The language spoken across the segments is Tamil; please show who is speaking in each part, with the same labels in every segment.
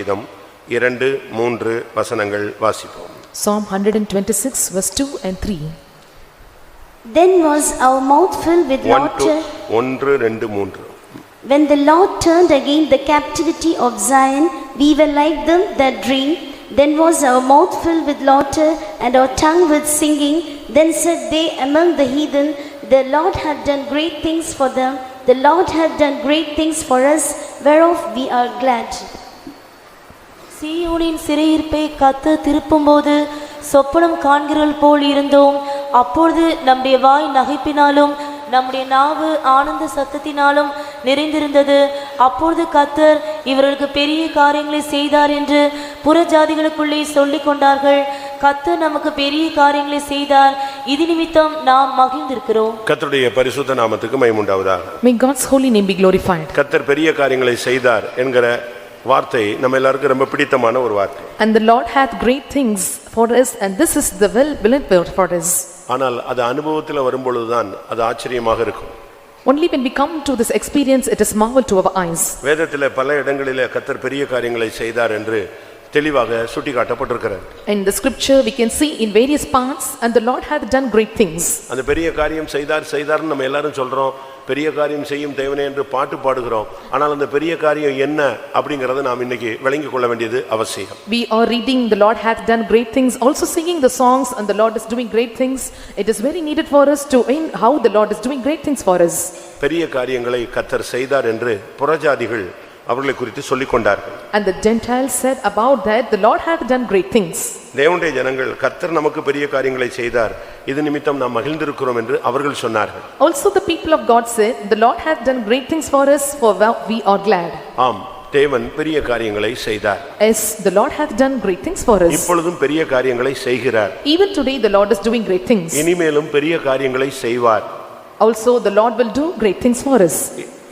Speaker 1: சங்கீதம் 2-3 வசனங்கள் வாசிப்போம்.
Speaker 2: Psalm 126 verse 2 and 3.
Speaker 3: Then was our mouth filled with laughter
Speaker 1: 1-2-3.
Speaker 3: when the Lord turned again the captivity of Zion. We were like them that dream. Then was our mouth filled with laughter and our tongue with singing. Then said they among the heathen, the Lord hath done great things for them. The Lord hath done great things for us, whereof we are glad.
Speaker 4: சீயோனின் சிறையிருப்பை கர்த்தர் திருப்பும்போது சொப்பனம் காண்கிறவர்கள் போல் இருந்தோம். அப்பொழுது நம்முடைய வாய் நகைப்பினாலும் நம்முடைய நாவு ஆனந்த சத்தத்தினாலும் நிறைந்திருந்தது. அப்பொழுது கர்த்தர் இவர்களுக்கு பெரிய காரியங்களை செய்தார் என்று புறஜாதிகளுக்குள்ளே சொல்லிக் கொண்டார்கள். கர்த்தர் நமக்கு பெரிய காரியங்களை செய்தார், இது நிமித்தம் நாம் மகிழ்ந்திருக்கிறோம்.
Speaker 1: கர்த்தருடைய பரிசுத்த நாமத்துக்கு மகிமை உண்டாவதாக.
Speaker 2: May God's holy name be glorified.
Speaker 1: கர்த்தர் பெரிய காரியங்களை செய்தார் என்கிற வார்த்தை நம்ம எல்லாருக்கும் ரொம்ப பிடித்தமான ஒரு வார்த்தை.
Speaker 2: And the Lord hath great things for us, and this is the well-beloved word for us.
Speaker 1: ஆனால் அது அனுபவத்தில் வரும்பொழுதுதான் அது ஆச்சரியமாக இருக்கும்.
Speaker 2: Only when we come to this experience it is marvel to our eyes.
Speaker 1: வேதத்தில் பல இடங்களிலே கர்த்தர் பெரிய காரியங்களை செய்தார் என்று தெளிவாக சுட்டிக்காட்டப்பட்டிருக்கிறது.
Speaker 2: In the scripture we can see in various parts, and the Lord hath done great things.
Speaker 1: அந்த பெரிய காரியம் செய்தார்னு நம்ம எல்லாரும் சொல்றோம். பெரிய காரியம் செய்யும் தேவனே என்று பாட்டு பாடுகிறோம். ஆனால் அந்த பெரிய காரியம் என்ன அப்படிங்கறதை நாம் இன்னைக்கு விளங்கிக் கொள்ள வேண்டியது அவசியம்.
Speaker 2: We are reading the Lord hath done great things, also singing the songs, and the Lord is doing great things. It is very needed for us to know how the Lord is doing great things for us.
Speaker 1: பெரிய காரியங்களை கர்த்தர் செய்தார் என்று புறஜாதிகள் அவர்களை குறித்து சொல்லிக் கொண்டார்கள்.
Speaker 2: And the Gentiles said about that, the Lord hath done great things.
Speaker 1: தேவனுடைய ஜனங்கள் கர்த்தர் நமக்கு பெரிய காரியங்களை செய்தார், இது நிமித்தம் நாம் மகிழ்ந்திருக்கிறோம் என்று அவர்கள் சொன்னார்கள்.
Speaker 2: Also the people of God said, the Lord hath done great things for us, for we are glad.
Speaker 1: ஆம், தேவன் பெரிய காரியங்களை செய்தார்.
Speaker 2: Yes, the Lord hath done great things for us.
Speaker 1: இப்பொழுதும் பெரிய காரியங்களை செய்கிறார்.
Speaker 2: Even today the Lord is doing great things.
Speaker 1: இனிமேலும் பெரிய காரியங்களை செய்வார்.
Speaker 2: Also the Lord will do great things for us.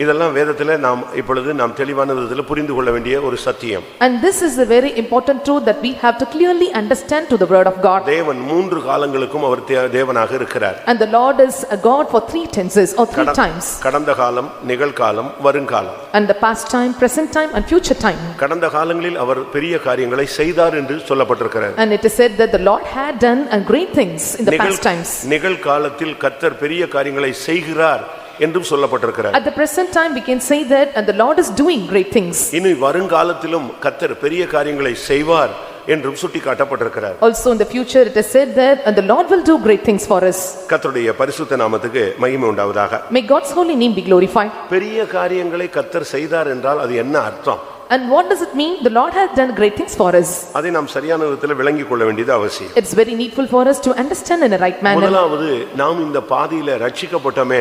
Speaker 1: இதெல்லாம் வேதத்திலே நாம் இப்பொழுது நாம் தெளிவான விதத்தில் புரிந்து கொள்ள வேண்டிய ஒரு சத்தியம்.
Speaker 2: And this is a very important truth that we have to clearly understand to the word of God.
Speaker 1: தேவன் 3 காலங்களுக்கும் அவர் தேவனாக இருக்கிறார்.
Speaker 2: And the Lord is a God for 3 tenses or 3 times.
Speaker 1: கடந்த காலம், நிகழ்காலம், வருங்காலம்.
Speaker 2: And the past time, present time and future time.
Speaker 1: கடந்த காலங்களில் அவர் பெரிய காரியங்களை செய்தார் என்று சொல்லப்பட்டிருக்கிறது.
Speaker 2: And it is said that the Lord had done great things in the past times.
Speaker 1: நிகழ்காலத்தில் கர்த்தர் பெரிய காரியங்களை செய்கிறார் என்றும் சொல்லப்பட்டிருக்கிறது.
Speaker 2: At the present time we can say that, and the Lord is doing great things.
Speaker 1: இனி வருங்காலத்திலும் கர்த்தர் பெரிய காரியங்களை செய்வார் என்றும் சுட்டிக்காட்டப்பட்டிருக்கிறது.
Speaker 2: Also in the future it is said that, and the Lord will do great things for us.
Speaker 1: கர்த்தருடைய பரிசுத்த நாமத்துக்கு மகிமை உண்டாவதாக.
Speaker 2: May God's holy name be glorified.
Speaker 1: பெரிய காரியங்களை கர்த்தர் செய்தார் என்றால் அது என்ன அர்த்தம்?
Speaker 2: And what does it mean? The Lord has done great things for us.
Speaker 1: அதை நாம் சரியான விதத்தில் விளங்கிக் கொள்ள வேண்டியது அவசியம்.
Speaker 2: It's very needful for us to understand in a right manner.
Speaker 1: முதலாவது நாம் இந்த பாதையில ரட்சிக்கப்பட்டோமே,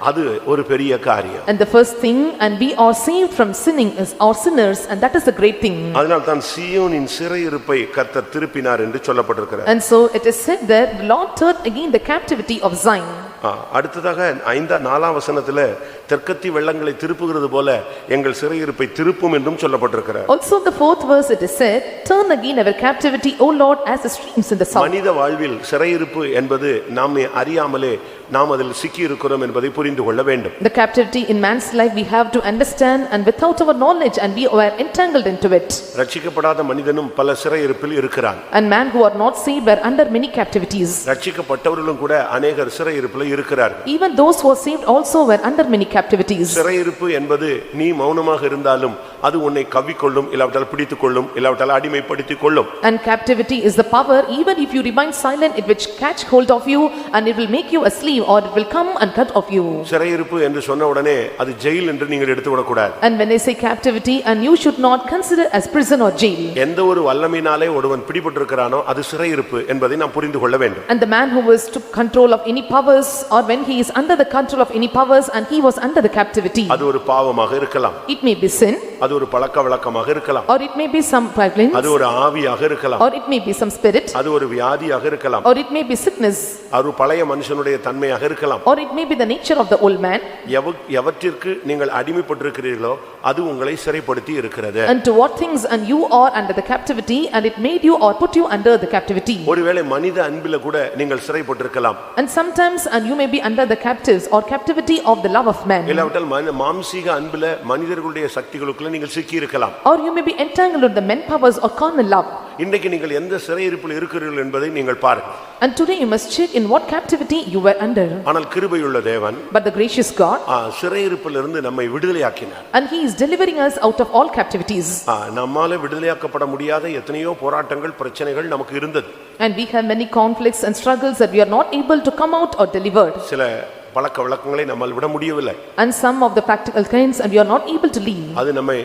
Speaker 1: அது ஒரு பெரிய காரியம்.
Speaker 2: And the first thing, and we are saved from sinning as our sinners, and that is a great thing.
Speaker 1: அதனால் தான் சீயோனின் சிறையிருப்பை கர்த்தர் திருப்பினார் என்று சொல்லப்பட்டிருக்கிறது.
Speaker 2: And so it is said that the Lord turned again the captivity of Zion.
Speaker 1: அடுத்ததாக 5-4 வசனத்துல தெற்கத்தி வெள்ளங்களை திருப்புகிறது போல எங்கள் சிறையிருப்பை திருப்பும் என்றும் சொல்லப்பட்டிருக்கிறது.
Speaker 2: Also the 4th verse it is said, turn again our captivity, O Lord, as the streams in the south.
Speaker 1: மனித வாழ்வில் சிறையிருப்பு என்பது நாம் அறியாமலே நாம் அதில் சிக்கி இருக்கிறோம் என்பதை புரிந்து கொள்ள வேண்டும்.
Speaker 2: The captivity in man's life we have to understand, and without our knowledge and we are entangled into it.
Speaker 1: ரட்சிக்கப்படாத மனிதனும் பல சிறையிருப்பில் இருக்கிறான்.
Speaker 2: And man who are not saved were under many captivities.
Speaker 1: ரட்சிக்கப்பட்டவர்களும் கூட अनेகர் சிறையிருப்பில் இருக்கிறார்கள்.
Speaker 2: Even those who are saved also were under many captivities.
Speaker 1: சிறையிருப்பு என்பது நீ மௌனமாக இருந்தாலும் அது உன்னை கவ்விக்கொள்ளும், இல்லாவிட்டால் பிடித்துக்கொள்ளும், இல்லாவிட்டால் அடிமைப்படுத்திக் கொள்ளும்.
Speaker 2: And captivity is the power, even if you remain silent, it will catch hold of you and it will make you a slave, or it will come and cut off you.
Speaker 1: சிறையிருப்பு என்று சொன்ன உடனே அது ஜெயில் என்று நீங்கள் எடுத்துவிடக் கூடாது.
Speaker 2: And when I say captivity, and you should not consider as prison or jail.
Speaker 1: எந்த ஒரு வல்லமையினாலே ஒருவன் பிடிபட்டிருக்கிறானோ அது சிறையிருப்பு என்பதை நாம் புரிந்து கொள்ள வேண்டும்.
Speaker 2: And the man who was took control of any powers, or when he is under the control of any powers and he was under the captivity,
Speaker 1: அது ஒரு பாவமாக இருக்கலாம்,
Speaker 2: it may be sin,
Speaker 1: அது ஒரு பழக்கவழக்கமாக இருக்கலாம்,
Speaker 2: or it may be some violence,
Speaker 1: அது ஒரு ஆவியாக இருக்கலாம்,
Speaker 2: or it may be some spirit,
Speaker 1: அது ஒரு வியாதியாக இருக்கலாம்,
Speaker 2: or it may be sickness,
Speaker 1: அது பழைய மனுஷனுடைய தன்மையாக இருக்கலாம்,
Speaker 2: or it may be the nature of the old man.
Speaker 1: எவற்றிற்கு நீங்கள் அடிமைப்பட்டிருக்கிறீர்களோ அது உங்களை சிறைப்படுத்தி இருக்கிறது.
Speaker 2: And to what things and you are under the captivity, and it made you or put you under the captivity.
Speaker 1: ஒருவேளை மனித அன்பில கூட நீங்கள் சிறைப்பட்டிருக்கலாம்.
Speaker 2: And sometimes and you may be under the captives or captivity of the love of man.
Speaker 1: இல்லாவிட்டால் மாம்சீக அன்பில மனிதர்களுடைய சக்திகளுக்குள்ள நீங்க நீங்கள் சிக்கி இருக்கலாம்.
Speaker 2: Or you may be entangled with the men powers or carnal love.
Speaker 1: இன்றைக்கு நீங்கள் எந்த சிறையிருப்பில் இருக்கிறீர்கள் என்பதை நீங்கள் பாருங்கள்.
Speaker 2: And today you must check in what captivity you were under.
Speaker 1: ஆனால் கிருபையுள்ள தேவன்
Speaker 2: But the gracious God,
Speaker 1: சிறையிருப்பிலிருந்து நம்மை விடுதலையாக்கினார்.
Speaker 2: and he is delivering us out of all captivities.
Speaker 1: நம்மால விடுதலையாக்கப்பட முடியாத எத்தனையோ போராட்டங்கள் பிரச்சனைகள் நமக்கு இருந்தது.
Speaker 2: And we have many conflicts and struggles that we are not able to come out or delivered.
Speaker 1: சில பழக்க வழக்கங்களை நம்மால் விட முடியவில்லை.
Speaker 2: And some of the practical kinds and we are not able to leave.
Speaker 1: அது நம்மை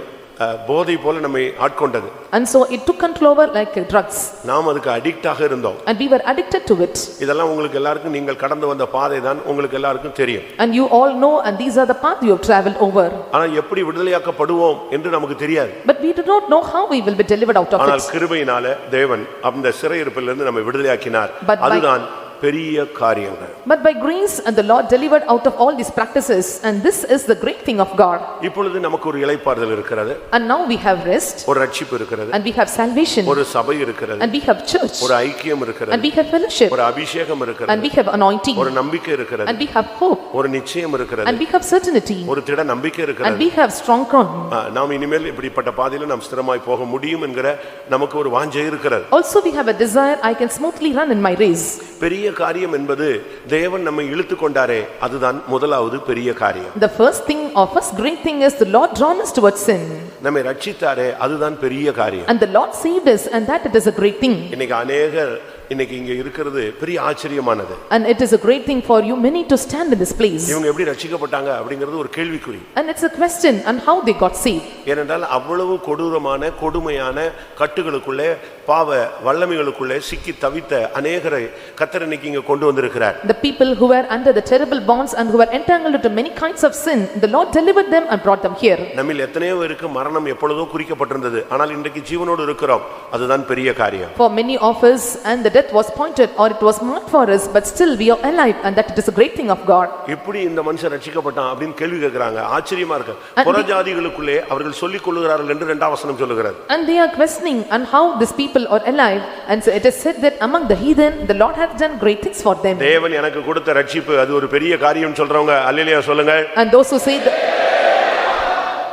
Speaker 1: போதை போல நம்மை ஆட்கொண்டது.
Speaker 2: And so it took control over like drugs.
Speaker 1: நாம் அதுக்கு அடிக்டாக இருந்தோம்.
Speaker 2: And we were addicted to it.
Speaker 1: இதெல்லாம் உங்களுக்கு எல்லாருக்கும் நீங்கள் கடந்து வந்த பாதை தான் உங்களுக்கு எல்லாருக்கும் தெரியும்.
Speaker 2: And you all know, and these are the path you have traveled over.
Speaker 1: ஆனா எப்படி விடுதலையாக்கப்படுவோம் என்று நமக்கு தெரியாது.
Speaker 2: But we do not know how we will be delivered out of
Speaker 1: ஆனால்
Speaker 2: it.
Speaker 1: கிருபையினாலே தேவன் அந்த சிறையிருப்பிலிருந்து நம்மை விடுதலையாக்கினார். அதுதான் பெரிய காரியங்கள்.
Speaker 2: But by grace and the Lord delivered out of all these practices, and this is the great thing of God.
Speaker 1: இப்பொழுது நமக்கு ஒரு இளைப்பாறுதல் இருக்கிறது.
Speaker 2: And now we have rest.
Speaker 1: ஒரு ரட்சிப்பு இருக்கிறது.
Speaker 2: And we have salvation.
Speaker 1: ஒரு சபை இருக்கிறது.
Speaker 2: And we have church.
Speaker 1: ஒரு ஐக்கியம் இருக்கிறது.
Speaker 2: And we have fellowship.
Speaker 1: ஒரு அபிஷேகம் இருக்கிறது.
Speaker 2: And we have anointing.
Speaker 1: ஒரு நம்பிக்கை இருக்கிறது.
Speaker 2: And we have hope.
Speaker 1: ஒரு நிச்சயம் இருக்கிறது.
Speaker 2: And we have certainty.
Speaker 1: ஒரு திட நம்பிக்கை இருக்கிறது.
Speaker 2: And we have strong ground.
Speaker 1: நாம் இனிமேல் இப்படிப்பட்ட பாதையில நாம் ஸ்திரமாய் போக முடியும் என்கிற நமக்கு ஒரு வாஞ்சை இருக்கிறது.
Speaker 2: Also we have a desire, I can smoothly run in my race.
Speaker 1: பெரிய காரியம் என்பது தேவன் நம்மை இழுத்து கொண்டாரே அதுதான் முதலாவது பெரிய காரியம்.
Speaker 2: The first thing or first great thing is the Lord drawn us towards sin.
Speaker 1: நம்மை ரட்சித்தாரே அதுதான் பெரிய காரியம்.
Speaker 2: And the Lord saved us, and that it is a great thing.
Speaker 1: இன்னைக்கு அநேகர் இன்னைக்கு இங்க இருக்கிறது பெரிய ஆச்சரியமானது.
Speaker 2: And it is a great thing for you many to stand in this place.
Speaker 1: இவங்க எப்படி ரட்சிக்கப்பட்டாங்க அப்படிங்கிறது ஒரு கேள்விக்குறி.
Speaker 2: And it's a question on how they got saved.
Speaker 1: ஏனென்றால் அவ்வளவு கொடூரமான கொடுமையான கட்டுகளுக்குள்ளே பாவ வல்லமைகளுக்குள்ளே சிக்கி தவித்த அநேகரை கர்த்தர் இன்னைக்கு இங்க கொண்டு வந்திருக்கிறார்.
Speaker 2: The people who were under the terrible bonds and who were entangled into many kinds of sin, the Lord delivered them and brought them here.
Speaker 1: நம்மில் எத்தனையோ பேருக்கு மரணம் எப்பொழுதோ குறிக்கப்பட்டிருந்தது, ஆனால் இன்றைக்கு ஜீவனோடு இருக்கிறோம். அதுதான் பெரிய காரியம்.
Speaker 2: For many of us, and the death was pointed or it was marked for us, but still we are alive, and that it is a great thing of God.
Speaker 1: எப்படி இந்த மனுஷன் ரட்சிக்கப்பட்டான் அப்படினு கேள்வி கேக்குறாங்க. ஆச்சரியமா இருக்கு. புறஜாதிகளுக்குள்ளே அவர்கள் சொல்லிக் கொள்ளுகிறார்கள் என்று இரண்டாம் வசனம் சொல்லுகிறது.
Speaker 2: And they are questioning on how these people are alive, and so it is said that among the heathen the Lord has done great things for them.
Speaker 1: தேவன் எனக்கு கொடுத்த ரட்சிப்பு அது ஒரு பெரிய காரியம் சொல்றவங்க அல்லேலூயா சொல்லுங்க.
Speaker 2: And those who say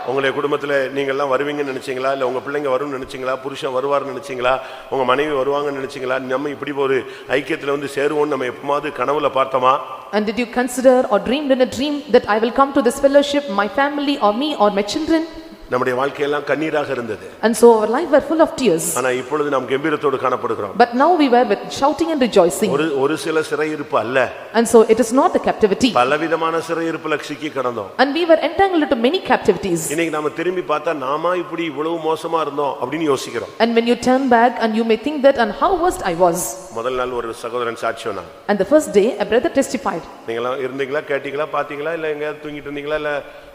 Speaker 1: உங்களுடைய குடும்பத்துல நீங்க எல்லாம் வருவீங்கன்னு நினைச்சீங்களா, இல்ல உங்க பிள்ளைங்க வரும்னு நினைச்சீங்களா, புருஷன் வருவார்னு நினைச்சீங்களா, உங்க மனைவி வருவாங்கன்னு நினைச்சீங்களா, நம்ம இப்படி ஒரு ஐக்கியத்துல வந்து சேருவோம் நம்ம எப்பமாவது கனவுல பார்த்தோமா?
Speaker 2: And did you consider or dreamed in a dream that I will come to this fellowship, my family or me or my children?
Speaker 1: நம்முடைய வாழ்க்கையெல்லாம் கண்ணீராக இருந்தது.
Speaker 2: And so our life were full of tears.
Speaker 1: ஆனா இப்பொழுது நாம் கம்பீரத்தோடு காணப்படுகிறோம்.
Speaker 2: But now we were with shouting and rejoicing.
Speaker 1: ஒரு சில சிறையிருப்பு அல்ல.
Speaker 2: And so it is not the captivity.
Speaker 1: பலவிதமான சிறையிருப்புல சிக்கி கிடந்தோம்.
Speaker 2: And we were entangled into many captivities.
Speaker 1: இன்னைக்கு நாம திரும்பி பார்த்தா நாமா இப்படி இவ்வளவு மோசமா இருந்தோம் அப்படினு யோசிக்கிறோம்.
Speaker 2: And when you turn back and you may think that and how worst I was.
Speaker 1: முதல் நாள் ஒரு சகோதரன் சாட்சி சொன்னான்.
Speaker 2: And the first day a brother testified.
Speaker 1: நீங்களா இருந்தீங்களா, கேட்டீங்களா, பாத்தீங்களா, இல்ல எங்க தூங்கிட்டு இருந்தீங்களா, இல்ல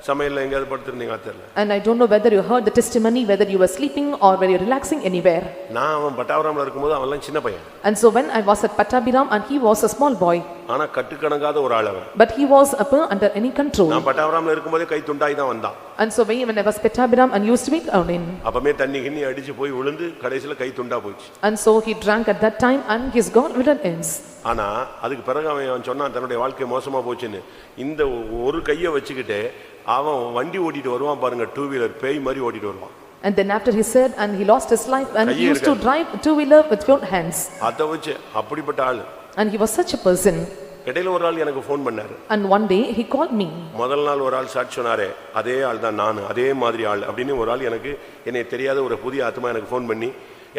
Speaker 1: சமையல்ல எங்க படுத்துறீங்களா தெரியல.
Speaker 2: And I don't know whether you heard the testimony, whether you were sleeping or were you relaxing anywhere.
Speaker 1: நான் அவன் பட்டாவரம்ல இருக்கும்போது அவன்லாம் சின்ன பையன்.
Speaker 2: And so when I was at Pattabiram and he was a small boy.
Speaker 1: ஆனா கட்டுக்கணங்காத ஒரு ஆள் அவன்.
Speaker 2: But he was under any control.
Speaker 1: நான் பட்டாவரம்ல இருக்கும்போதே கை துண்டாய் தான் வந்தான்.
Speaker 2: And so when I was Pattabiram and used to be down in.
Speaker 1: அப்பமே தண்ணி கிண்ணி அடிச்சு போய் விழுந்து கடைசில கை துண்டா போச்சு.
Speaker 2: And so he drank at that time and his gallbladder ends.
Speaker 1: ஆனா அதுக்கு பிறகு அவன் சொன்னான் தன்னுடைய வாழ்க்கை மோசமா போச்சுன்னு. இந்த ஒரு கையை வச்சுக்கிட்டு அவன் வண்டி ஓட்டிட்டு வருவான் பாருங்க, டூ வீலர் பேய் மாதிரி ஓட்டிட்டு வருவான்.
Speaker 2: And then after he said and he lost his life and he used to drive two-wheeler with both hands.
Speaker 1: அத வச்சு அப்படிப்பட்ட ஆளு.
Speaker 2: And he was such a person.
Speaker 1: இடையில ஒரு ஆள் எனக்கு ஃபோன் பண்ணாரு.
Speaker 2: And one day he called me.
Speaker 1: முதல் நாள் ஒரு ஆள் சாட்சி சொன்னாரே, அதே ஆள் தான் நானு, அதே மாதிரி ஆள் அப்படின்னு ஒரு ஆள் எனக்கு என்னை தெரியாத ஒரு புதிய ஆத்மா எனக்கு ஃபோன் பண்ணி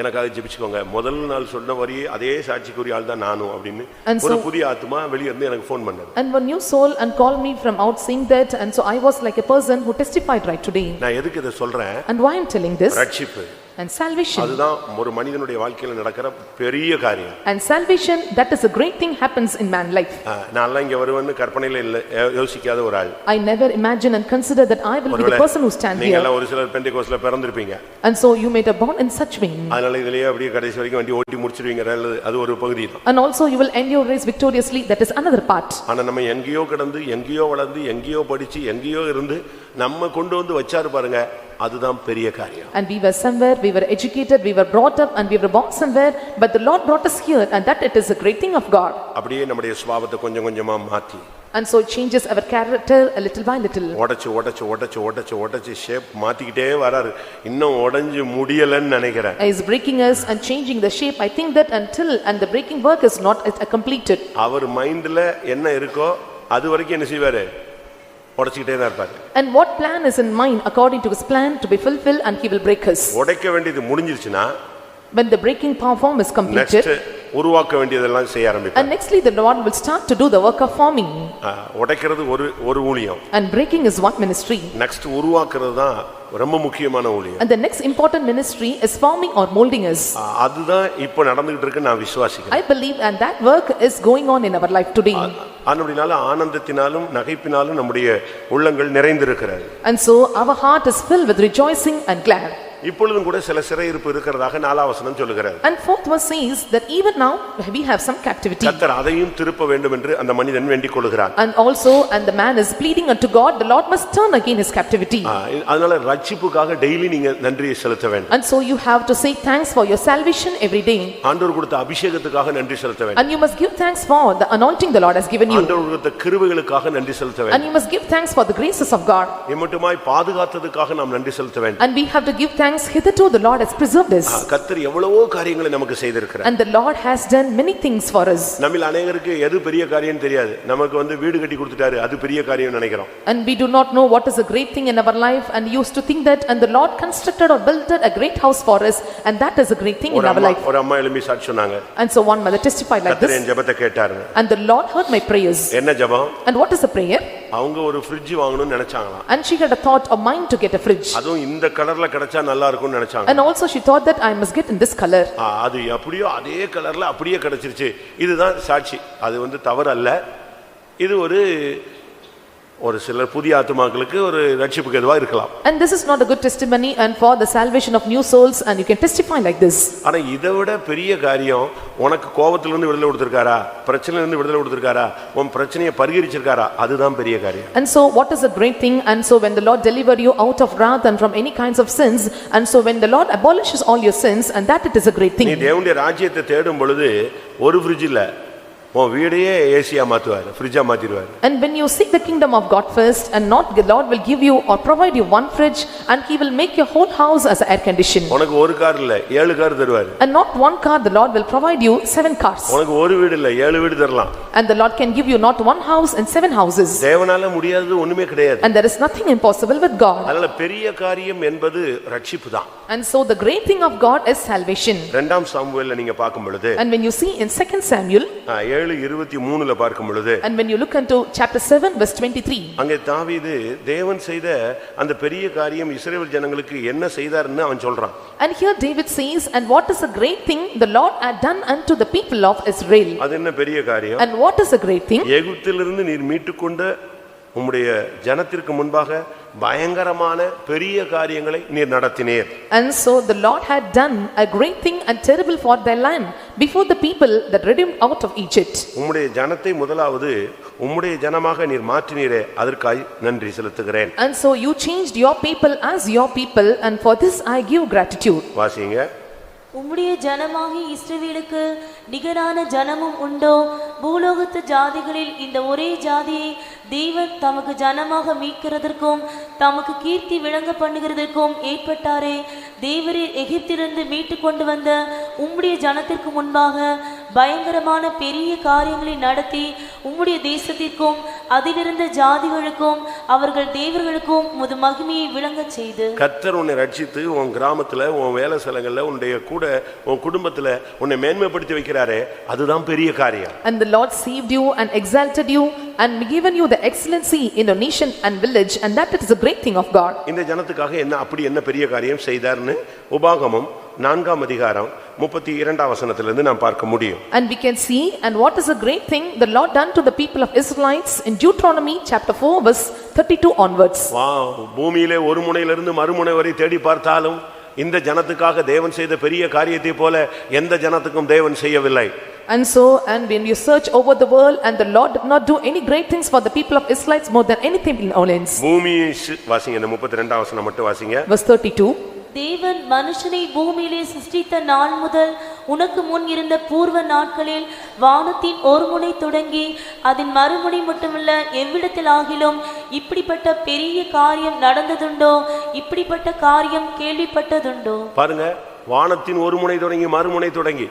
Speaker 1: எனக்காக ஜெபிச்சுக்கோங்க, முதல் நாள் சொன்ன வரியே அதே சாட்சிக்குரிய ஆள் தான் நானும் அப்படின்னு ஒரு புதிய ஆத்மா வெளிய இருந்து எனக்கு ஃபோன் பண்ணாரு.
Speaker 2: And one new soul and called me from out saying that, and so I was like a person who testified right today.
Speaker 1: நான் எதுக்கு இத சொல்றேன்?
Speaker 2: And why I'm telling this?
Speaker 1: ரட்சிப்பு
Speaker 2: and salvation.
Speaker 1: அதுதான் ஒரு மனிதனுடைய வாழ்க்கையில நடக்கிற பெரிய காரியம்.
Speaker 2: And salvation, that is a great thing happens in man life.
Speaker 1: நான் இங்க வருவேன்னு கற்பனையில இல்ல யோசிக்காத ஒரு ஆள்.
Speaker 2: I never imagine and consider that I will be the person who stand here.
Speaker 1: நீங்க எல்லாம் ஒரு சிலர் பெந்தெகோஸ்ட்ல பிறந்திருப்பீங்க.
Speaker 2: And so you may have born in such way.
Speaker 1: அதனால இதுலயே அப்படியே கடைசி வரைக்கும் வண்டி ஓட்டி முடிச்சிடுவீங்க, அது ஒரு பகுதி தான்.
Speaker 2: And also you will end your race victoriously, that is another part.
Speaker 1: ஆனா நம்ம எங்கேயோ கடந்து எங்கேயோ வளர்ந்து எங்கேயோ படிச்சு எங்கேயோ இருந்து நம்ம கொண்டு வந்து வச்சாரு பாருங்க, அதுதான் பெரிய காரியம்.
Speaker 2: And we were somewhere, we were educated, we were brought up and we were born somewhere, but the Lord brought us here, and that it is a great thing of God.
Speaker 1: அப்படியே நம்முடைய சுபாவத்தை கொஞ்சம் கொஞ்சமா மாத்தி
Speaker 2: And so it changes our character a little by little.
Speaker 1: உடைச்சு ஷேப் மாத்திக்கிட்டே வராரு. இன்னும் உடைஞ்சு முடியலன்னு நினைக்கிறேன்.
Speaker 2: He is breaking us and changing the shape. I think that until and the breaking work is not completed.
Speaker 1: அவர் மைண்ட்ல என்ன இருக்கோ அது வரைக்கும் என்ன செய்வாரு? உடைச்சிட்டே தான் இருப்பாரு.
Speaker 2: And what plan is in mind according to his plan to be fulfilled, and he will break us.
Speaker 1: உடைக்க வேண்டியது முடிஞ்சிருச்சுனா
Speaker 2: when the breaking form is completed,
Speaker 1: உருவாக்க வேண்டியதெல்லாம் செய்ய ஆரம்பிப்பார்.
Speaker 2: and nextly the Lord will start to do the work of forming.
Speaker 1: உடைக்கிறது ஒரு ஊழியம்.
Speaker 2: And breaking is one ministry.
Speaker 1: next உருவாக்குறது தான் ரொம்ப முக்கியமான ஊழியம்.
Speaker 2: And the next important ministry is forming or molding us.
Speaker 1: அதுதான் இப்போ நடந்துகிட்டு இருக்கு நான் விசுவாசிக்கிறேன்.
Speaker 2: I believe and that work is going on in our life today.
Speaker 1: ஆனபடினால ஆனந்தத்தினாலும் நகைப்பினாலும் நம்முடைய உள்ளங்கள் நிறைந்திருக்கிறது.
Speaker 2: And so our heart is filled with rejoicing and glad.
Speaker 1: இப்பொழுதும் கூட சில சிறையிருப்பு இருக்கிறதாக 4ஆம் வசனம் சொல்லுகிறது.
Speaker 2: And 4th verse says that even now we have some captivity.
Speaker 1: கர்த்தர் அதையும் திருப்ப வேண்டும் என்று அந்த மனிதன் வேண்டிக் கொள்கிறான்.
Speaker 2: And also and the man is pleading unto God, the Lord must turn again his captivity.
Speaker 1: அதனால ரட்சிப்புக்காக டெய்லி நீங்க நன்றியை செலுத்த வேண்டும்.
Speaker 2: And so you have to say thanks for your salvation every day.
Speaker 1: ஆண்டவர் கொடுத்த அபிஷேகத்துக்காக நன்றி செலுத்த வேண்டும்.
Speaker 2: And you must give thanks for the anointing the Lord has given you.
Speaker 1: ஆண்டவர் கொடுத்த கிருபைகளுக்காக நன்றி செலுத்த வேண்டும்.
Speaker 2: And you must give thanks for the graces of God.
Speaker 1: இம்மட்டுமாய் பாதுகாத்ததுக்காக நாம் நன்றி செலுத்த வேண்டும்.
Speaker 2: And we have to give thanks hitherto the Lord has preserved us.
Speaker 1: கர்த்தர் எவ்வளவோ காரியங்களை நமக்கு செய்திருக்கிறார்.
Speaker 2: And the Lord has done many things for us.
Speaker 1: நம்மில் अनेகருக்கு எது பெரிய காரியம்னு தெரியாது. நமக்கு வீடு கட்டி கொடுத்துட்டாரு அது பெரிய காரியம்னு நினைக்கிறோம்.
Speaker 2: And we do not know what is a great thing in our life and used to think that and the Lord constructed or built a great house for us and that is a great thing in our life.
Speaker 1: ஒரு அம்மா எழும்பி சாட்சி சொன்னாங்க.
Speaker 2: And so one mother testified like this.
Speaker 1: கர்த்தர் என் ஜெபத்தை கேட்டாரு.
Speaker 2: And the Lord heard my prayers.
Speaker 1: என்ன ஜெபம்?
Speaker 2: And what is the prayer?
Speaker 1: அவங்க ஒரு ஃப்ரிட்ஜ் வாங்கணும்னு நினைச்சாங்களாம்.
Speaker 2: And she had a thought of mind to get a fridge.
Speaker 1: அதுவும் இந்த கலர்ல கிடைச்சா நல்லா இருக்கும்னு நினைச்சாங்க.
Speaker 2: And also she thought that I must get in this color.
Speaker 1: அது அப்படியே அதே கலர்ல அப்படியே கிடைச்சிருச்சு. இதுதான் சாட்சி. அது தவறு அல்ல. இது ஒரு சிலர் புதிய ஆத்துமாக்களுக்கு ஒரு ரட்சிப்புக்கு ஏதுவா இருக்கலாம்.
Speaker 2: And this is not a good testimony and for the salvation of new souls and you can testify like this.
Speaker 1: ஆனா இதைவிட பெரிய காரியம் உனக்கு கோபத்துல இருந்து விடுதலை கொடுத்திருக்காரா, பிரச்சனையில இருந்து விடுதலை கொடுத்திருக்காரா, உன் பிரச்சனையை பரிகரிச்சிருக்காரா, அதுதான் பெரிய காரியம்.
Speaker 2: And so what is a great thing? And so when the Lord delivered you out of wrath and from any kinds of sins, and so when the Lord abolishes all your sins, and that it is a great thing.
Speaker 1: நீ தேவனுடைய ராஜ்யத்தை தேடும் பொழுது ஒரு ஃப்ரிட்ஜ் இல்ல, உன் வீடையே Asia மாத்துவார், ஃப்ரிட்ஜா மாத்திடுவார்.
Speaker 2: And when you seek the kingdom of God first and not the Lord will give you or provide you one fridge and he will make your whole house as air condition.
Speaker 1: உனக்கு ஒரு கார் இல்ல 7 கார் தருவார்.
Speaker 2: And not one car, the Lord will provide you 7 cars.
Speaker 1: உனக்கு ஒரு வீடு இல்ல 7 வீடு தரலாம்.
Speaker 2: And the Lord can give you not one house and 7 houses.
Speaker 1: தேவனால முடியாதது ஒண்ணுமே கிடையாது.
Speaker 2: And there is nothing impossible with God.
Speaker 1: அதனால பெரிய காரியம் என்பது ரட்சிப்பு தான்.
Speaker 2: And so the great thing of God is salvation.
Speaker 1: 2ஆம் சாமுவேல்ல நீங்க பார்க்கும் பொழுது,
Speaker 2: and when you see in 2nd Samuel
Speaker 1: 7:23ல பார்க்கும் பொழுது,
Speaker 2: and when you look into chapter 7 verse 23,
Speaker 1: அங்கே தாவீது தேவன் செய்த அந்த பெரிய காரியம் இஸ்ரவேல் ஜனங்களுக்கு என்ன செய்தார்னு அவன் சொல்றான்.
Speaker 2: and here David says, and what is a great thing the Lord had done unto the people of Israel.
Speaker 1: அது என்ன பெரிய காரியம்?
Speaker 2: and what is a great thing?
Speaker 1: எகிப்திலிருந்து நீர் மீட்டுக்கொண்ட உம்முடைய ஜனத்திற்கு முன்பாக பயங்கரமான பெரிய காரியங்களை நீர் நடத்தினீர்.
Speaker 2: And so the Lord had done a great thing and terrible for their land before the people that redeemed out of Egypt.
Speaker 1: உம்முடைய ஜனத்தை முதலாவது உம்முடைய ஜனமாக நீர் மாற்றினீரே, அதற்காய் நன்றி செலுத்துகிறேன்.
Speaker 2: And so you changed your people as your people and for this I give gratitude.
Speaker 1: வாசிங்க.
Speaker 4: உம்முடைய ஜனமாகி இஸ்ரவேலுக்கு நிகரான ஜனமும் உண்டோ? பூலோகத்து ஜாதிகளில் இந்த ஒரே ஜாதியை தேவன் தமக்கு ஜனமாக மீட்கிறதற்கும் தமக்கு கீர்த்தி விளங்க பண்ணுகிறதற்கும் ஏற்பட்டாரே. தேவரீர் எகிப்திலிருந்து மீட்டு கொண்டு வந்த உம்முடைய ஜனத்திற்கு முன்பாக பயங்கரமான பெரிய காரியங்களை நடத்தி உம்முடைய தேசத்திற்கும் அதிலிருந்த ஜாதிகளுக்கும் அவர்கள் தேவர்களுக்கும் உமது மகிமையை விளங்க செய்து,
Speaker 1: கர்த்தர் உன்னை ரட்சித்து உன் கிராமத்துல உன் வேலை ஸ்தலங்கள்ல உன்னுடைய கூட உன் குடும்பத்துல உன்னை மேன்மைப்படுத்தி வைக்கிறாரே, அதுதான் பெரிய காரியம்.
Speaker 2: And the Lord saved you and exalted you and given you the excellency in your nation and village, and that it is a great thing of God.
Speaker 1: இந்த ஜனத்துக்காக என்ன பெரிய காரியம் செய்தார்னு உபாகமம் 4ஆம் அதிகாரம் 32ஆம் வசனத்திலிருந்து நாம் பார்க்க முடியும்.
Speaker 2: And we can see and what is a great thing the Lord done to the people of Israelites in Deuteronomy chapter 4 verse 32 onwards.
Speaker 1: பூமியிலே ஒரு முனையிலிருந்து மறுமுனை வரை தேடி பார்த்தாலும் இந்த ஜனத்துக்காக தேவன் செய்த பெரிய காரியத்தை போல எந்த ஜனத்துக்கும் தேவன் செய்யவில்லை.
Speaker 2: And so and when you search over the world and the Lord did not do any great things for the people of Israelites more than anything in all ends.
Speaker 1: பூமியை வாசிங்க, இந்த 32ஆம் வசனம் மட்டும் வாசிங்க.
Speaker 2: Verse 32.
Speaker 4: தேவன் மனுஷனை பூமியிலே சிருஷ்டித்த நாள் முதல் உனக்கு முன் இருந்த பூர்வ நாட்களில் வானத்தின் ஒரு முனை தொடங்கி அதன் மறுமுனை மட்டுமல்ல எவ்விடத்தில் ஆகிலும் இப்படிப்பட்ட பெரிய காரியம் நடந்ததுண்டோ, இப்படிப்பட்ட காரியம் கேள்விப்பட்டதுண்டோ?
Speaker 1: பாருங்க, வானத்தின் ஒரு முனை தொடங்கி மறுமுனை தொடங்கி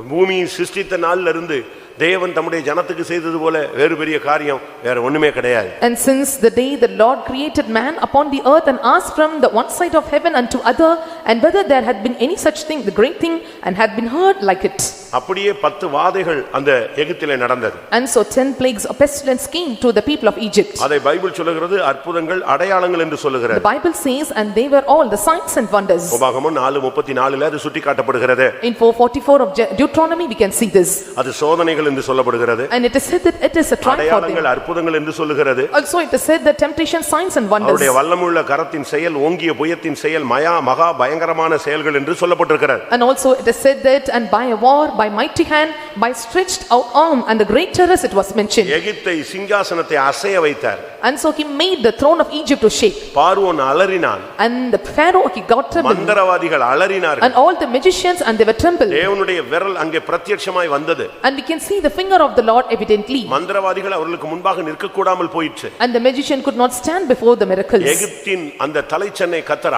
Speaker 1: பூமியின் சிருஷ்டித்த நாள்ல இருந்து தேவன் தம்முடைய ஜனத்துக்கு செய்தது போல வேறு பெரிய காரியம் வேற ஒண்ணுமே கிடையாது.
Speaker 2: And since the day the Lord created man upon the earth and asked from the one side of heaven unto other, and whether there had been any such thing, the great thing, and had been heard like it.
Speaker 1: அப்படியே 10 வாதைகள் அந்த எகிப்திலே நடந்தது.
Speaker 2: And so 10 plagues of pestilence came to the people of Egypt.
Speaker 1: அதை பைபிள் சொல்லுகிறது அற்புதங்கள் அடையாளங்கள் என்று சொல்லுகிறது.
Speaker 2: The Bible says, and they were all the signs and wonders.
Speaker 1: உபாகமம் 4:34 அது சுட்டி காட்டப்படுகிறது.
Speaker 2: In 4:44 of Deuteronomy we can see this.
Speaker 1: அது சோதனைகள் என்று சொல்லப்படுகிறது.
Speaker 2: And it is said that it is a trial for them.
Speaker 1: அடையாளங்கள் அற்புதங்கள் என்று சொல்லுகிறது.
Speaker 2: Also it is said that temptation, signs and wonders.
Speaker 1: அவருடைய வல்லமையுள்ள கரத்தின் செயல், ஓங்கிய புயத்தின் செயல், மகா பயங்கரமான செயல்கள் என்று சொல்லப்பட்டிருக்கிறது.
Speaker 2: And also it is said that, and by a war, by mighty hand, by stretched out arm, and the great terrors it was mentioned.
Speaker 1: எகிப்தை சிங்காசனத்தை அசைய வைத்தார்.
Speaker 2: And so he made the throne of Egypt to shake.
Speaker 1: பார்வோன் அலறினான்.
Speaker 2: And the Pharaoh he got trembled.
Speaker 1: மந்திரவாதிகள் அலறினார்கள்.
Speaker 2: And all the magicians and they were trembled.
Speaker 1: தேவனுடைய விரல் அங்கே பிரத்யட்சமாய் வந்தது.
Speaker 2: And we can see the finger of the Lord evidently.
Speaker 1: மந்திரவாதிகள் அவர்களுக்கு முன்பாக நிற்க கூடாமல் போயிற்று.
Speaker 2: And the magician could not stand before the miracles.
Speaker 1: எகிப்தின் அந்த தலைச்சன்னை கர்த்தர்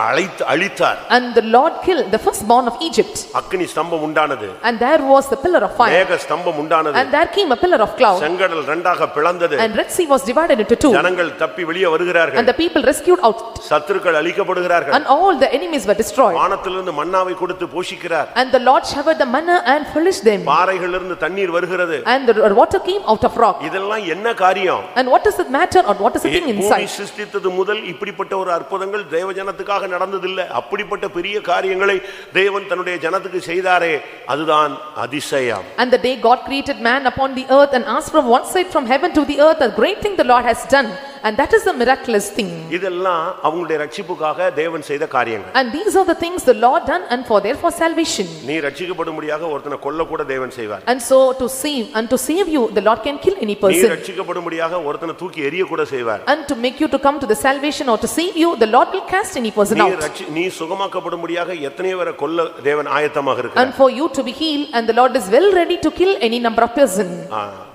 Speaker 1: அழித்தார்.
Speaker 2: And the Lord killed the firstborn of Egypt.
Speaker 1: அக்கினி ஸ்தம்பம் உண்டானது.
Speaker 2: And there was the pillar of fire.
Speaker 1: மேக ஸ்தம்பம் உண்டானது.
Speaker 2: And there came a pillar of cloud.
Speaker 1: செங்கடல் இரண்டாக பிளந்தது.
Speaker 2: And Red Sea was divided into two.
Speaker 1: ஜனங்கள் தப்பி வெளியே வருகிறார்கள்.
Speaker 2: And the people rescued out.
Speaker 1: சத்துருக்கள் அழிக்கப்படுகிறார்கள்.
Speaker 2: And all the enemies were destroyed.
Speaker 1: வானத்திலிருந்து மன்னாவை கொடுத்து போஷிக்கிறார்.
Speaker 2: And the Lord showered the manna and furnished them.
Speaker 1: பாறைகளிலிருந்து தண்ணீர் வருகிறது.
Speaker 2: And the water came out of rock.
Speaker 1: இதெல்லாம் என்ன காரியம்?
Speaker 2: And what is the matter, or what is the thing inside?
Speaker 1: பூமி சிருஷ்டித்தது முதல் இப்படிப்பட்ட ஒரு அற்புதங்கள் தேவ ஜனத்துக்காக நடந்ததில்லை. அப்படிப்பட்ட பெரிய காரியங்களை தேவன் தன்னுடைய ஜனத்துக்கு செய்தாரே, அதுதான் அதிசயம்.
Speaker 2: And the day God created man upon the earth and asked from one side from heaven to the earth, a great thing the Lord has done. And that is the miraculous thing.
Speaker 1: இதெல்லாம் அவங்களுடைய ரட்சிப்புக்காக தேவன் செய்த காரியங்கள்.
Speaker 2: And these are the things the Lord done and for therefore salvation.
Speaker 1: நீ ரட்சிக்கப்படும்படியாக ஒருத்தனை கொல்ல கூட தேவன் செய்வார்.
Speaker 2: And so to save you the Lord can kill any
Speaker 1: நீ
Speaker 2: person.
Speaker 1: ரட்சிக்கப்படும்படியாக ஒருத்தனை தூக்கி எறிய கூட செய்வார்.
Speaker 2: And to make you to come to the salvation or to save you, the Lord will cast any person out.
Speaker 1: நீ சுகமாக்கப்படும்படியாக எத்தனை பேரை கொல்ல தேவன் ஆயத்தமாக இருக்கிறார்.
Speaker 2: And for you to be healed, and the Lord is well ready to kill any number of person.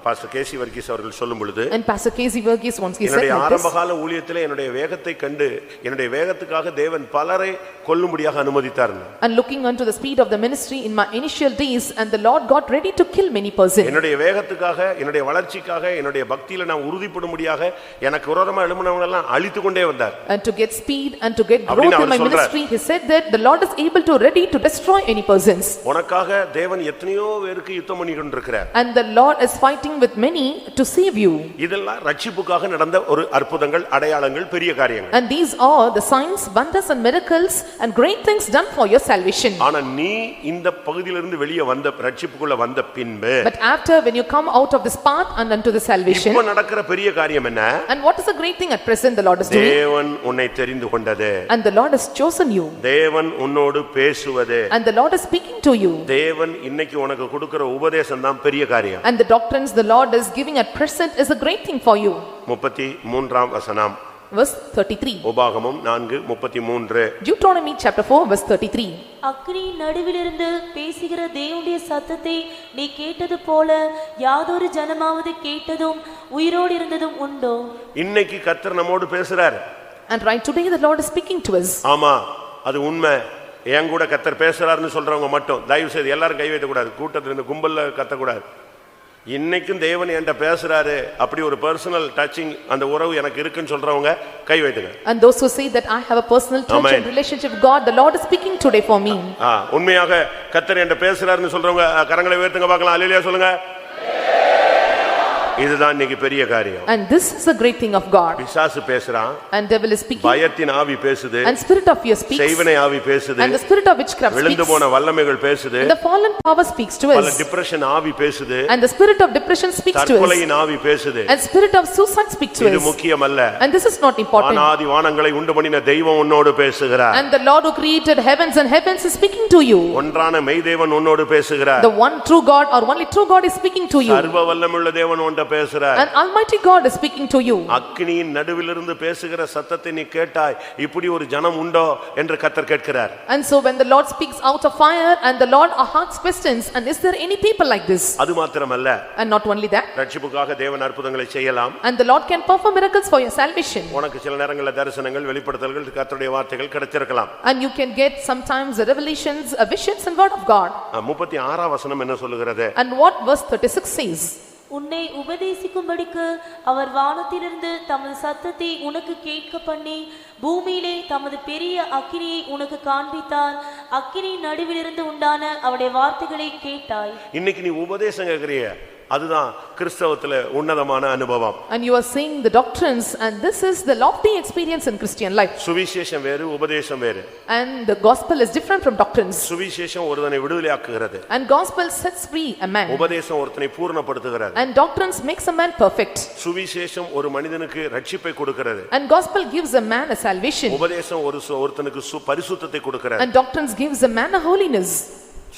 Speaker 1: Pastor KC Varghese அவர்கள் சொல்லும் பொழுது,
Speaker 2: And Pastor Casey Verghese once he said like this,
Speaker 1: ஆரம்பகால ஊழியத்திலே என்னுடைய வேகத்தை கண்டு என்னுடைய வேகத்துக்காக தேவன் பலரை கொல்லும்படியாக அனுமதித்தார்.
Speaker 2: And looking unto the speed of the ministry in my initial days, and the Lord got ready to kill many persons.
Speaker 1: என்னுடைய வேகத்துக்காக, என்னுடைய வளர்ச்சிக்காக, என்னுடைய பக்தியில நான் உறுதிப்படும்படியாக எனக்கு விரோதமா எழும்பினவங்க எல்லாம் அழித்து கொண்டே வந்தார்.
Speaker 2: And to get speed and to get growth in my ministry, he said that the Lord is able to ready to destroy any persons.
Speaker 1: உனக்காக தேவன் எத்தனையோ பேருக்கு யுத்தம் பண்ணி கொண்டிருக்கிறார்.
Speaker 2: And the Lord is fighting with many to save you.
Speaker 1: இதெல்லாம் ரட்சிப்புக்காக நடந்த ஒரு அற்புதங்கள், அடையாளங்கள், பெரிய காரியங்கள்.
Speaker 2: And these are the signs, wonders and miracles and great things done for your salvation.
Speaker 1: ஆனா நீ இந்த பகுதியிலிருந்து வெளியே வந்த ரட்சிப்புக்குள்ள வந்த பின்பு,
Speaker 2: But after when you come out of this path and unto the salvation,
Speaker 1: இப்ப நடக்கிற பெரிய காரியம் என்ன?
Speaker 2: and what is the great thing at present the Lord is doing?
Speaker 1: தேவன் உன்னை தெரிந்து கொண்டது.
Speaker 2: And the Lord has chosen you.
Speaker 1: தேவன் உன்னோடு பேசுவது.
Speaker 2: And the Lord is speaking to you.
Speaker 1: தேவன் இன்னைக்கு உனக்கு கொடுக்கிற உபதேசம் தான் பெரிய காரியம்.
Speaker 2: And the doctrines the Lord is giving at present is a great thing for you.
Speaker 1: 33ஆம் வசனம்.
Speaker 2: Verse 33.
Speaker 1: உபாகமம் 4:33.
Speaker 2: Deuteronomy chapter 4 verse 33.
Speaker 4: அக்கினி நடுவிலிருந்து பேசுகிற தேவனுடைய சத்தத்தை நீ கேட்டது போல யாதொரு ஜனமாவது கேட்டதும் உயிரோடு இருந்ததும் உண்டோ?
Speaker 1: இன்னைக்கு கர்த்தர் நம்மோடு பேசுறார்.
Speaker 2: And right today the Lord is speaking to us.
Speaker 1: ஆமா, அது உண்மை. என் கூட கர்த்தர் பேசுறாருன்னு சொல்றவங்க மட்டும் தயவு செய்து எல்லாரும் கை வைக்க கூடாது. கூட்டத்துல இந்த கும்பல்ல கத்தக்கூடாது. இன்னைக்கும் தேவன் என்கிட்ட பேசுறாரு, அப்படி ஒரு பர்சனல் டச்சிங் அந்த உறவு எனக்கு இருக்குன்னு சொல்றவங்க கை வைத்துங்க.
Speaker 2: And those who say that I have a personal touch and relationship with God, the Lord is speaking today for me.
Speaker 1: உண்மையாக கர்த்தர் என்கிட்ட பேசுறாருன்னு சொல்றவங்க கரங்களை உயர்த்துங்க பார்க்கலாம். அல்லேலூயா சொல்லுங்க. இதுதான் இன்னைக்கு பெரிய காரியம்.
Speaker 2: And this is a great thing of God.
Speaker 1: பிசாசு பேசுறான்.
Speaker 2: And devil is speaking.
Speaker 1: பயத்தின் ஆவி பேசுது.
Speaker 2: And spirit of fear speaks.
Speaker 1: செய்வனை ஆவி பேசுது.
Speaker 2: And the spirit of witchcraft speaks.
Speaker 1: விழுந்து போன வல்லமைகள் பேசுது.
Speaker 2: And the fallen power speaks to us.
Speaker 1: பல டிப்ரஷன் ஆவி பேசுது.
Speaker 2: And the spirit of depression speaks to us.
Speaker 1: தற்கொலையின் ஆவி பேசுது.
Speaker 2: And spirit of suicide speaks to us.
Speaker 1: இது முக்கியமல்ல.
Speaker 2: And this is not important.
Speaker 1: ஆதி வானங்களை உண்டு பண்ணின தெய்வம் உன்னோடு பேசுகிறார்.
Speaker 2: And the Lord who created heavens and heavens is speaking to you.
Speaker 1: ஒன்றான மெய் தேவன் உன்னோடு பேசுகிறார்.
Speaker 2: The one true God or only true God is speaking to you.
Speaker 1: சர்வ வல்லமையுள்ள தேவன் உன்னை உன்கிட்ட பேசுறார்.
Speaker 2: And Almighty God is speaking to you.
Speaker 1: அக்கினியின் நடுவிலிருந்து பேசுகிற சத்தத்தை நீ கேட்டாய், இப்படி ஒரு ஜனம் உண்டோ என்று கர்த்தர் கேட்கிறார்.
Speaker 2: And so when the Lord speaks out of fire and the Lord asks questions, and is there any people like this?
Speaker 1: அது மாத்திரமல்ல,
Speaker 2: And not only that,
Speaker 1: ரட்சிப்புக்காக தேவன் அற்புதங்களை செய்யலாம்.
Speaker 2: and the Lord can perform miracles for your salvation.
Speaker 1: உனக்கு சில நேரங்களில் தரிசனங்கள், வெளிப்படுத்தல்கள், கர்த்தருடைய வார்த்தைகள் கிடைச்சிருக்கலாம்.
Speaker 2: And you can get sometimes the revelations, visions and word of God.
Speaker 1: 36 வசனம் என்ன சொல்லுகிறது?
Speaker 2: And what verse 36 says?
Speaker 4: உன்னை உபதேசிக்கும்படிக்கு அவர் வானத்திலிருந்து தமது சத்தத்தை உனக்கு கேட்க பண்ணி பூமியிலே தமது பெரிய அக்கினியை உனக்கு காண்பித்தார். அக்கினி நடுவிலிருந்து உண்டான அவருடைய வார்த்தைகளை கேட்டாய்.
Speaker 1: இன்னைக்கு நீ உபதேசம் கேட்கிறிய, அதுதான் கிறிஸ்தவத்துல உன்னதமான அனுபவம்.
Speaker 2: And you are seeing the doctrines, and this is the lofty experience in Christian life.
Speaker 1: சுவிசேஷம் வேறு, உபதேசம் வேறு.
Speaker 2: And the gospel is different from doctrines.
Speaker 1: சுவிசேஷம் ஒருவனை விடுதலையாக்குகிறது.
Speaker 2: And gospel sets free a man.
Speaker 1: உபதேசம் ஒருவனை பூர்ணப்படுத்துகிறது.
Speaker 2: And doctrines makes a man perfect.
Speaker 1: சுவிசேஷம் ஒரு மனிதனுக்கு ரட்சிப்பை கொடுக்கிறது.
Speaker 2: And gospel gives a man a salvation.
Speaker 1: உபதேசம் ஒருத்தனுக்கு பரிசுத்தத்தை கொடுக்கிறது.
Speaker 2: And doctrines gives a man a holiness.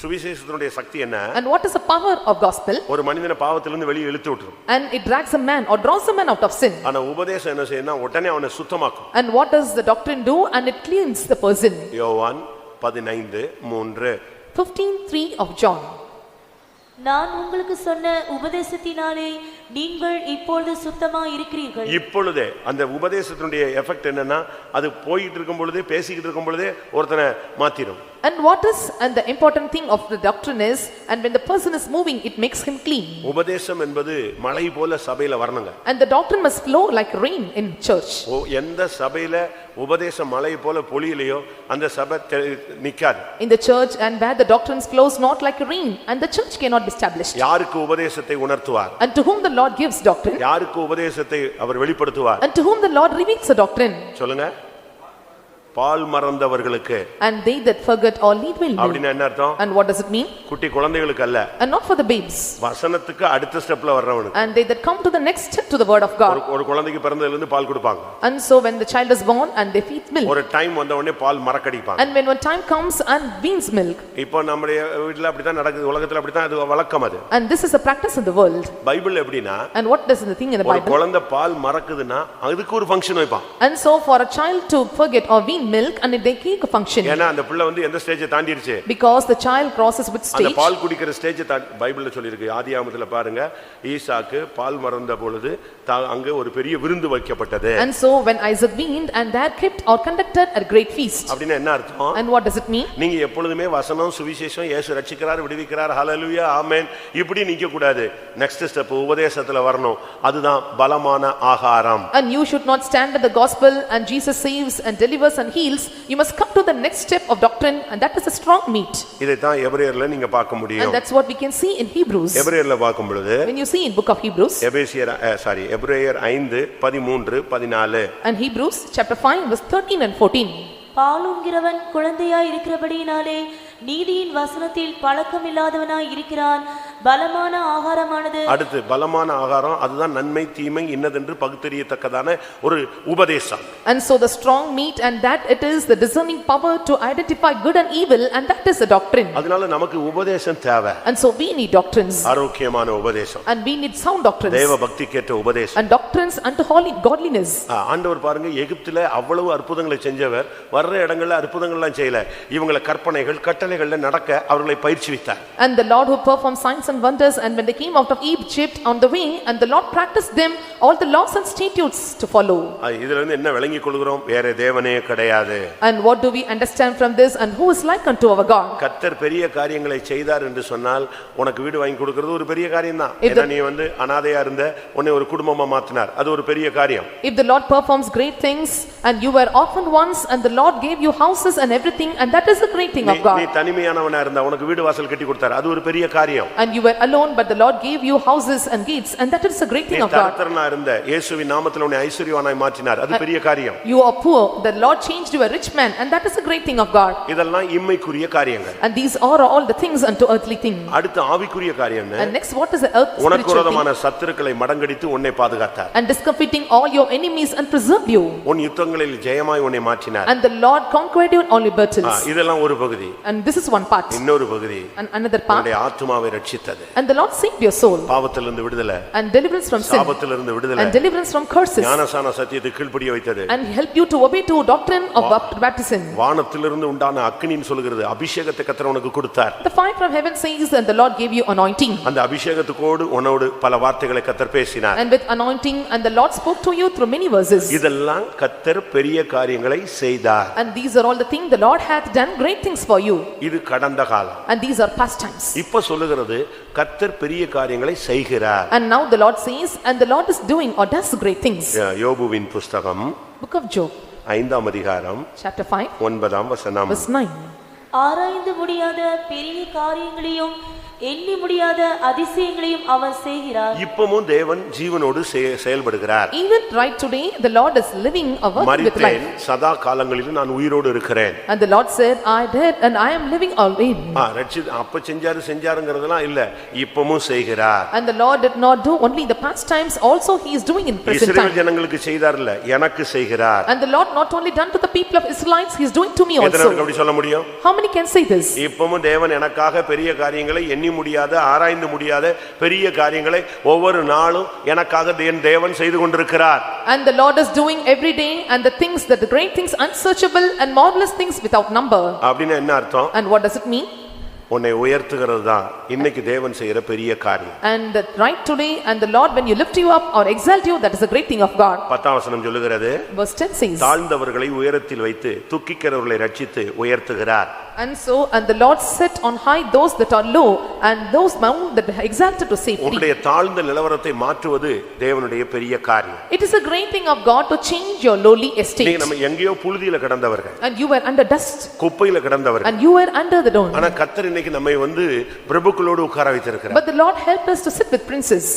Speaker 1: சுவிசேஷத்தினுடைய சக்தி என்ன?
Speaker 2: And what is the power of gospel?
Speaker 1: ஒரு மனிதனை பாவத்திலிருந்து வெளியே இழுத்து விட்டுரும்.
Speaker 2: And it drags a man or draws a man out of sin.
Speaker 1: ஆனா உபதேசம் என்ன செய்யும்னா உடனே அவனை சுத்தமாக்கும்.
Speaker 2: And what does the doctrine do? And it cleans the person.
Speaker 1: யோவான் 15:3.
Speaker 2: 15:3 of John.
Speaker 4: நான் உங்களுக்கு சொன்ன உபதேசத்தினாலே நீங்கள் இப்பொழுது சுத்தமாய் இருக்கிறீர்கள்.
Speaker 1: இப்பொழுதே அந்த உபதேசத்தினுடைய எஃபெக்ட் என்னன்னா, அது போயிட்டு இருக்கும் பொழுதே, பேசிக்கிட்டு இருக்கும் பொழுதே ஒருத்தனை மாத்திரும்.
Speaker 2: And what is and the important thing of the doctrine is, and when the person is moving, it makes him clean.
Speaker 1: உபதேசம் என்பது மழை போல சபையில வரணுங்க.
Speaker 2: And the doctrine must flow like rain in church.
Speaker 1: எந்த சபையில உபதேசம் மழை போல பொழியலையோ அந்த சபை நிக்காது.
Speaker 2: In the church, and where the doctrines flows not like rain, and the church cannot be established.
Speaker 1: யாருக்கு உபதேசத்தை உணர்த்துவார்?
Speaker 2: And to whom the Lord gives doctrine.
Speaker 1: யாருக்கு உபதேசத்தை அவர் வெளிப்படுத்துவார்?
Speaker 2: And to whom the Lord reveals the doctrine.
Speaker 1: சொல்லுங்க. பால் மறந்தவர்களுக்கு.
Speaker 2: And they that forget or lead will know.
Speaker 1: அப்படினா என்ன அர்த்தம்?
Speaker 2: And what does it mean?
Speaker 1: குட்டி குழந்தைகளுக்கு அல்ல.
Speaker 2: And not for the babes.
Speaker 1: வசனத்துக்கு அடுத்த ஸ்டெப்ல வர்றவனுக்கு.
Speaker 2: And they that come to the next step to the word of God.
Speaker 1: ஒரு குழந்தைக்கு பிறந்ததில இருந்து பால் கொடுப்பாங்க.
Speaker 2: And so when the child is born and they feed milk.
Speaker 1: ஒரு டைம் வந்த உடனே பால் மறக்கடிப்பாங்க.
Speaker 2: And when one time comes and weans milk.
Speaker 1: இப்போ நம்ம வீட்ல அப்படி தான் நடக்குது, உலகத்துல அப்படி தான், அது வழக்கம் அது.
Speaker 2: And this is a practice in the world.
Speaker 1: Bible எப்படினா?
Speaker 2: And what does the thing in the Bible?
Speaker 1: ஒரு குழந்தை பால் மறக்குதுன்னா அதுக்கு ஒரு ஃபங்க்ஷன் வைப்பான்.
Speaker 2: And so for a child to forget or wean milk, and they keep a function.
Speaker 1: ஏன்னா அந்த பிள்ளை வந்து எந்த ஸ்டேஜை தாண்டிருச்சு?
Speaker 2: Because the child crosses with stage.
Speaker 1: அந்த பால் குடிக்கிற ஸ்டேஜை பைபிள்ல சொல்லி இருக்கு. ஆதியாகமத்துல பாருங்க, ஈசாக்கு பால் மறந்த பொழுது அங்க ஒரு பெரிய விருந்து வைக்கப்பட்டது.
Speaker 2: And so when Isaac weaned, and there kept or conducted a great feast.
Speaker 1: அப்படினா என்ன அர்த்தம்?
Speaker 2: And what does it mean?
Speaker 1: நீங்க எப்பொழுதுமே வசனம், சுவிசேஷம், இயேசு ரட்சிக்கிறார், விடுவிக்கிறார், ஹalleluya, ஆமென், இப்படி நிக்க கூடாது. நெக்ஸ்ட் ஸ்டெப் உபதேசத்துல வரணும். அதுதான் பலமான ஆகாரம்.
Speaker 2: And you should not stand at the gospel and Jesus saves and delivers and heals. You must come to the next step of doctrine, and that is a strong meat.
Speaker 1: இதை தான் எபிரேயர்ல நீங்க பார்க்க முடியும்.
Speaker 2: And that's what we can see in Hebrews.
Speaker 1: எபிரேயர்ல பார்க்கும் பொழுது,
Speaker 2: when you see in book of Hebrews,
Speaker 1: எபிரேயர் 5:13-14.
Speaker 2: and Hebrews chapter 5 verse 13 and 14.
Speaker 4: பாலுங்கிறவன் குழந்தையாய் இருக்கிறபடியினாலே நீதியின் வசனத்தில் பழக்கமில்லாதவனாய் இருக்கிறான். பலமான ஆகாரமானது,
Speaker 1: அடுத்து பலமான ஆகாரம், அதுதான் நன்மை தீமை இன்னதென்று பகுத்தறியத்தக்கதான ஒரு உபதேசம்.
Speaker 2: And so the strong meat, and that it is the discerning power to identify good and evil, and that is the doctrine.
Speaker 1: அதனால நமக்கு உபதேசம் தேவை.
Speaker 2: And so we need doctrines.
Speaker 1: ஆரோக்கியமான உபதேசம்.
Speaker 2: And we need sound doctrines.
Speaker 1: தேவ பக்திக்கேற்ற உபதேசம்.
Speaker 2: And doctrines unto holy godliness.
Speaker 1: ஆண்டவர் பாருங்க, எகிப்திலே அவ்வளவு அற்புதங்களை செஞ்சவர் வர்ற இடங்கள்ல அற்புதங்கள்லாம் செய்யல. இவங்களை கற்பனைகள் கட்டளைகள்ல நடக்க அவர்களை பயிற்சிவித்தார்.
Speaker 2: And the Lord who performed signs and wonders, and when they came out of Egypt on the way, and the Lord practiced them all the laws and statutes to follow.
Speaker 1: இதுல இருந்து என்ன விளங்கிக் கொள்கிறோம்? வேற தேவனே கிடையாது.
Speaker 2: And what do we understand from this? And who is like unto our God?
Speaker 1: கர்த்தர் பெரிய காரியங்களை செய்தார் என்று சொன்னால் உனக்கு வீடு வாங்கி கொடுக்கிறது ஒரு பெரிய காரியம் தான். ஏன்னா நீ வந்து அனாதையா இருந்த உன்னை ஒரு குடும்பமா மாத்தினார், அது ஒரு பெரிய காரியம்.
Speaker 2: If the Lord performs great things, and you were orphaned once, and the Lord gave you houses and everything, and that is a great thing of God.
Speaker 1: நீ தனிமையானவனா இருந்தா உனக்கு வீடு வாசல் கட்டி கொடுத்தார், அது ஒரு பெரிய காரியம்.
Speaker 2: And you were alone, but the Lord gave you houses and gates, and that is a great thing of God.
Speaker 1: தரித்திரனா இருந்த இயேசுவின் நாமத்தில் உன்னை ஐஸ்வரியவானாய் மாற்றினார், அது பெரிய காரியம்.
Speaker 2: You are poor, the Lord changed you a rich man, and that is a great thing of God.
Speaker 1: இதெல்லாம் இம்மைக்குரிய காரியங்கள்.
Speaker 2: And these are all the things unto earthly things.
Speaker 1: அடுத்து ஆவிக்குரிய காரியம்.
Speaker 2: And next, what is the earth spiritual
Speaker 1: உனக்கு விரோதமான சத்துருக்களை மடங்கடித்து உன்னை பாதுகாத்தார்.
Speaker 2: And discomfiting all your enemies and preserved you.
Speaker 1: உன் யுத்தங்களில் ஜெயமாய் உன்னை மாற்றினார்.
Speaker 2: And the Lord conquered you in all your battles.
Speaker 1: இதெல்லாம் ஒரு பகுதி.
Speaker 2: And this is one part.
Speaker 1: இன்னொரு பகுதி,
Speaker 2: And another part,
Speaker 1: உன்னுடைய ஆத்துமாவை ரட்சித்தார். ரட்சித்தது.
Speaker 2: And the Lord saved your soul.
Speaker 1: பாவத்திலிருந்து விடுதலை,
Speaker 2: And deliverance from sin.
Speaker 1: சாபத்திலிருந்து விடுதலை,
Speaker 2: And deliverance from curses.
Speaker 1: ஞானசான சத்தியத்துக்கு கீழ்ப்படிய வைத்தது.
Speaker 2: And help you to obey to doctrine of baptism.
Speaker 1: வானத்திலிருந்து உண்டான அக்கினின்னு சொல்கிறது அபிஷேகத்தை கர்த்தர் உனக்கு கொடுத்தார்.
Speaker 2: The fire from heaven says, and the Lord gave you anointing.
Speaker 1: அந்த அபிஷேகத்துக்கோடு உன்னோடு பல வார்த்தைகளை கர்த்தர் பேசினார்.
Speaker 2: And with anointing, and the Lord spoke to you through many verses.
Speaker 1: இதெல்லாம் கர்த்தர் பெரிய காரியங்களை செய்தார்.
Speaker 2: And these are all the things the Lord hath done great things for you.
Speaker 1: இது கடந்த காலம்.
Speaker 2: And these are past times.
Speaker 1: இப்ப சொல்லுகிறது கர்த்தர் பெரிய காரியங்களை செய்கிறார்.
Speaker 2: And now the Lord says, and the Lord is doing or does great things.
Speaker 1: யோபுவின் புத்தகம்
Speaker 2: Book of Job,
Speaker 1: 5ஆம் அதிகாரம்
Speaker 2: chapter 5,
Speaker 1: 9ஆம் வசனம்.
Speaker 2: verse 9.
Speaker 4: ஆராய்ந்து முடியாத பெரிய காரியங்களையும் எண்ணி முடியாத அதிசயங்களையும் அவர் செய்கிறார்.
Speaker 1: இப்பவும் தேவன் ஜீவனோடு செயல்படுகிறார்.
Speaker 2: Even right today the Lord is living a work with life.
Speaker 1: சதா காலங்களிலும் நான் உயிரோடு இருக்கிறேன்.
Speaker 2: And the Lord said, I did and I am living always.
Speaker 1: அப்ப செஞ்சாருங்கிறதெல்லாம் இல்ல, இப்பவும் செய்கிறார்.
Speaker 2: And the Lord did not do only the past times, also he is doing in present time.
Speaker 1: இஸ்ரவேல் ஜனங்களுக்கு செய்தார்ல, எனக்கு செய்கிறார்.
Speaker 2: And the Lord not only done to the people of Israelites, he is doing to me also.
Speaker 1: எத்தனை அப்படி சொல்ல முடியும்?
Speaker 2: How many can say this?
Speaker 1: இப்பவும் தேவன் எனக்காக பெரிய காரியங்களை எண்ணி முடியாத, ஆராய்ந்து முடியாத பெரிய காரியங்களை ஒவ்வொரு நாளும் எனக்காக தேவன் செய்து கொண்டிருக்கிறார்.
Speaker 2: And the Lord is doing every day, and the things that the great things, unsearchable and marvelous things without number.
Speaker 1: அப்படினா என்ன அர்த்தம்?
Speaker 2: And what does it mean?
Speaker 1: உன்னை உயர்த்துகிறது தான் இன்னைக்கு தேவன் செய்யற பெரிய காரியம்.
Speaker 2: And that right today, and the Lord when you lift you up or exalt you, that is a great thing of God.
Speaker 1: 10ஆம் வசனம் சொல்லுகிறது,
Speaker 2: Verse 10 says,
Speaker 1: தாழ்ந்தவர்களை உயரத்தில் வைத்து துக்கிக்கிறவர்களை ரட்சித்து உயர்த்துகிறார்.
Speaker 2: And so, and the Lord set on high those that are low, and those mount that are exalted to safety.
Speaker 1: உன்னுடைய தாழ்ந்த நிலவரத்தை மாற்றுவது தேவனுடைய பெரிய காரியம்.
Speaker 2: It is a great thing of God to change your lowly estate.
Speaker 1: நீங்க நம்ம எங்கேயோ புழுதியில கிடந்தவர்கள்,
Speaker 2: And you were under dust,
Speaker 1: குப்பையில கிடந்தவர்கள்,
Speaker 2: and you were under the dung.
Speaker 1: ஆனா கர்த்தர் இன்னைக்கு நம்மை வந்து பிரபுக்களோடு உட்கார வைத்திருக்கிறார்.
Speaker 2: But the Lord helped us to sit with princes.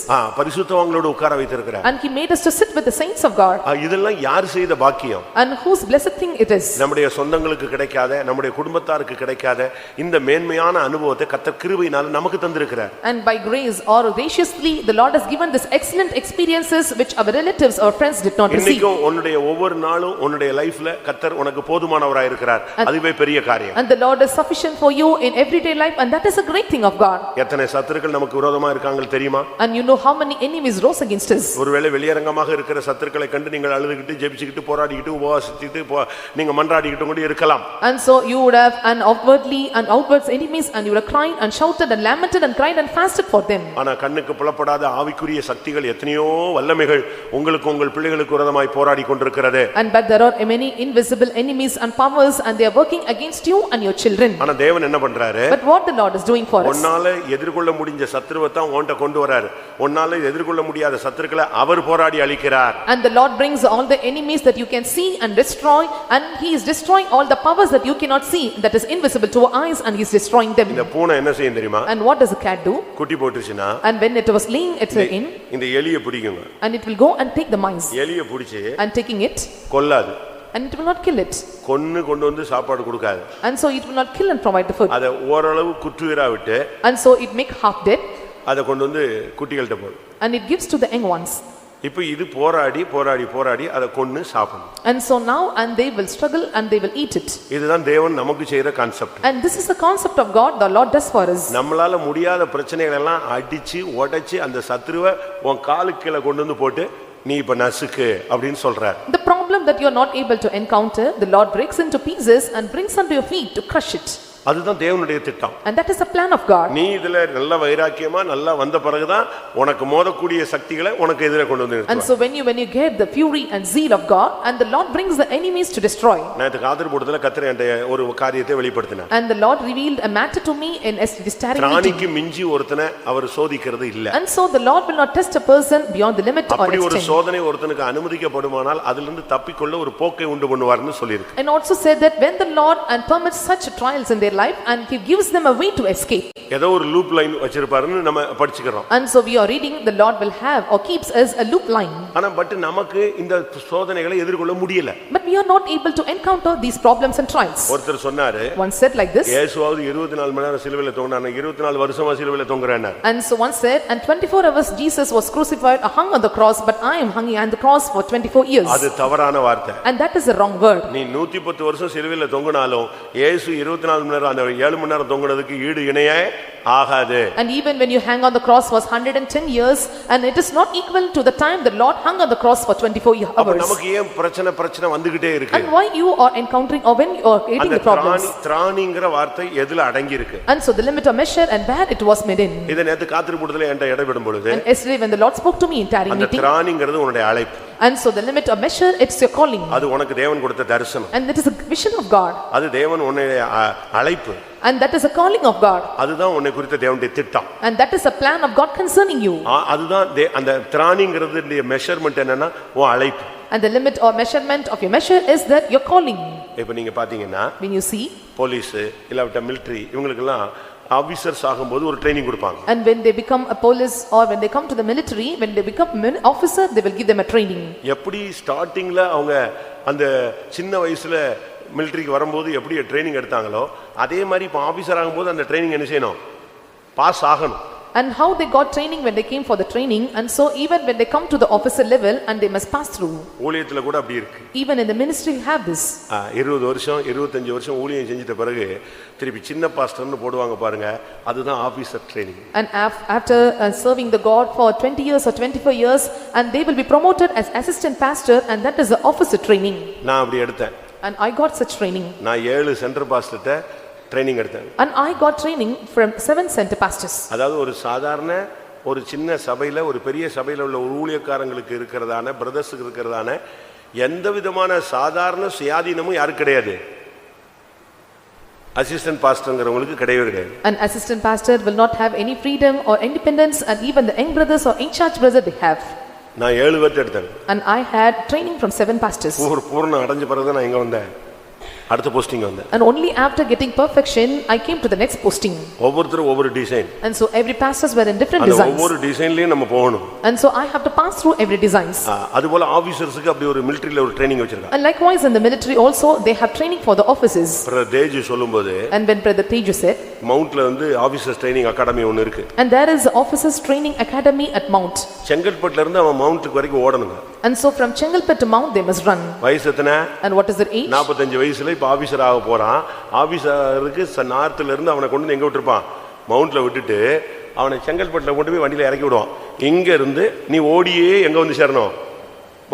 Speaker 1: பரிசுத்தவான்களோடு உட்கார வைத்திருக்கிறார்.
Speaker 2: And he made us to sit with the saints of God.
Speaker 1: இதெல்லாம் யார் செய்த பாக்கியம்?
Speaker 2: And whose blessed thing it is.
Speaker 1: நம்முடைய சொந்தங்களுக்கு கிடைக்காத, நம்முடைய குடும்பத்தாருக்கு கிடைக்காத இந்த மேன்மையான அனுபவத்தை கர்த்தர் கிருபையினால நமக்கு தந்திருக்கிறார்.
Speaker 2: And by grace or graciously the Lord has given this excellent experiences which our relatives or friends did not receive.
Speaker 1: இன்னைக்கு உன்னுடைய ஒவ்வொரு நாளும் உன்னுடைய லைஃப்ல கர்த்தர் உனக்கு போதுமானவராய் இருக்கிறார். அதுவே பெரிய காரியம்.
Speaker 2: And the Lord is sufficient for you in everyday life, and that is a great thing of God.
Speaker 1: எத்தனை சத்துருக்கள் நமக்கு விரோதமா இருக்காங்க தெரியுமா?
Speaker 2: And you know how many enemies rose against us.
Speaker 1: ஒருவேளை வெளியரங்கமாக இருக்கிற சத்துருக்களை கண்டு நீங்கள் அழுதுகிட்டு ஜெபிச்சிட்டு போராடிக்கிட்டு உபவாசிச்சிட்டு நீங்க மன்றாடிக்கிட்டு கூட இருக்கலாம்.
Speaker 2: And so you would have an outwardly and outwards enemies, and you would have cried and shouted and lamented and cried and fasted for them.
Speaker 1: ஆனா கண்ணுக்கு புலப்படாத ஆவிக்குரிய சக்திகள் எத்தனையோ வல்லமைகள் உங்களுக்கு உங்கள் பிள்ளைகளுக்கு விரோதமாய் போராடி கொண்டிருக்கிறது.
Speaker 2: And but there are many invisible enemies and powers, and they are working against you and your children.
Speaker 1: ஆனா தேவன் என்ன பண்றாரு?
Speaker 2: But what the Lord is doing for us.
Speaker 1: உன்னால எதிர்கொள்ள முடிஞ்ச சத்துருவை தான் உன்கிட்ட கொண்டு வராரு. உன்னால எதிர்கொள்ள முடியாத சத்துருக்களை அவர் போராடி அழிக்கிறார்.
Speaker 2: And the Lord brings all the enemies that you can see and destroy, and he is destroying all the powers that you cannot see, that is invisible to our eyes, and he is destroying them.
Speaker 1: இந்த பூனை என்ன செய்யும் தெரியுமா?
Speaker 2: And what does a cat do?
Speaker 1: குட்டி போட்டுச்சுனா,
Speaker 2: And when it was laying its egg in,
Speaker 1: இந்த எலியை பிடிக்குங்க.
Speaker 2: and it will go and take the mice,
Speaker 1: எலியை பிடிச்சு
Speaker 2: and taking it,
Speaker 1: கொல்லாது.
Speaker 2: and it will not kill it.
Speaker 1: கொன்னு கொண்டு வந்து சாப்பாடு கொடுக்காது.
Speaker 2: And so it will not kill and provide the food.
Speaker 1: அத ஓரளவு குற்றுயிரா விட்டு,
Speaker 2: And so it make half dead,
Speaker 1: அத கொண்டு வந்து குட்டிகள்ட்ட போடும்.
Speaker 2: and it gives to the young ones.
Speaker 1: இப்போ இது போராடி போராடி போராடி அத கொன்னு சாப்பிடும்.
Speaker 2: And so now, and they will struggle and they will eat it.
Speaker 1: இதுதான் தேவன் நமக்கு செய்யற concept.
Speaker 2: And this is the concept of God the Lord does for us.
Speaker 1: நம்மளால முடியாத பிரச்சனைகள் எல்லாம் அடிச்சு உடைச்சு அந்த சத்துருவை உன் காலுக்கு கீழ கொண்டு வந்து போட்டு நீ இப்ப நசுக்கு அப்படினு சொல்றார்.
Speaker 2: The problem that you are not able to encounter, the Lord breaks into pieces and brings under your feet to crush it.
Speaker 1: அதுதான் தேவனுடைய திட்டம்.
Speaker 2: And that is the plan of God.
Speaker 1: நீ இதுல நல்ல வைராக்கியமா நல்லா வந்த பிறகுதான் உனக்கு மோதக்கூடிய சக்திகளை உனக்கு எதிரே கொண்டு வந்து
Speaker 2: And so when you get the fury and zeal of God, and the Lord brings the enemies to destroy.
Speaker 1: நேத்து காதர் போடுதல கர்த்தர் என்கிட்ட ஒரு காரியத்தை வெளிப்படுத்தினார்.
Speaker 2: And the Lord revealed a matter to me in this staring meeting.
Speaker 1: ராணிக்கு மிஞ்சி ஒருத்தனை அவர் சோதிக்கிறது இல்ல.
Speaker 2: And so the Lord will not test a person beyond the limit or
Speaker 1: அப்படி ஒரு
Speaker 2: extent.
Speaker 1: சோதனை ஒருத்தனுக்கு அனுமதிக்கப்படுமானால் அதிலிருந்து தப்பிக்கொள்ள ஒரு போக்கை உண்டு பண்ணுவார்னு சொல்லிருக்கு.
Speaker 2: And also said that when the Lord and permits such trials in their life, and he gives them a way to escape.
Speaker 1: ஏதோ ஒரு லூப் லைன் வச்சிருப்பாருன்னு நம்ம படிச்சுக்கிறோம்.
Speaker 2: And so we are reading the Lord will have or keeps us a loop line.
Speaker 1: ஆனா பட் நமக்கு இந்த சோதனைகளை எதிர்கொள்ள முடியல.
Speaker 2: But we are not able to encounter these problems and trials.
Speaker 1: ஒருத்தர் சொன்னாரு,
Speaker 2: One said like this.
Speaker 1: இயேசுவாவது 24 மணி நேரம் சிலுவையில தொங்கினாரு, 24 வருஷமா சிலுவையில தொங்குறாரு.
Speaker 2: And so one said, and 24 hours Jesus was crucified or hung on the cross, but I am hanging on the cross for 24 years.
Speaker 1: அது தவறான வார்த்தை.
Speaker 2: And that is a wrong word.
Speaker 1: நீ 110 வருஷம் சிலுவையில தொங்கினாலும் இயேசு 24 மணி நேரம் அந்த 7 மணி நேரம் தொங்குனதுக்கு ஈடு இணையே ஆகாது.
Speaker 2: And even when you hang on the cross was 110 years and it is not equal to the time the Lord hung on the cross for 24
Speaker 1: அப்ப
Speaker 2: hours.
Speaker 1: நமக்கு ஏன் பிரச்சனை வந்துகிட்டே இருக்கு?
Speaker 2: And why you are encountering or when you are getting the problems?
Speaker 1: திராணிங்கற வார்த்தை எதுல அடங்கி இருக்கு?
Speaker 2: And so the limit of measure and where it was made in.
Speaker 1: இத நேத்து காத்திருப்புடல என்கிட்ட இடைவிடும் பொழுது
Speaker 2: And yesterday when the Lord spoke to me in tarry
Speaker 1: அந்த
Speaker 2: meeting.
Speaker 1: திராணிங்கிறது உன்னுடைய அழைப்பு.
Speaker 2: And so the limit of measure it's your calling.
Speaker 1: அது உனக்கு தேவன் கொடுத்த தரிசனம்.
Speaker 2: And that is a vision of God.
Speaker 1: அது தேவன் உன்னுடைய அழைப்பு.
Speaker 2: And that is a calling of God.
Speaker 1: அதுதான் உன்னை குறித்த தேவனுடைய திட்டம்.
Speaker 2: And that is a plan of God concerning you.
Speaker 1: அதுதான் அந்த திராணிங்கிறதுடைய மெஷர்மென்ட் என்னன்னா உன் அழைப்பு.
Speaker 2: And the limit or measurement of your measure is that your calling.
Speaker 1: இப்போ நீங்க பாத்தீங்கன்னா
Speaker 2: When you see
Speaker 1: போலீஸ் இல்ல மிலிட்டரி இவங்களுக்கெல்லாம் ஆபீசர்ஸ் ஆகும்போது ஒரு ட்ரைனிங் கொடுப்பாங்க.
Speaker 2: and when they become a police or when they come to the military, when they become officer, they will give them a training.
Speaker 1: எப்படி ஸ்டார்டிங்ல அவங்க அந்த சின்ன வயசுல மிலிட்டரிக்கு வரும்போது எப்படி ட்ரைனிங் எடுத்தாங்களோ அதே மாதிரி இப்போ ஆபீசர் ஆகும்போது அந்த ட்ரைனிங் என்ன செய்யணும்? பாஸ் ஆகணும்.
Speaker 2: And how they got training when they came for the training, and so even when they come to the officer level and they must pass through.
Speaker 1: ஊழியத்துல கூட அப்படி இருக்கு.
Speaker 2: Even in the ministry we have this.
Speaker 1: 20 வருஷம் 25 வருஷம் ஊழியம் செஞ்சிட்ட பிறகு திருப்பி சின்ன பாஸ்டர்னு போடுவாங்க பாருங்க, அதுதான் officer training.
Speaker 2: And after serving the God for 20 years or 24 years, and they will be promoted as assistant pastor, and that is the officer training.
Speaker 1: நான் அப்படி எடுத்தேன்.
Speaker 2: And I got such training.
Speaker 1: நான் 7 சென்டர் பாஸ்டர்ட்ட ட்ரைனிங் எடுத்தேன்.
Speaker 2: And I got training from 7 center pastors.
Speaker 1: அதாவது ஒரு சாதாரண ஒரு சின்ன சபையில ஒரு பெரிய சபையில உள்ள ஊழியக்காரங்களுக்கு இருக்கிறதான பிரதர்ஸுக்கு இருக்கிறதான எந்த விதமான சாதாரண சுயாதீனமும் யாருக்கு கிடையாது. அசிஸ்டன்ட் பாஸ்டர்ங்கிறவங்களுக்கு கிடையவே கிடையாது.
Speaker 2: An assistant pastor will not have any freedom or independence, and even the young brothers or in charge brother they have.
Speaker 1: நான் 7 பேர்ட்ட எடுத்தேன்.
Speaker 2: And I had training from 7 pastors.
Speaker 1: ஒரு பூரண அடைஞ்ச பிறகு நான் இங்க வந்தேன். அடுத்த போஸ்டிங் வந்தேன்.
Speaker 2: And only after getting perfection I came to the next posting.
Speaker 1: ஒவ்வொருத்தரும் ஒவ்வொரு design.
Speaker 2: And so every pastors were in different
Speaker 1: அந்த
Speaker 2: designs.
Speaker 1: ஒவ்வொரு டிசைன்லயும் நம்ம போகணும்.
Speaker 2: And so I have to pass through every designs.
Speaker 1: அதுபோல ஆபீசர்ஸ்க்கு அப்படி ஒரு மிலிட்டரியில ஒரு ட்ரைனிங் வச்சிருக்காங்க.
Speaker 2: And likewise in the military also they have training for the officers.
Speaker 1: Brother Teju சொல்லும்போது
Speaker 2: And when brother Teju said
Speaker 1: மவுண்ட்ல வந்து ஆபீசர்ஸ் ட்ரைனிங் அகாடமி ஒன்னு இருக்கு.
Speaker 2: and there is officers training academy at Mount.
Speaker 1: செங்கல்பட்டுல இருந்து அவன் மவுண்ட்க்கு வரைக்கும் ஓடணுங்க.
Speaker 2: And so from Chengalpet to Mount they must run.
Speaker 1: வயசு எத்தனை?
Speaker 2: And what is their age?
Speaker 1: 45 வயசுல இப்ப ஆபீசர் ஆக போறான். ஆபீசருக்கு நார்த்ல இருந்து அவனை கொண்டு எங்க விட்டுருப்பான்? மவுண்ட்ல விட்டுட்டு அவனை செங்கல்பட்டுல கொண்டு போய் வண்டியில இறக்கி விடுவான். இங்க இருந்து நீ ஓடியே எங்க வந்து சேரணும்?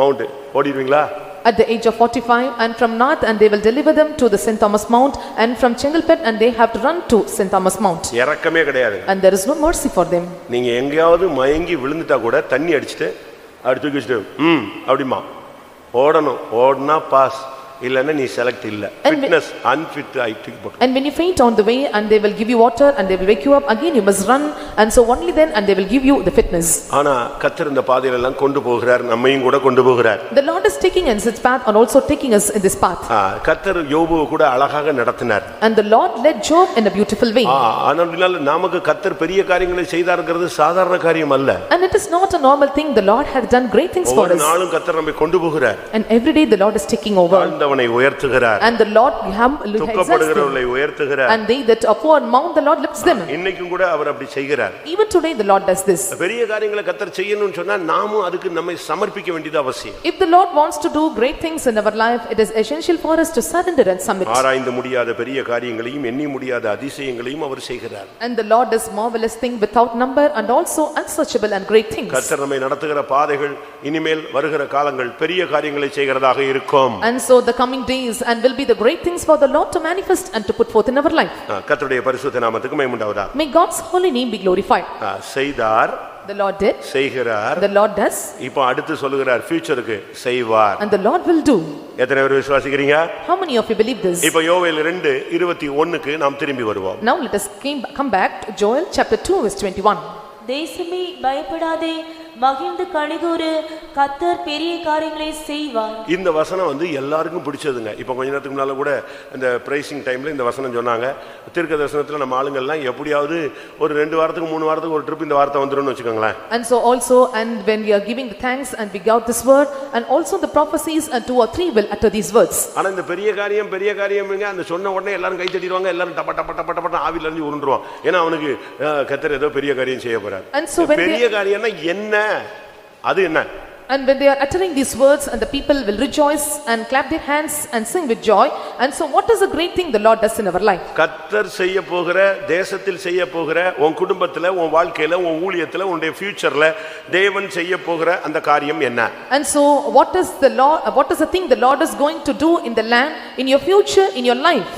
Speaker 1: Mount. ஓடிடுவீங்களா?
Speaker 2: At the age of 45 and from north, and they will deliver them to the St. Thomas Mount, and from Chengalpet and they have to run to St. Thomas Mount.
Speaker 1: இறக்கமே கிடையாது.
Speaker 2: And there is no mercy for them.
Speaker 1: நீங்க எங்கயாவது மயங்கி விழுந்துட்டா கூட தண்ணி அடிச்சிட்டு அப்படி தூக்கி வச்சுட்டு அப்படிமா ஓடணும். ஓடனா பாஸ், இல்லன்னா நீ செலக்ட் இல்ல. ஃபிட்னஸ் அன்ஃபிட் ஐ தூக்கி போடு.
Speaker 2: And when you faint on the way and they will give you water and they will wake you up again, you must run, and so only then and they will give you the fitness.
Speaker 1: ஆனா கர்த்தர் இந்த பாதையில எல்லாம் கொண்டு போகிறார், நம்மையும் கூட கொண்டு போகிறார்.
Speaker 2: The Lord is taking us its path and also taking us in this path.
Speaker 1: கர்த்தர் யோபு கூட அழகாக நடத்தினார்.
Speaker 2: And the Lord led Job in a beautiful way.
Speaker 1: ஆனாலும் நமக்கு கர்த்தர் பெரிய காரியங்களை செய்தார்ங்கிறது சாதாரண காரியம் அல்ல.
Speaker 2: And it is not a normal thing. The Lord has done great things for us.
Speaker 1: ஒவ்வொரு நாளும் கர்த்தர் நம்மை கொண்டு போகிறார்.
Speaker 2: And every day the Lord is taking over.
Speaker 1: அவனை உயர்த்துகிறார்.
Speaker 2: And the Lord
Speaker 1: துக்கப்படுகிறவர்களை உயர்த்துகிறார்.
Speaker 2: And they that are poor and mount, the Lord lifts them.
Speaker 1: இன்னைக்கும் கூட அவர் அப்படி செய்கிறார்.
Speaker 2: Even today the Lord does this.
Speaker 1: பெரிய காரியங்களை கர்த்தர் செய்யணும்னு சொன்னா நாமும் அதுக்கு நம்மை சமர்ப்பிக்க வேண்டியது அவசியம்.
Speaker 2: If the Lord wants to do great things in our life, it is essential for us to surrender and submit.
Speaker 1: ஆராய்ந்து முடியாத பெரிய காரியங்களையும் எண்ணி முடியாத அதிசயங்களையும் அவர் செய்கிறார்.
Speaker 2: And the Lord does marvelous things without number and also unsearchable and great things.
Speaker 1: கர்த்தர் நம்மை நடத்துகிற பாதைகள் இனிமேல் வருகிற காலங்கள் பெரிய காரியங்களை செய்கிறதாக இருக்கும்.
Speaker 2: And so the coming days and will be the great things for the Lord to manifest and to put forth in our life.
Speaker 1: கர்த்தருடைய பரிசுத்த நாமத்துக்கு மகிமை உண்டாவதாக.
Speaker 2: May God's holy name be glorified.
Speaker 1: செய்தார்,
Speaker 2: The Lord did,
Speaker 1: செய்கிறார்,
Speaker 2: the Lord does,
Speaker 1: இப்போ அடுத்து சொல்லுகிறார் ஃபியூச்சருக்கு செய்வார்.
Speaker 2: and the Lord will do.
Speaker 1: எத்தனை பேர் விசுவாசிக்கிறீங்க?
Speaker 2: How many of you believe this?
Speaker 1: இப்போ யோவேல் 2:21க்கு நாம் திரும்பி வருவோம்.
Speaker 2: Now let us come back to Joel chapter 2 verse 21.
Speaker 4: தேசமே பயப்படாதே, மகிழ்ந்து கனிகூரு, கர்த்தர் பெரிய காரியங்களை செய்வார்.
Speaker 1: இந்த வசனம் வந்து எல்லாருக்கும் பிடிச்சதுங்க. இப்போ கொஞ்ச நேரத்துக்கு முன்னால கூட இந்த பிரைசிங் டைம்ல இந்த வசனம் சொன்னாங்க. தீர்க்க தரிசனத்துல நம்ம ஆளுங்கள்லாம் எப்படியாவது ஒரு 2 வாரத்துக்கு 3 வாரத்துக்கு ஒரு ட்ரிப் இந்த வார்த்தை வந்துரும்னு வெச்சுக்கங்களேன்.
Speaker 2: And so also, and when we are giving the thanks and we got this word, and also the prophecies, and 2 or 3 will utter these words.
Speaker 1: ஆனா இந்த பெரிய காரியம்ங்க அந்த சொன்ன உடனே எல்லாரும் கை தட்டிடுவாங்க, எல்லாரும் டப டப டப டப ஆவில இருந்து உருண்டுருவான். ஏன்னா அவனுக்கு கர்த்தர் ஏதோ பெரிய காரியம் செய்ய போறார். பெரிய காரியம்னா என்ன? அது என்ன?
Speaker 2: And when they are uttering these words, and the people will rejoice and clap their hands and sing with joy. And so what is the great thing the Lord does in our life?
Speaker 1: கர்த்தர் செய்ய போகிற, தேசத்தில் செய்ய போகிற, உன் குடும்பத்துல, உன் வாழ்க்கையில, உன் ஊழியத்துல, உன்னுடைய ஃபியூச்சர்ல தேவன் செய்ய போகிற அந்த காரியம் என்ன?
Speaker 2: And so what is the thing the Lord is going to do in the land, in your future, in your life?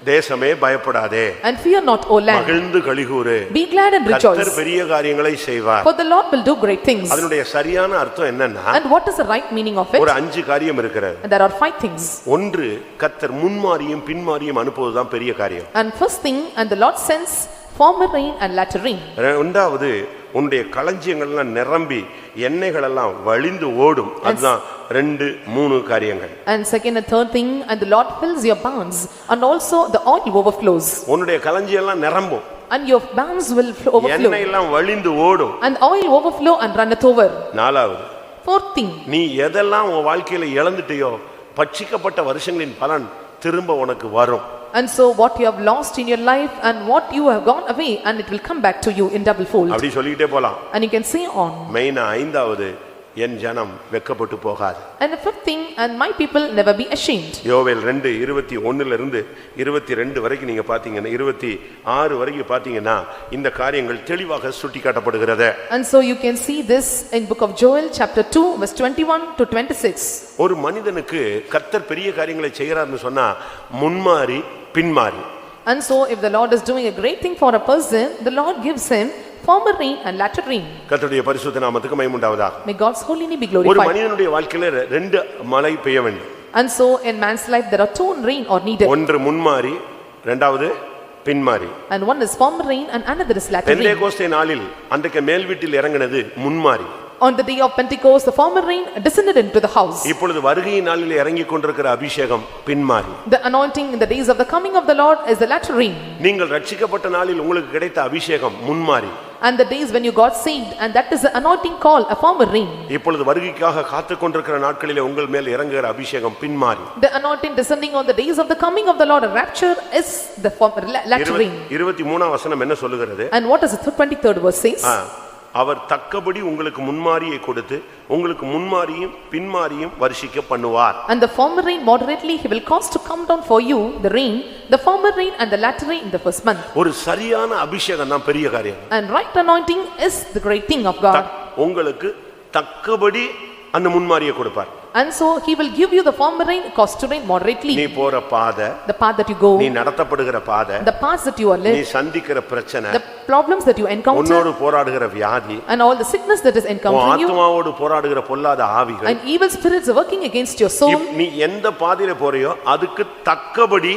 Speaker 1: தேசமே பயப்படாதே,
Speaker 2: and fear not, O land.
Speaker 1: மகிழ்ந்து களிகூரு,
Speaker 2: be glad and rejoice.
Speaker 1: கர்த்தர் பெரிய காரியங்களை செய்வார்.
Speaker 2: for the Lord will do great things.
Speaker 1: அதனுடைய சரியான அர்த்தம் என்னன்னா,
Speaker 2: and what is the right meaning of it?
Speaker 1: ஒரு 5 காரியம் இருக்கிறது.
Speaker 2: and there are 5 things.
Speaker 1: ஒன்று, கர்த்தர் முன்மாரியும் பின்மாரியும் அனுப்புவதுதான் பெரிய காரியம்.
Speaker 2: and first thing, and the Lord sends former rain and latter rain.
Speaker 1: இரண்டாவது, உன்னுடைய களஞ்சியங்கள்லாம் நிரம்பி எண்ணெய்கள் எல்லாம் வழிந்து ஓடும். அதுதான் 2 3 காரியங்கள்.
Speaker 2: and second and third thing, and the Lord fills your barns and also the oil overflows.
Speaker 1: உன்னுடைய களஞ்சியம் எல்லாம் நிரம்பும்,
Speaker 2: and your barns will overflow,
Speaker 1: எண்ணெய் எல்லாம் வழிந்து ஓடும்,
Speaker 2: and oil overflow and runneth over.
Speaker 1: நாலாவது,
Speaker 2: fourth thing,
Speaker 1: நீ எதெல்லாம் உன் வாழ்க்கையில இழந்துட்டியோ பட்சிக்கப்பட்ட வருஷங்களின் பலன் திரும்ப உனக்கு வரும்.
Speaker 2: and so what you have lost in your life and what you have gone away, and it will come back to you in double fold.
Speaker 1: அப்படி சொல்லிட்டே போலாம்.
Speaker 2: and you can say on.
Speaker 1: மெயினா ஐந்தாவது, என் ஜனம் வெட்கப்பட்டு போகாது.
Speaker 2: and the fifth thing, and my people never be ashamed.
Speaker 1: யோவேல் 2:21 இருந்து 22 வரைக்கும் நீங்க பாத்தீங்கன்னா, 26 வரைக்கும் பாத்தீங்கன்னா இந்த காரியங்கள் தெளிவாக சுட்டிக்காட்டப்படுகிறது.
Speaker 2: and so you can see this in book of Joel chapter 2 verse 21 to 26.
Speaker 1: ஒரு மனிதனுக்கு கர்த்தர் பெரிய காரியங்களை செய்யறாருன்னு சொன்னா முன்மாரி பின்மாரி.
Speaker 2: and so if the Lord is doing a great thing for a person, the Lord gives him former rain and latter rain.
Speaker 1: கர்த்தருடைய பரிசுத்த நாமத்துக்கு மகிமை உண்டாவதாக.
Speaker 2: may God's holy name be
Speaker 1: ஒரு
Speaker 2: glorified.
Speaker 1: மனிதனுடைய வாழ்க்கையில 2 மழை பெய்ய வேண்டும்.
Speaker 2: and so in man's life there are 2 rain are needed.
Speaker 1: ஒன்று முன்மாரி, இரண்டாவது பின்மாரி.
Speaker 2: and one is former rain and another is latter rain.
Speaker 1: Pentecost நாளில் அன்றைக்கு மேல் வீட்டில் இறங்கினது முன்மாரி.
Speaker 2: on the day of Pentecost, the former rain descended into the house.
Speaker 1: இப்பொழுது வருகையின் நாளில் இறங்கிக் கொண்டிருக்கிற அபிஷேகம் பின்மாரி.
Speaker 2: the anointing in the days of the coming of the Lord is the latter rain.
Speaker 1: நீங்கள் ரட்சிக்கப்பட்ட நாளில் உங்களுக்கு கிடைத்த அபிஷேகம் முன்மாரி.
Speaker 2: and the days when you got saved, and that is the anointing called a former rain.
Speaker 1: இப்பொழுது வருகைக்காக காத்துக் கொண்டிருக்கிற நாட்களிலே உங்கள் மேல் இறங்குகிற அபிஷேகம் பின்மாரி.
Speaker 2: the anointing descending on the days of the coming of the Lord, a rapture, is the former latter rain.
Speaker 1: 23 வசனம் என்ன சொல்லுகிறது?
Speaker 2: and what does the 23rd verse says?
Speaker 1: அவர் தக்கபடி உங்களுக்கு முன்மாரியை கொடுத்து உங்களுக்கு முன்மாரியும் பின்மாரியும் வருஷிக்க பண்ணுவார்.
Speaker 2: and the former rain moderately he will cause to come down for you, the rain, the former rain and the latter rain in the first month.
Speaker 1: ஒரு சரியான அபிஷேகம் தான் பெரிய காரியம்.
Speaker 2: and right anointing is the great thing of God.
Speaker 1: உங்களுக்கு தக்கபடி அந்த முன்மாரியை கொடுப்பார்.
Speaker 2: and so he will give you the former rain, cause to rain moderately.
Speaker 1: நீ போற பாதை,
Speaker 2: the path that you go,
Speaker 1: நீ நடத்தப்படுகிற பாதை,
Speaker 2: the paths that you are led,
Speaker 1: நீ சந்திக்கிற பிரச்சனை,
Speaker 2: the problems that you encounter,
Speaker 1: உன்னோடு போராடுகிற வியாதி,
Speaker 2: and all the sickness that is encountering you,
Speaker 1: ஆத்துமாவோடு போராடுகிற பொல்லாத ஆவிகள்,
Speaker 2: and evil spirits are working against your soul.
Speaker 1: நீ எந்த பாதையில போறியோ அதுக்கு தக்கபடி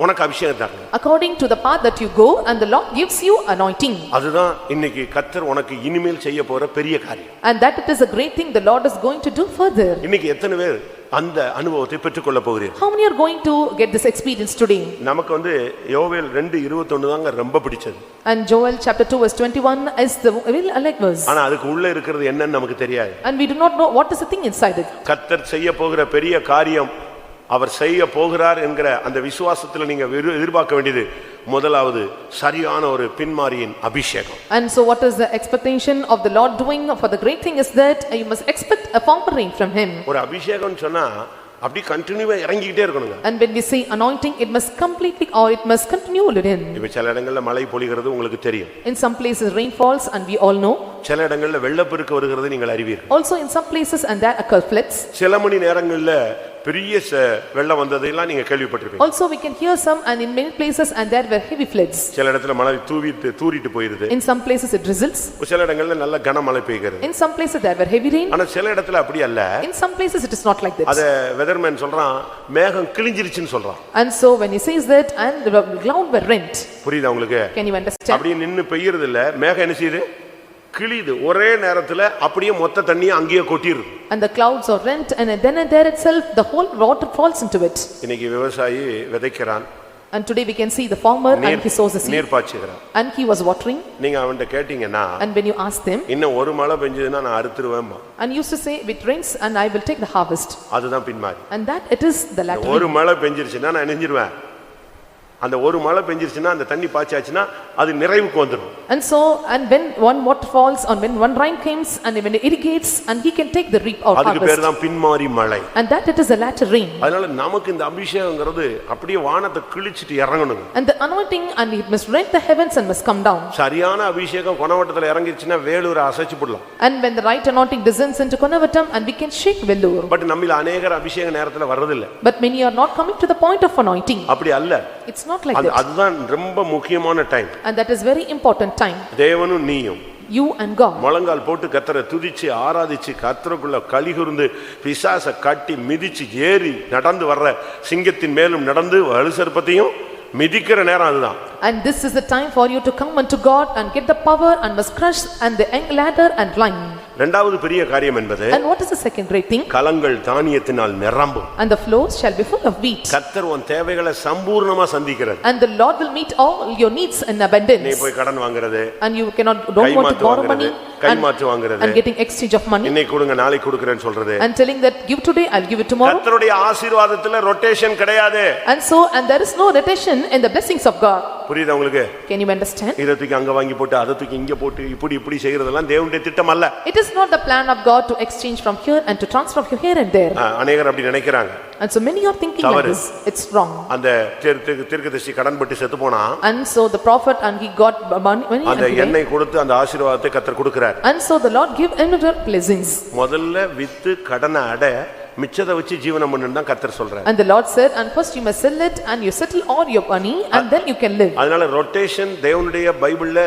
Speaker 1: உனக்கு அபிஷேகம் தரணும்.
Speaker 2: according to the path that you go, and the Lord gives you anointing.
Speaker 1: அதுதான் இன்னைக்கு கர்த்தர் உனக்கு இனிமேல் செய்ய போற பெரிய காரியம்.
Speaker 2: and that it is a great thing the Lord is going to do further.
Speaker 1: இன்னைக்கு எத்தனை பேர் அந்த அனுபவத்தை பெற்றுக்கொள்ள போகிறீர்கள்?
Speaker 2: how many are going to get this experience today?
Speaker 1: நமக்கு யோவேல் 2:21 தாங்க ரொம்ப பிடிச்சது.
Speaker 2: and Joel chapter 2 verse 21 is the real elect verse.
Speaker 1: ஆனா அதுக்கு உள்ள இருக்கிறது என்னன்னு நமக்கு தெரியாது.
Speaker 2: and we do not know what is the thing inside it.
Speaker 1: கர்த்தர் செய்ய போகிற பெரிய காரியம் அவர் செய்ய போகிறார் என்கிற அந்த விசுவாசத்துல நீங்க எதிர்பார்க்க வேண்டியது முதலாவது சரியான ஒரு பின்மாரியின் அபிஷேகம்.
Speaker 2: and so what is the expectation of the Lord doing for the great thing is that you must expect a former rain from him.
Speaker 1: ஒரு அபிஷேகம் சொன்னா அப்படி கண்டினியூவா இறங்கிட்டே இருக்கணுங்க.
Speaker 2: and when we say anointing, it must completely or it must continue in.
Speaker 1: இப்ப சில இடங்கள்ல மழை பொழிகிறது உங்களுக்கு தெரியும்.
Speaker 2: in some places rain falls and we all know.
Speaker 1: சில இடங்கள்ல வெள்ளப்பெருக்கு வருகிறது நீங்கள் அறிவீர்கள்.
Speaker 2: also in some places and there occur floods.
Speaker 1: சில மணி நேரங்கள்ல பெரிய வெள்ளம் வந்ததெல்லாம் நீங்க கேள்விப்பட்டிருப்பீங்க.
Speaker 2: also we can hear some, and in many places and there were heavy floods.
Speaker 1: சில இடத்துல மழை தூறிட்டு போயிருது.
Speaker 2: in some places it drizzles.
Speaker 1: சில இடங்கள்ல நல்ல கனமழை பெய்கிறது.
Speaker 2: in some places there were heavy rain.
Speaker 1: ஆனா சில இடத்துல அப்படி அல்ல.
Speaker 2: in some places it is not like that.
Speaker 1: அத வெதர்மேன் சொல்றான் மேகம் கிழிஞ்சிருச்சுன்னு சொல்றான்.
Speaker 2: and so when he says that, and the cloud were rent.
Speaker 1: புரியுதா உங்களுக்கு?
Speaker 2: can you understand?
Speaker 1: அப்படி நின்னு பெய்யறது இல்ல, மேகம் என்ன செய்யுது? கிழிது. ஒரே நேரத்துல அப்படியே மொத்த தண்ணியை அங்கேயே கொட்டிருது.
Speaker 2: and the clouds are rent, and then and there itself the whole water falls into it.
Speaker 1: இன்னைக்கு விவசாயி விதைக்கிறான்.
Speaker 2: and today we can see the farmer and he sows the seed.
Speaker 1: நீர் பாய்ச்சுகிறான்.
Speaker 2: and he was watering.
Speaker 1: நீங்க அவன்கிட்ட கேட்டீங்கன்னா,
Speaker 2: and when you ask them,
Speaker 1: இன்னும் ஒரு மழை பெஞ்சதுன்னா நான் அறுத்துருவேன்.
Speaker 2: and used to say with rains and I will take the harvest.
Speaker 1: அதுதான் பின்மாரி.
Speaker 2: and that it is the latter.
Speaker 1: ஒரு மழை பெஞ்சிருச்சுன்னா நான் நெஞ்சிருவேன். அந்த ஒரு மழை பெஞ்சிருச்சுன்னா அந்த தண்ணி பாய்ச்சாச்சுன்னா அது நிறைவுக்கு வந்துடும்.
Speaker 2: And so, and when one water falls and when one rain comes and when it irrigates and he can take the reap or
Speaker 1: அதுக்கு பேர்
Speaker 2: harvest.
Speaker 1: தான் பின்மாரி மழை.
Speaker 2: And that it is a latter rain.
Speaker 1: அதனால நமக்கு இந்த அபிஷேகம்ங்கிறது அப்படியே வானத்தை கிழிச்சிட்டு இறங்கணும்.
Speaker 2: And the anointing and it must rent the heavens and must come down.
Speaker 1: சரியான அபிஷேகம் கொணவட்டத்துல இறங்கிருச்சுன்னா வேலூரை அசைச்சு போடலாம்.
Speaker 2: And when the right anointing descends into Konavatam and we can shake Vellore.
Speaker 1: But நம்மில் அநேகர் அபிஷேக நேரத்துல வர்றதில்லை.
Speaker 2: But many are not coming to the point of anointing.
Speaker 1: அப்படி அல்ல.
Speaker 2: It's not like that.
Speaker 1: அதுதான் ரொம்ப முக்கியமான time.
Speaker 2: And that is very important time.
Speaker 1: தேவனும் நீயும்
Speaker 2: You and God.
Speaker 1: முழங்கால் போட்டு கர்த்தரை துதிச்சு ஆராதிச்சு கர்த்தருக்குள்ள கலிகுர்ந்து பிசாசை கட்டி மிதிச்சு ஏறி நடந்து வர்ற சிங்கத்தின் மேலும் நடந்து வலுசற்பத்தையும் மிதிக்கிற நேரம் அதுதான்.
Speaker 2: And this is the time for you to come unto God and get the power and must crush and the ladder and line.
Speaker 1: இரண்டாவது பெரிய காரியம் என்பது
Speaker 2: And what is the second great thing?
Speaker 1: கலங்கள் தானியத்தினால் நிரம்பும்.
Speaker 2: And the floors shall be full of wheat.
Speaker 1: கர்த்தர் உன் தேவைகளை சம்பூர்ணமா சந்திக்கிறார்.
Speaker 2: And the Lord will meet all your needs in abundance.
Speaker 1: நீ போய் கடன் வாங்குறது,
Speaker 2: And you don't want to borrow money
Speaker 1: கைமாற்று வாங்குறது,
Speaker 2: and getting exchange of money.
Speaker 1: இன்னைக்கு கொடுங்க நாளைக்கு கொடுக்கிறேன்னு சொல்றது.
Speaker 2: And telling that give today I'll give it tomorrow.
Speaker 1: கர்த்தருடைய ஆசீர்வாதத்துல ரொட்டேஷன் கிடையாது.
Speaker 2: And so and there is no rotation in the blessings of God.
Speaker 1: புரியுதா உங்களுக்கு?
Speaker 2: Can you understand?
Speaker 1: இத தூக்கி அங்க வாங்கி போட்டு அத தூக்கி இங்க போட்டு இப்படி செய்யறதெல்லாம் தேவனுடைய திட்டம் அல்ல.
Speaker 2: It is not the plan of God to exchange from here and to transfer from here and there.
Speaker 1: அநேகர் அப்படி நினைக்கிறாங்க.
Speaker 2: And so many are thinking like this. It's wrong.
Speaker 1: அந்த தீர்க்கதரிசி கடன்பட்டு செத்து போனா
Speaker 2: And so the prophet and he got money
Speaker 1: அந்த எண்ணெய் கொடுத்து அந்த ஆசீர்வாதத்தை கர்த்தர் கொடுக்கிறார்.
Speaker 2: And so the Lord give another blessings.
Speaker 1: முதல்ல வித்து கடனை அட மிச்சத்தை வச்சு ஜீவனம் பண்ணுன்னு தான் கர்த்தர் சொல்றார்.
Speaker 2: And the Lord said, and first you must sell it and you settle all your money and then you can live.
Speaker 1: அதனால ரொட்டேஷன் தேவனுடைய பைபிள்ல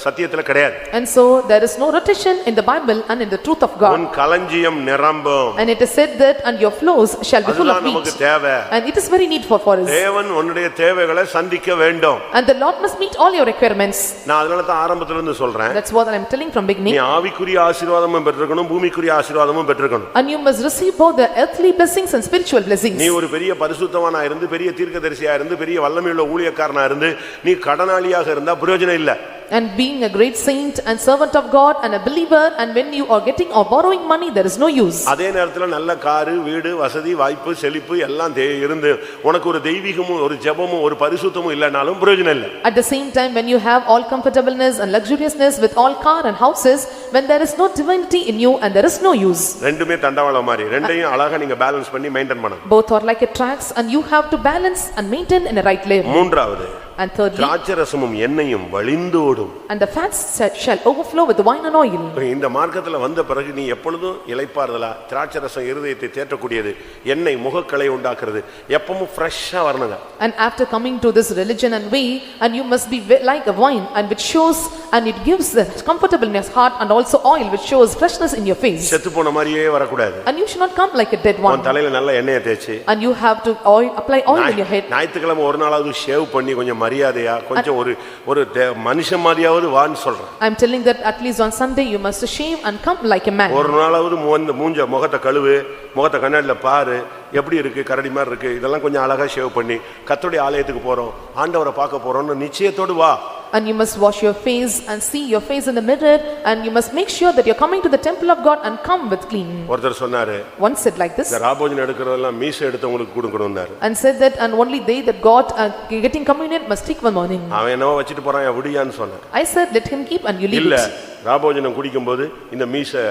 Speaker 1: சத்தியத்துல கிடையாது.
Speaker 2: And so there is no rotation in the Bible and in the truth of God.
Speaker 1: உன் களஞ்சியம் நிரம்பும்.
Speaker 2: And it is said that and your floors shall be full of
Speaker 1: அதுதான் நமக்கு
Speaker 2: wheat.
Speaker 1: தேவை.
Speaker 2: And it is very needful for us.
Speaker 1: தேவன் உன்னுடைய தேவைகளை சந்திக்க வேண்டும்.
Speaker 2: And the Lord must meet all your requirements.
Speaker 1: நான் அதனால தான் ஆரம்பத்துல இருந்து சொல்றேன்.
Speaker 2: That's what I am telling from
Speaker 1: நீ
Speaker 2: beginning.
Speaker 1: ஆவிக்குரிய ஆசீர்வாதமும் பெற்றிருக்கணும், பூமிக்குரிய ஆசீர்வாதமும் பெற்றிருக்கணும்.
Speaker 2: And you must receive both the earthly blessings and spiritual blessings.
Speaker 1: நீ ஒரு பெரிய பரிசுத்தவானா இருந்து பெரிய தீர்க்கதரிசியா இருந்து பெரிய வல்லமையுள்ள ஊழியக்காரனா இருந்து நீ கடனாளியாக இருந்தா பிரயோஜனம் இல்ல.
Speaker 2: And being a great saint and servant of God and a believer and when you are getting or borrowing money there is no use.
Speaker 1: அதே நேரத்துல நல்ல காரு வீடு வசதி வாய்ப்பு செழிப்பு எல்லாம் இருந்து உனக்கு ஒரு தெய்வீகமும் ஒரு ஜெபமும் ஒரு பரிசுத்தமும் இல்லனாலும் பிரயோஜனம் இல்ல.
Speaker 2: At the same time when you have all comfortableness and luxuriousness with all car and houses when there is no divinity in you and there is no use.
Speaker 1: ரெண்டுமே தண்டவாளம் மாதிரி ரெண்டையும் அழகா நீங்க பேலன்ஸ் பண்ணி மெயின்டைன் பண்ணணும்.
Speaker 2: Both are like a tracks and you have to balance and maintain in a right level.
Speaker 1: மூன்றாவது
Speaker 2: And thirdly
Speaker 1: திராட்சரசமும் எண்ணெயும் வழிந்தோடும்.
Speaker 2: and the fats shall overflow with the wine and oil.
Speaker 1: இந்த மார்க்கத்துல வந்த பிறகு நீ எப்பொழுதும் இளைப்பாறுதலா திராட்சரசம் இருதயத்தை தேற்றக்கூடியது எண்ணெய் முகக்களை உண்டாக்குறது எப்பவும் ஃப்ரெஷ்ஷா வரணுங்க.
Speaker 2: And after coming to this religion and way and you must be like a wine and which shows and it gives the comfortableness heart and also oil which shows freshness in your face.
Speaker 1: செத்து போன மாதிரியே வரக்கூடாது.
Speaker 2: And you should not come like a dead one.
Speaker 1: உன் தலையில நல்ல எண்ணெயை தேய்ச்சி
Speaker 2: And you have to apply oil in your head.
Speaker 1: ஞாயிற்றுக்கிழமை ஒரு நாளாவது ஷேவ் பண்ணி கொஞ்சம் மரியாதையா கொஞ்சம் ஒரு மனுஷன் மாதிரியாவது வான்னு சொல்றேன்.
Speaker 2: I am telling that at least on Sunday you must shave and come like a man.
Speaker 1: ஒரு நாளாவது மூஞ்ச முகத்தை கழுவு, முகத்தை கண்ணாடில பாரு, எப்படி இருக்கு கரடி மாதிரி இருக்கு, இதெல்லாம் கொஞ்சம் அழகா ஷேவ் பண்ணி கர்த்தருடைய ஆலயத்துக்கு போறோம் ஆண்டவரை பார்க்க போறோம்னு நிச்சயத்தோடு வா.
Speaker 2: And you must wash your face and see your face in the mirror and you must make sure that you're coming to the temple of God and come with clean.
Speaker 1: ஒருத்தர் சொன்னாரு,
Speaker 2: One said like this
Speaker 1: இந்த ராபோஜனம் எடுக்கிறதெல்லாம் மீசை எடுத்தவங்களுக்கு கொடுக்கணும்னாரு.
Speaker 2: and said that and only they that got getting communion must take one morning.
Speaker 1: அவன் என்னவோ வச்சிட்டு போறான் விடியான்னு சொன்னான்.
Speaker 2: I said let him keep and you leave
Speaker 1: இல்ல
Speaker 2: it.
Speaker 1: ராபோஜனம் குடிக்கும்போது இந்த மீசை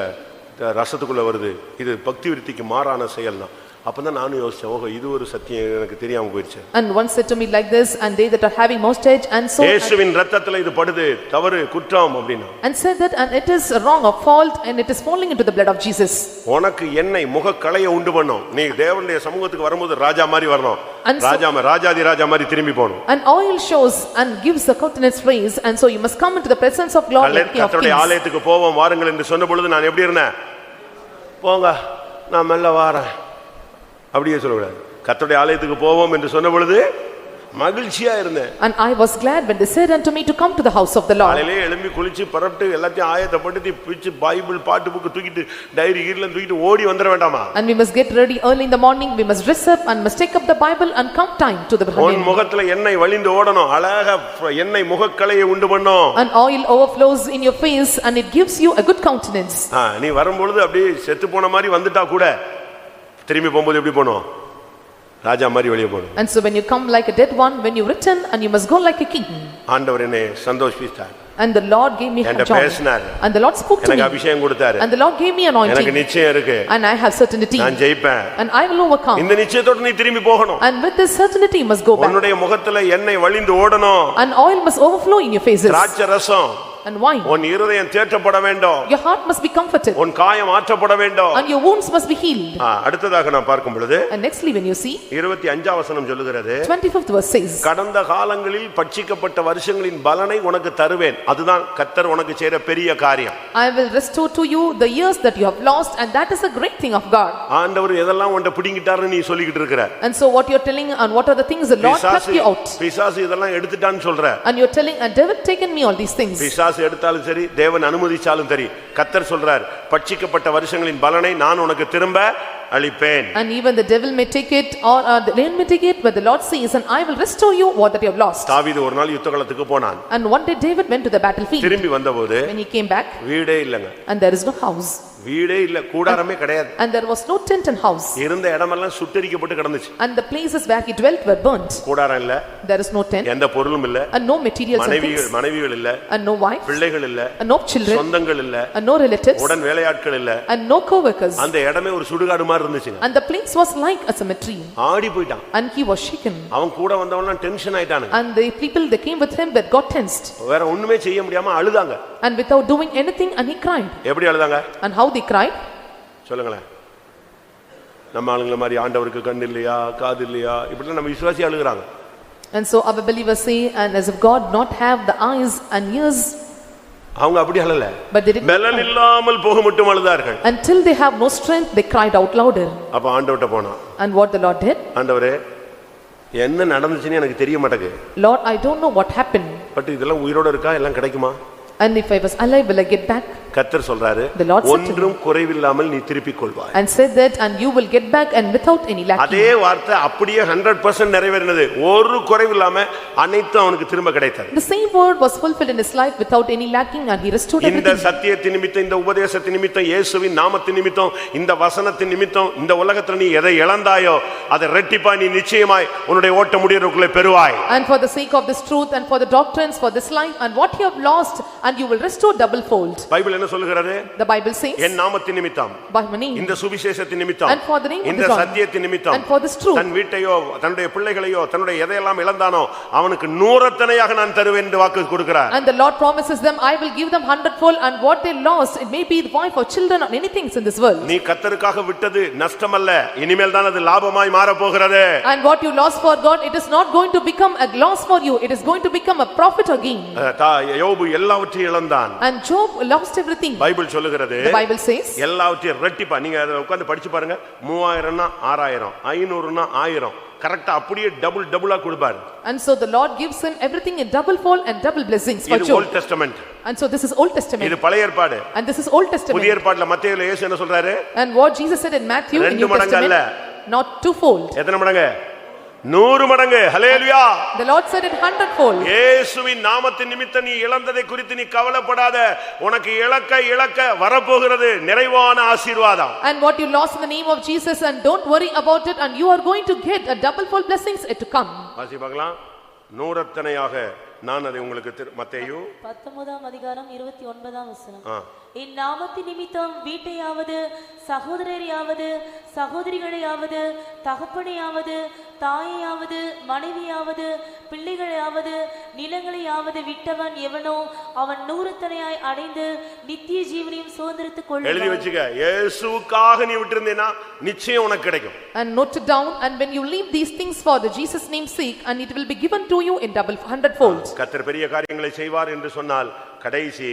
Speaker 1: ரசத்துக்குள்ள வருது, இது பக்தி விருத்திக்கு மாறான செயல் தான். அப்பதான் நானும் யோசிச்சேன், ஓஹோ இது ஒரு சத்தியம் எனக்கு தெரியாம போயிடுச்சு.
Speaker 2: And one said to me like this and they that are having mustache and so
Speaker 1: இயேசுவின் இரத்தத்துல இது படுது தவறு குற்றம் அப்படினா
Speaker 2: and said that and it is wrong or fault and it is falling into the blood of Jesus.
Speaker 1: உனக்கு எண்ணெய் முகக்களையை உண்டு பண்ணும். நீ தேவனுடைய சமூகத்துக்கு வரும்போது ராஜா மாதிரி வரணும், ராஜாதி ராஜா மாதிரி திரும்பி போகணும்.
Speaker 2: And oil shows and gives the countenance praise and so you must come into the presence of God like King of
Speaker 1: கர்த்தருடைய
Speaker 2: Kings.
Speaker 1: ஆலயத்துக்கு போவோம் வாருங்கள் என்று சொன்ன பொழுது நான் எப்படி இருந்தேன், போங்க நான் மெல்ல வாரேன் அப்படியே சொல்லக்கூடாது. கர்த்தருடைய ஆலயத்துக்கு போவோம் என்று சொன்ன பொழுது மகிழ்ச்சியா இருந்தேன்.
Speaker 2: And I was glad when they said unto me to come to the house of the Lord.
Speaker 1: காலையிலே எழும்பி குளிச்சு பரப்பிட்டு எல்லாத்தையும் ஆயத்தப்படுத்தி பிச்சு பைபிள் பாட்டு புக்கு தூக்கிட்டு டைரி கீழ தூக்கிட்டு ஓடி வந்துட வேண்டாமா?
Speaker 2: And we must get ready early in the morning, we must dress up and must take up the Bible and come time to the
Speaker 1: உன் முகத்துல எண்ணெய் வழிந்து ஓடணும், அழகா எண்ணெய் முகக்களையை உண்டு பண்ணும்.
Speaker 2: And oil overflows in your face and it gives you a good countenance.
Speaker 1: நீ வரும்பொழுது அப்படியே செத்து போன மாதிரி வந்துட்டா கூட திரும்பி போகும்போது எப்படி போணும், ராஜா மாதிரி வெளியே போகணும்.
Speaker 2: And so when you come like a dead one, when you return, and you must go like a king.
Speaker 1: ஆண்டவர் என்னை சந்தோஷித்தார்.
Speaker 2: And the Lord gave me joy. And the Lord spoke to me.
Speaker 1: எனக்கு அபிஷேகம் கொடுத்தாரு.
Speaker 2: And the Lord gave me anointing.
Speaker 1: எனக்கு நிச்சயம் இருக்கு.
Speaker 2: And I have certainty.
Speaker 1: நான் ஜெயிப்பேன்.
Speaker 2: And I will overcome.
Speaker 1: இந்த நிச்சயத்தோட நீ திரும்பி போகணும்.
Speaker 2: And with this certainty you must go back.
Speaker 1: உன்னுடைய முகத்துல எண்ணெய் வழிந்து ஓடணும்.
Speaker 2: And oil must overflow in your faces.
Speaker 1: திராட்சை ரசம்
Speaker 2: and wine.
Speaker 1: உன் இருதயம் தேற்றப்பட வேண்டும்.
Speaker 2: Your heart must be comforted.
Speaker 1: உன் காயம் ஆற்றப்பட வேண்டும்.
Speaker 2: And your wounds must be healed.
Speaker 1: அடுத்ததாக நான் பார்க்கும் பொழுது
Speaker 2: And nextly when you see
Speaker 1: 25 வசனம் சொல்லுகிறது
Speaker 2: 25th verse says
Speaker 1: கடந்த காலங்களில் பட்சிக்கப்பட்ட வருஷங்களின் பலனை உனக்கு தருவேன். அதுதான் கர்த்தர் உனக்கு செய்த பெரிய காரியம்.
Speaker 2: I will restore to you the years that you have lost, and that is a great thing of God.
Speaker 1: ஆண்டவர் எதெல்லாம் உன்னை பிடிங்கிட்டாருன்னு நீ சொல்லிக்கிட்டு இருக்கற.
Speaker 2: And so what you are telling, and what are the things the Lord took you out.
Speaker 1: பிசாசு இதெல்லாம் எடுத்துட்டான்னு சொல்ற.
Speaker 2: And you are telling, and devil taken me all these things.
Speaker 1: பிசாசு எடுத்தாலும் சரி தேவன் அனுமதிச்சாலும் சரி கர்த்தர் சொல்றார் பட்சிக்கப்பட்ட வருஷங்களின் பலனை நான் உனக்கு திரும்ப அளிப்பேன்.
Speaker 2: And even the devil may take it, or the man may take it, but the Lord says, and I will restore you what that you have lost.
Speaker 1: தாவீது ஒரு நாள் யுத்தகளத்துக்கு போனான்.
Speaker 2: And one day David went to the battlefield.
Speaker 1: திரும்பி வந்தபோது
Speaker 2: when he came back
Speaker 1: வீடே இல்லங்க.
Speaker 2: and there is no house.
Speaker 1: வீடே இல்ல, கூடாரமே கிடையாது.
Speaker 2: And there was no tent and house.
Speaker 1: இருந்த இடமெல்லாம் சுட்டெரிக்கப்பட்டு கிடந்துச்சு.
Speaker 2: And the places where he dwelt were burnt.
Speaker 1: கூடாரம் இல்ல.
Speaker 2: There is no tent.
Speaker 1: எந்த பொருளும் இல்ல.
Speaker 2: And no materials and things.
Speaker 1: மனைவிகள் இல்ல.
Speaker 2: And no wife.
Speaker 1: பிள்ளைகள் இல்ல.
Speaker 2: And no children.
Speaker 1: சொந்தங்கள் இல்ல.
Speaker 2: And no relatives.
Speaker 1: உடன் வேலையாட்கள் இல்ல.
Speaker 2: And no co-workers.
Speaker 1: அந்த இடமே ஒரு சுடுகாடு மாதிரி இருந்துச்சுங்க.
Speaker 2: And the place was like a cemetery.
Speaker 1: Aadi போய்ட்டான்.
Speaker 2: And he was shaken.
Speaker 1: அவன் கூட வந்தவன்லாம் tension ஆயிட்டானுங்க.
Speaker 2: And the people that came with him that got tensed.
Speaker 1: வேற ஒண்ணுமே செய்ய முடியாம அழுதாங்க.
Speaker 2: And without doing anything, and he cried.
Speaker 1: எப்படி அழுதாங்க?
Speaker 2: And how they cried?
Speaker 1: சொல்லுங்களேன். நம்ம ஆளுங்கள மாதிரி ஆண்டவருக்கு கண் இல்லையா காது இல்லையா இப்படி நம்ம விசுவாசி அழுகுறாங்க.
Speaker 2: And so our believers say, and as if God not have the eyes and ears.
Speaker 1: அவங்க அப்படி அழல.
Speaker 2: But they didn't.
Speaker 1: பலன் இல்லாமல் போக மட்டும் அழுதார்கள்.
Speaker 2: Until they have no strength, they cried out louder.
Speaker 1: அப்ப ஆண்டவர்ட்ட போனா.
Speaker 2: And what the Lord did?
Speaker 1: ஆண்டவரே என்ன நடந்துச்சுன்னு எனக்கு தெரிய மாட்டேங்குது.
Speaker 2: Lord, I don't know what happened.
Speaker 1: But இதெல்லாம் உயிரோட இருக்கா எல்லாம் கிடைக்குமா?
Speaker 2: And if I was alive, will I get back?
Speaker 1: கர்த்தர் சொல்றாரு ஒன்றும் குறைவில்லாமல் நீ திருப்பிக் கொள்வாய்.
Speaker 2: And said that, and you will get back and without any lacking.
Speaker 1: அதே வார்த்தை அப்படியே 100% நிறைவேறினது. ஒரு குறைவில்லாம அனைத்தும் அவனுக்கு திரும்ப கிடைத்தது.
Speaker 2: The same word was fulfilled in his life without any lacking, and he restored everything.
Speaker 1: இந்த சத்தியத்தின் நிமித்தம், இந்த உபதேசத்தின் நிமித்தம், இயேசுவின் நாமத்தின் நிமித்தம், இந்த வசனத்தின் நிமித்தம் இந்த உலகத்துல நீ எதை இழந்தாயோ அதை இரட்டிப்பா நீ நிச்சயமாய் உன்னுடைய ஓட்ட முடியறதுக்குள்ள பெறுவாய்.
Speaker 2: And for the sake of this truth and for the doctrines for this life, and what you have lost, and you will restore double fold.
Speaker 1: Bible என்ன சொல்லுகிறது?
Speaker 2: The Bible says,
Speaker 1: என் நாமத்தின் நிமித்தம்,
Speaker 2: by my name,
Speaker 1: இந்த சுவிசேஷத்தின் நிமித்தம்,
Speaker 2: and for the name of
Speaker 1: இந்த
Speaker 2: the God,
Speaker 1: சத்தியத்தின் நிமித்தம்,
Speaker 2: and for this truth,
Speaker 1: தன் வீட்டையோ தன்னுடைய பிள்ளைகளையோ தன்னுடைய எதையெல்லாம் இழந்தானோ அவனுக்கு நூறத்தனையாக நான் தருவேன் என்று வாக்கு கொடுக்கிறார்.
Speaker 2: And the Lord promises them, I will give them 100-fold, and what they lost, it may be the wife or children or anything in this world.
Speaker 1: நீ கர்த்தருக்காக விட்டது நஷ்டமல்ல, இனிமேல் தான் அது லாபமாய் மாற போகிறது.
Speaker 2: And what you lost for God, it is not going to become a loss for you, it is going to become a profit or gain.
Speaker 1: யோபு எல்லாவற்றையும் இழந்தான்.
Speaker 2: And Job lost everything.
Speaker 1: Bible சொல்லுகிறது,
Speaker 2: the Bible says,
Speaker 1: எல்லாவற்றையும் இரட்டிப்பா. நீங்க அதை உட்கார்ந்து படிச்சு பாருங்க. 3000 னா 6000, 500 னா 1000, கரெக்ட்டா அப்படியே டபுளா கொடுப்பார்.
Speaker 2: And so the Lord gives him everything in double fold and double blessings for Job.
Speaker 1: இது Old Testament.
Speaker 2: And so this is Old Testament.
Speaker 1: இது பழைய ஏற்பாடு.
Speaker 2: And this is Old Testament.
Speaker 1: புதிய ஏற்பாடுல மத்தேயுல இயேசு என்ன சொல்றாரு?
Speaker 2: And what Jesus said in Matthew in New Testament, not twofold.
Speaker 1: எத்தனை மடங்கு? 100 மடங்கு. ஹல்லேலூயா.
Speaker 2: The Lord said it 100-fold.
Speaker 1: இயேசுவின் நாமத்தின் நிமித்தம் நீ இழந்ததை குறித்து நீ கவலைப்படாத. உனக்கு இழக்க வரப்போகிறது நிறைவான ஆசீர்வாதம்.
Speaker 2: And what you lost in the name of Jesus, and don't worry about it, and you are going to get a double-fold blessings to come.
Speaker 1: வாசி பார்க்கலாம். நூறத்தனையாக நான் அதை உங்களுக்கு மத்தேயு
Speaker 4: 19ஆம் அதிகாரம் 29ஆம் வசனம். என் நாமத்தின் நிமித்தம் வீட்டையாவது சகோதரரையாவது சகோதரிகளையாவது தகப்பனையாவது தாயையாவது மனைவியாவது பிள்ளைகளையாவது நிலங்களையாவது விட்டவன் எவனோ அவன் நூறத்தனையாய் அடைந்து நித்திய ஜீவனையும் சுதந்திரத்துக் கொள்ளுவான்.
Speaker 1: எழுதி வச்சுக்க. இயேசுவுக்காக நீ விட்டிருந்தேனா நிச்சயம் உனக்கு கிடைக்கும்.
Speaker 2: And note it down, and when you leave these things for the Jesus name's sake, and it will be given to you in double 100-fold.
Speaker 1: கர்த்தர் பெரிய காரியங்களை செய்வார் என்று சொன்னால் கடைசி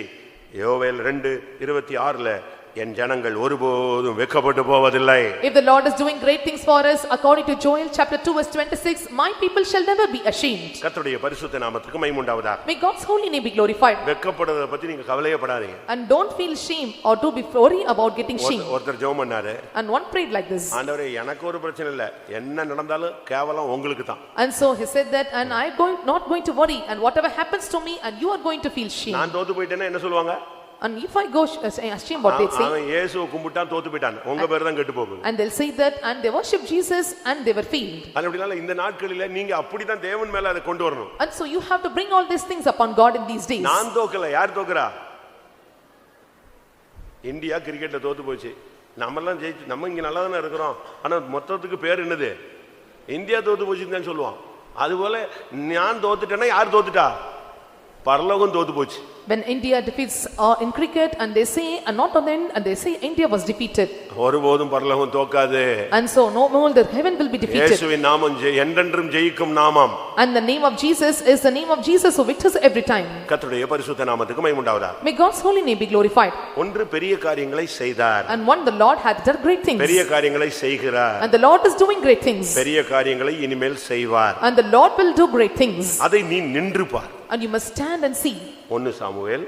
Speaker 1: யோவேல் 2:26ல என் ஜனங்கள் ஒருபோதும் வெட்கப்பட்டு போவதில்லை.
Speaker 2: If the Lord is doing great things for us, according to Joel chapter 2 verse 26, my people shall never be ashamed.
Speaker 1: கர்த்தருடைய பரிசுத்த நாமத்துக்கு மகிமை உண்டாவதாக.
Speaker 2: May God's holy name be glorified.
Speaker 1: வெட்கப்படுறத பத்தி நீங்க கவலையே படாதீங்க.
Speaker 2: And don't feel shame or to be worry about getting shame.
Speaker 1: ஒருத்தர் ஜெபம் பண்ணாரு.
Speaker 2: And one prayed like this.
Speaker 1: ஆண்டவரே எனக்கு ஒரு பிரச்சனை இல்ல, என்ன நடந்தாலும் கேவலம் உங்களுக்கு தான்.
Speaker 2: And so he said that, and I not going to worry, and whatever happens to me, and you are going to feel shame.
Speaker 1: நான் தோத்து போயிட்டேன்னா என்ன சொல்லுவாங்க?
Speaker 2: And if I go ashamed what they say,
Speaker 1: அவன் இயேசுவை கும்பிட்டான் தோத்து போயிட்டான், உங்க பேர் தான் கெட்டு போகுது.
Speaker 2: and they'll say that and they worship Jesus and they were failed.
Speaker 1: அப்படினால இந்த நாட்களில நீங்க அப்படிதான் தேவன் மேல அதை கொண்டு வரணும்.
Speaker 2: And so you have to bring all these things upon God in these days.
Speaker 1: நான் தோக்கல, யார் தோக்குறா? இந்தியா கிரிக்கெட்ல தோத்து போச்சு, நம்மெல்லாம் ஜெயிச்சு, நம்ம இங்க நல்லா தானே இருக்கிறோம், ஆனா மொத்தத்துக்கு பேர் என்னது? இந்தியா தோத்து போச்சுன்னு தான் சொல்லுவான். அதுபோல நான் தோத்துட்டேன்னா யார் தோத்துட்டா? பரலோகம் தோத்து போச்சு.
Speaker 2: When India defeats in cricket and they say and not on the end and they say India was defeated,
Speaker 1: ஒருபோதும் பரலோகம் தோக்காது.
Speaker 2: and so no more the heaven will be defeated.
Speaker 1: இயேசுவின் நாமம் என்றென்றும் ஜெயிக்கும் நாமம்.
Speaker 2: And the name of Jesus is the name of Jesus who victors every time.
Speaker 1: கர்த்தருடைய பரிசுத்த நாமத்துக்கு மகிமை உண்டாவதாக.
Speaker 2: May God's holy name be glorified.
Speaker 1: ஒன்று பெரிய காரியங்களை செய்தார்.
Speaker 2: And one, the Lord hath done great things.
Speaker 1: பெரிய காரியங்களை செய்கிறார்.
Speaker 2: And the Lord is doing great things.
Speaker 1: பெரிய காரியங்களை இனிமேல் செய்வார்.
Speaker 2: And the Lord will do great things.
Speaker 1: அதை நீ நின்று பார்.
Speaker 2: And you must stand and see.
Speaker 1: 1 Samuel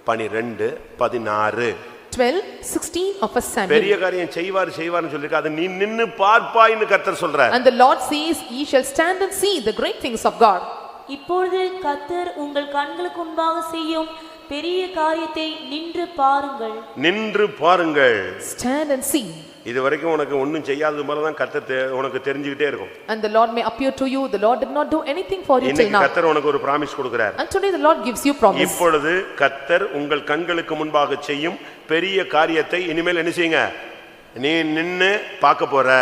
Speaker 1: 12:16.
Speaker 2: 12:16 of a Samuel.
Speaker 1: பெரிய காரியம் செய்வார்னு சொல்லிருக்கு, அதை நீ நின்னு பார்ப்பாய்னு கர்த்தர் சொல்றார்.
Speaker 2: And the Lord says, ye shall stand and see the great things of God.
Speaker 4: இப்பொழுது கர்த்தர் உங்கள் கண்களுக்கு முன்பாக செய்யும் பெரிய காரியத்தை நின்று பாருங்கள்.
Speaker 1: நின்று பாருங்கள்.
Speaker 2: Stand and see.
Speaker 1: இதுவரைக்கும் உனக்கு ஒண்ணும் செய்யாதது மாதிரி தான் கர்த்தர் உனக்கு தெரிஞ்சிட்டே இருக்கும்.
Speaker 2: And the Lord may appear to you, the Lord did not do anything for you till
Speaker 1: இன்னைக்கு
Speaker 2: now.
Speaker 1: கர்த்தர் உனக்கு ஒரு promise கொடுக்கிறார்.
Speaker 2: And today the Lord gives you promise.
Speaker 1: இப்பொழுது கர்த்தர் உங்கள் கண்களுக்கு முன்பாக செய்யும் பெரிய காரியத்தை இனிமேல் என்ன செய்யுங்க? நீ நின்னு பார்க்க போற.